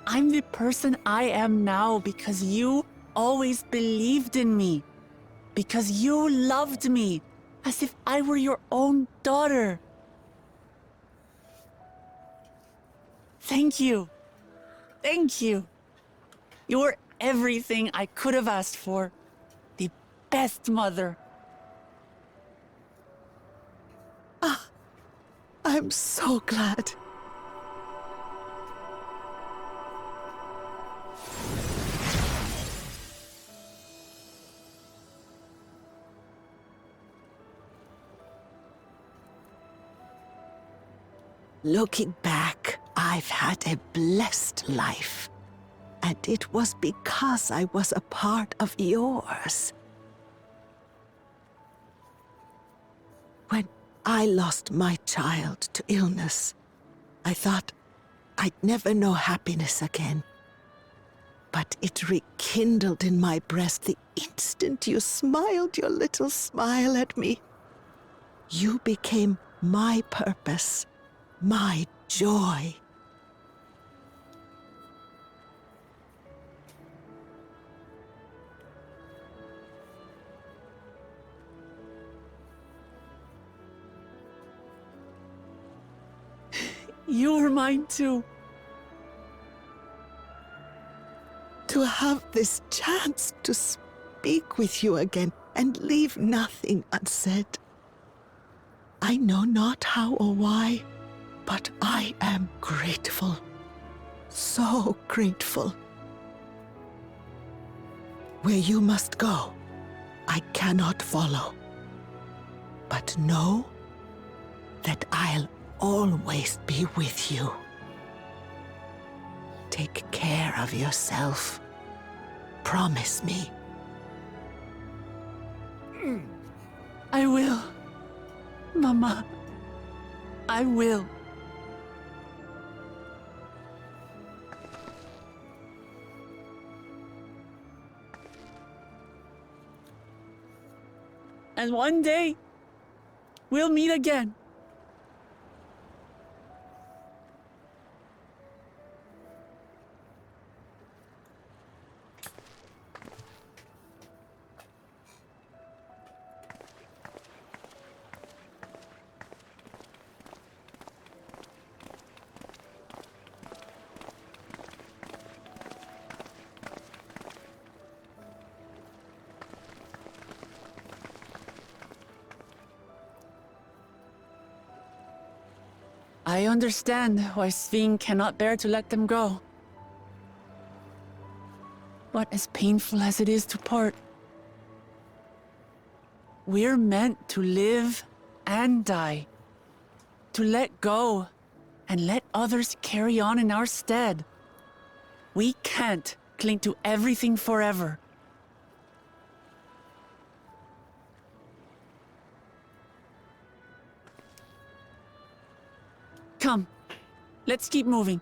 I'm the person I am now because you always believed in me. Because you loved me as if I were your own daughter. Thank you. Thank you. You're everything I could have asked for. The best mother. Ah, I'm so glad. Looking back, I've had a blessed life. And it was because I was a part of yours. When I lost my child to illness, I thought I'd never know happiness again. But it rekindled in my breast the instant you smiled your little smile at me. You became my purpose. My joy. You were mine too. To have this chance to speak with you again and leave nothing unsaid. I know not how or why, but I am grateful. So grateful. Where you must go, I cannot follow. But know that I'll always be with you. Take care of yourself. Promise me. I will. Mama. I will. And one day, we'll meet again. I understand why Sphene cannot bear to let them go. But as painful as it is to part, we're meant to live and die. To let go and let others carry on in our stead. We can't cling to everything forever. Come, let's keep moving.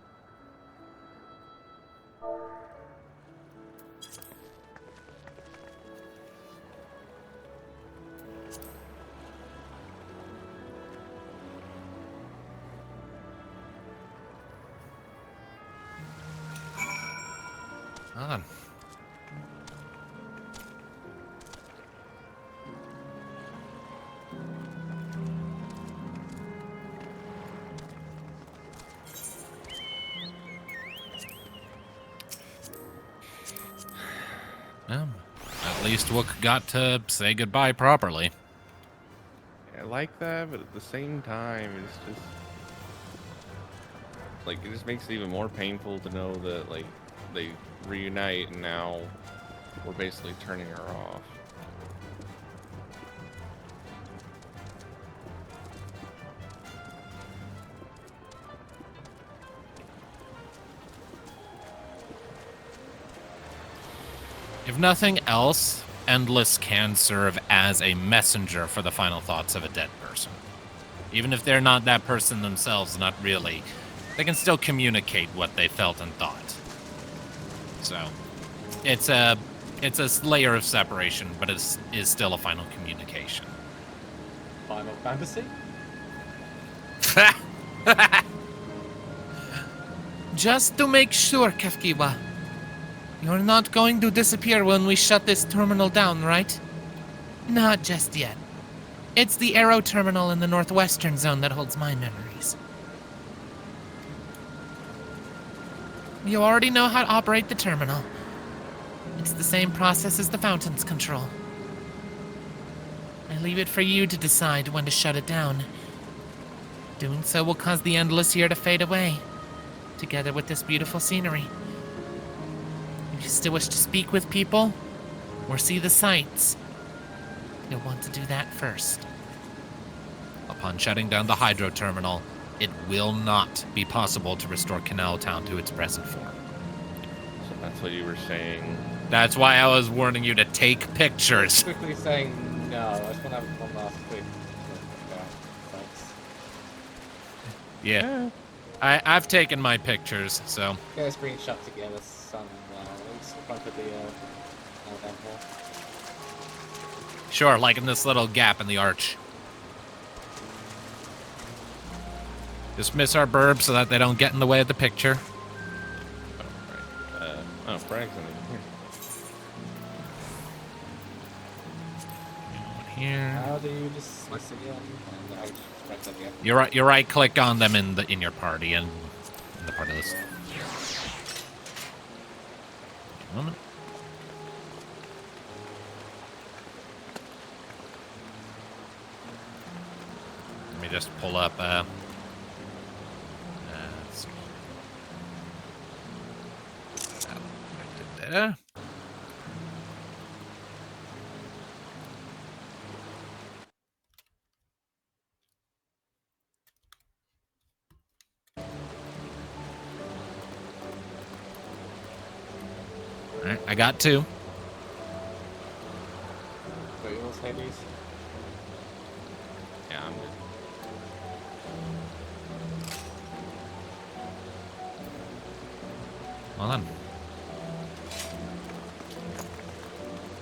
On. At least Wuk got to say goodbye properly. I like that, but at the same time, it's just like it just makes it even more painful to know that like they reunite and now we're basically turning her off. If nothing else, Endless can serve as a messenger for the final thoughts of a dead person. Even if they're not that person themselves, not really They can still communicate what they felt and thought. So, it's a layer of separation, but it is still a final communication. Final Fantasy? Just to make sure, Kefkiwa, you're not going to disappear when we shut this terminal down, right? Not just yet. It's the Arrow terminal in the northwestern zone that holds my memories. You already know how to operate the terminal. It's the same process as the fountain's control. I leave it for you to decide when to shut it down. Doing so will cause the endless year to fade away, together with this beautiful scenery. If you still wish to speak with people, or see the sights, you'll want to do that first. Upon shutting down the hydro terminal, it will not be possible to restore Canal Town to its present form. So that's what you were saying. That's why I was warning you to take pictures. Quickly saying no. I just want to have one last quick look. Thanks. Yeah. I've taken my pictures, so. Get a screenshot together somewhere in front of the downfall. Sure, like in this little gap in the arch. Just miss our burbs so that they don't get in the way of the picture. Oh, right. Frank's in here. Here. How do you dismiss again? And I just press that again. You right click on them in your party and in the party list. Moment. Let me just pull up let's see. There. Alright, I got two. So you want to say these? Yeah, I'm good. Well done.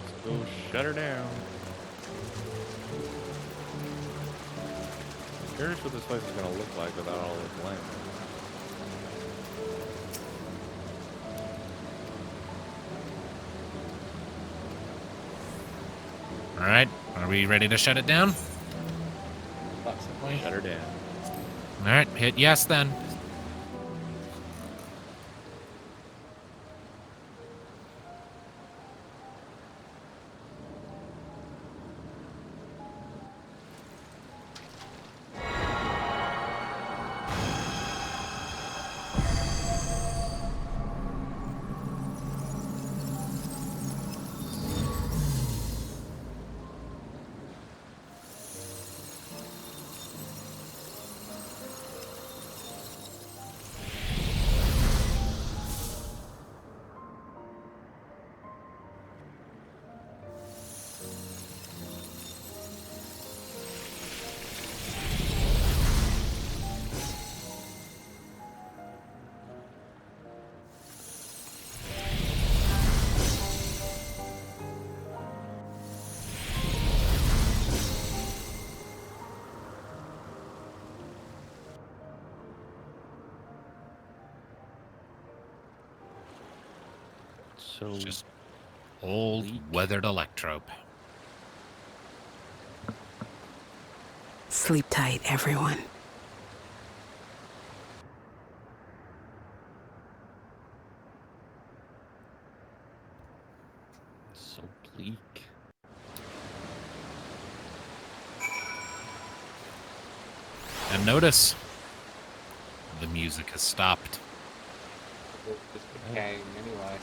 Let's go shut her down. I'm curious what this place is going to look like without all this land. All right, are we ready to shut it down? Shut her down. All right, hit yes then. So Just old weathered electrope. Sleep tight, everyone. so bleak. And notice, the music has stopped. It's decaying anyway.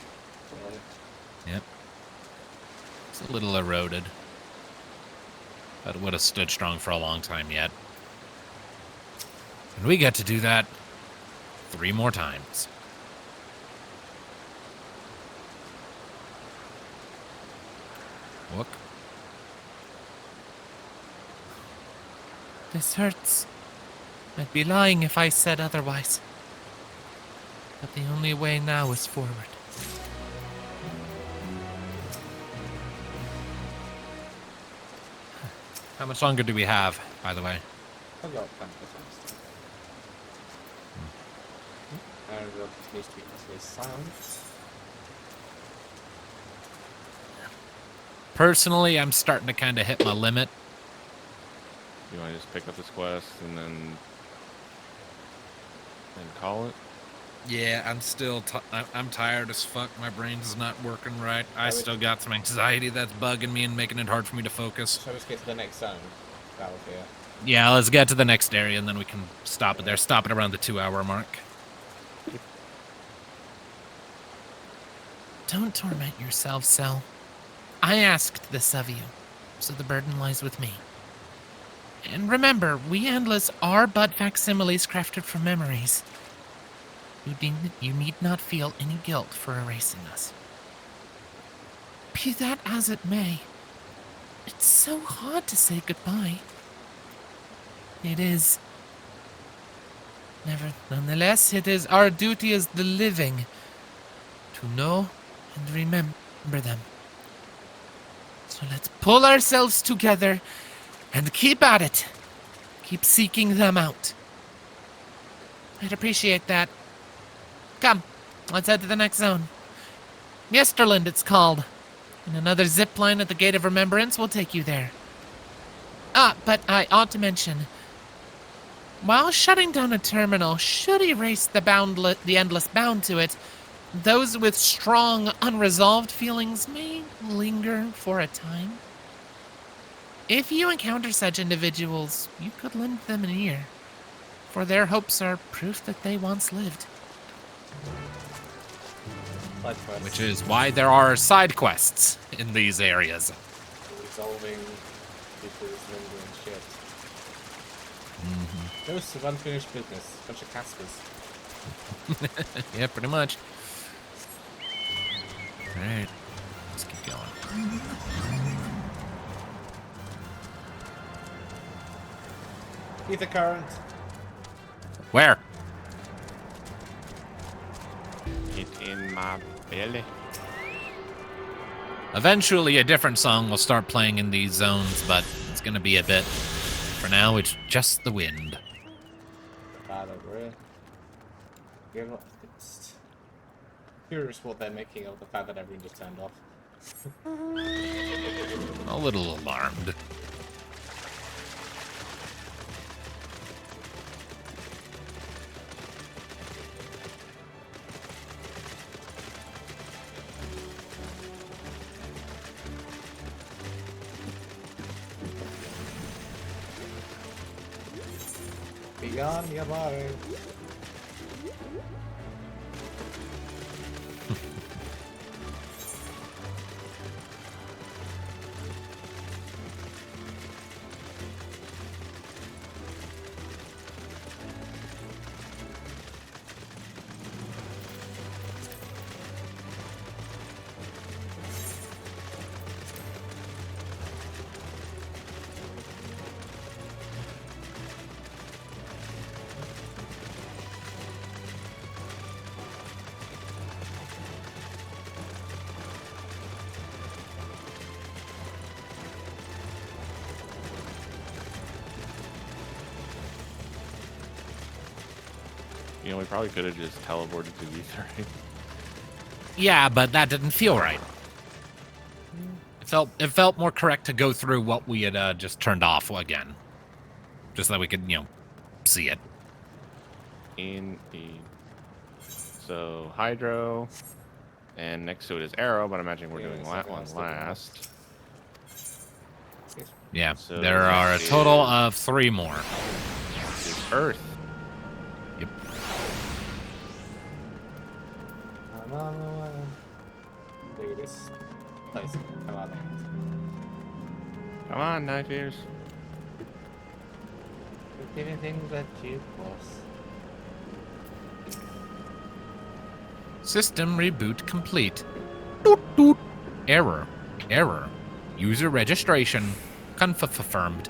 Yep. It's a little eroded. But it would have stood strong for a long time yet. And we get to do that 3 more times. Wuk. This hurts. I'd be lying if I said otherwise. But the only way now is forward. How much longer do we have, by the way? I've got plenty of time. And we'll needs to be utterly silent. Personally, I'm starting to kind of hit my limit. You want to just pick up this quest and then call it? Yeah, I'm still I'm tired as fuck. My brain's not working right. I still got some anxiety that's bugging me and making it hard for me to focus. So let's get to the next zone. That was here. Yeah, let's get to the next area and then we can stop it there. Stop it around the 2-hour mark. Don't torment yourself, Cell. I asked this of you, so the burden lies with me. And remember, we Endless are but facsimiles crafted from memories. You need not feel any guilt for erasing us. Be that as it may, it's so hard to say goodbye. It is. Nonetheless, it is our duty as the living to know and remember them. So let's pull ourselves together and keep at it. Keep seeking them out. I'd appreciate that. Come, let's head to the next zone. Yesterland, it's called. And another zip line at the Gate of Remembrance will take you there. Ah, but I ought to mention, while shutting down a terminal should erase the endless bound to it, those with strong, unresolved feelings may linger for a time. If you encounter such individuals, you could lend them an ear, for their hopes are proof that they once lived. Which is why there are side quests in these areas. Resolving people's lingering shit. Ghosts of unfinished business. Bunch of Caspers. Yeah, pretty much. Alright, let's keep going. Ether current. Where? It's in my belly. Eventually, a different song will start playing in these zones, but it's gonna be a bit. For now, it's just the wind. It's curious what they're making of the fact that everything just turned off. A little alarmed. Begone your body. You know, we probably could have just teleported to V3. Yeah, but that didn't feel right. It felt more correct to go through what we had just turned off again, just so that we could, see it. So Hydro, and next to it is Arrow, but I'm imagining we're doing that one last. Yeah, So there are a total of 3 more. This is Earth. Yep. Look at this place. Come on, Come on, Night Ears. anything that you boss. System reboot complete. Doot, doot. Error. User registration confirmed.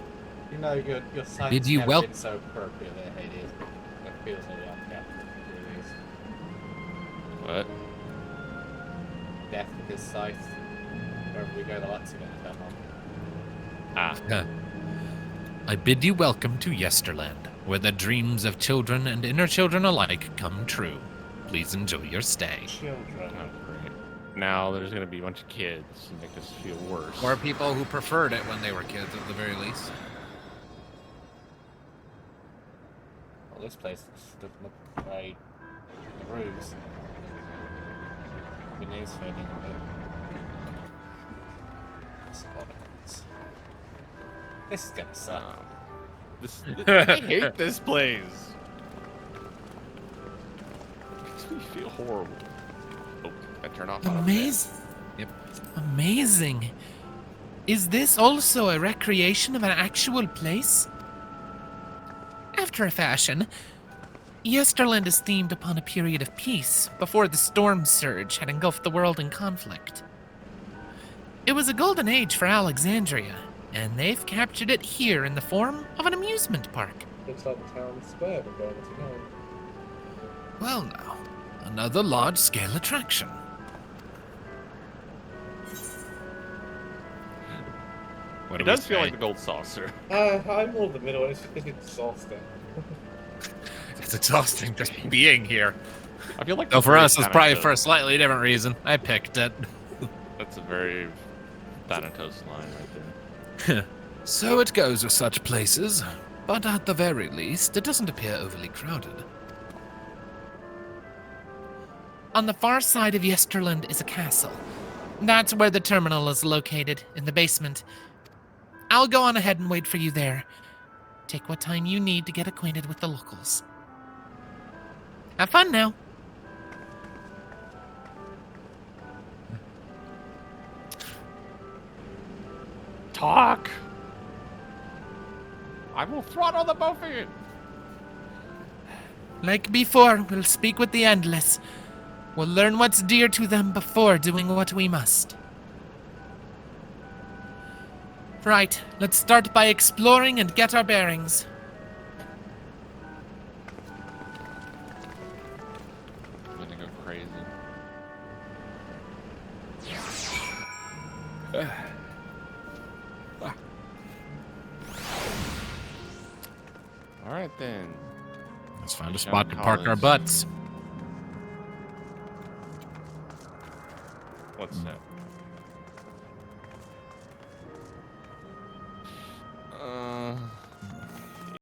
You know, your site's Did you never been so appropriate there, Hades. It feels like up, yeah. It really is. What? Death with his scythe. Wherever we go, the lights are going to turn on. I bid you welcome to Yesterland, where the dreams of children and inner children alike come true. Please enjoy your stay. Children. Oh, great. Now there's going to be a bunch of kids to make us feel worse. Or people who preferred it when they were kids, at the very least. Well, this place doesn't look very... The roofs. My name's fading a bit. This is gonna suck. I hate this place. Makes me feel horrible. Oh, I turned off. Amazing. Yep. Amazing. Is this also a recreation of an actual place? After a fashion, Yesterland is themed upon a period of peace before the storm surge had engulfed the world in conflict. It was a golden age for Alexandria, and they've captured it here in the form of an amusement park. Looks like the town square we're going to go. Well now, another large-scale attraction. It does feel like the gold saucer. I'm more the middle, it's exhausting. It's exhausting just being here. I feel like. Though for us, it's probably for a slightly different reason. I picked it. That's a very Thanatos line right there. So it goes with such places, but at the very least, it doesn't appear overly crowded. On the far side of Yesterland is a castle. That's where the terminal is located, in the basement. I'll go on ahead and wait for you there. Take what time you need to get acquainted with the locals. Have fun now. Talk! I will throttle the both of you! Like before, we'll speak with the Endless. We'll learn what's dear to them before doing what we must. Right, let's start by exploring and get our bearings. I'm gonna go crazy. Alright then. Let's find a spot to park our butts. What's that?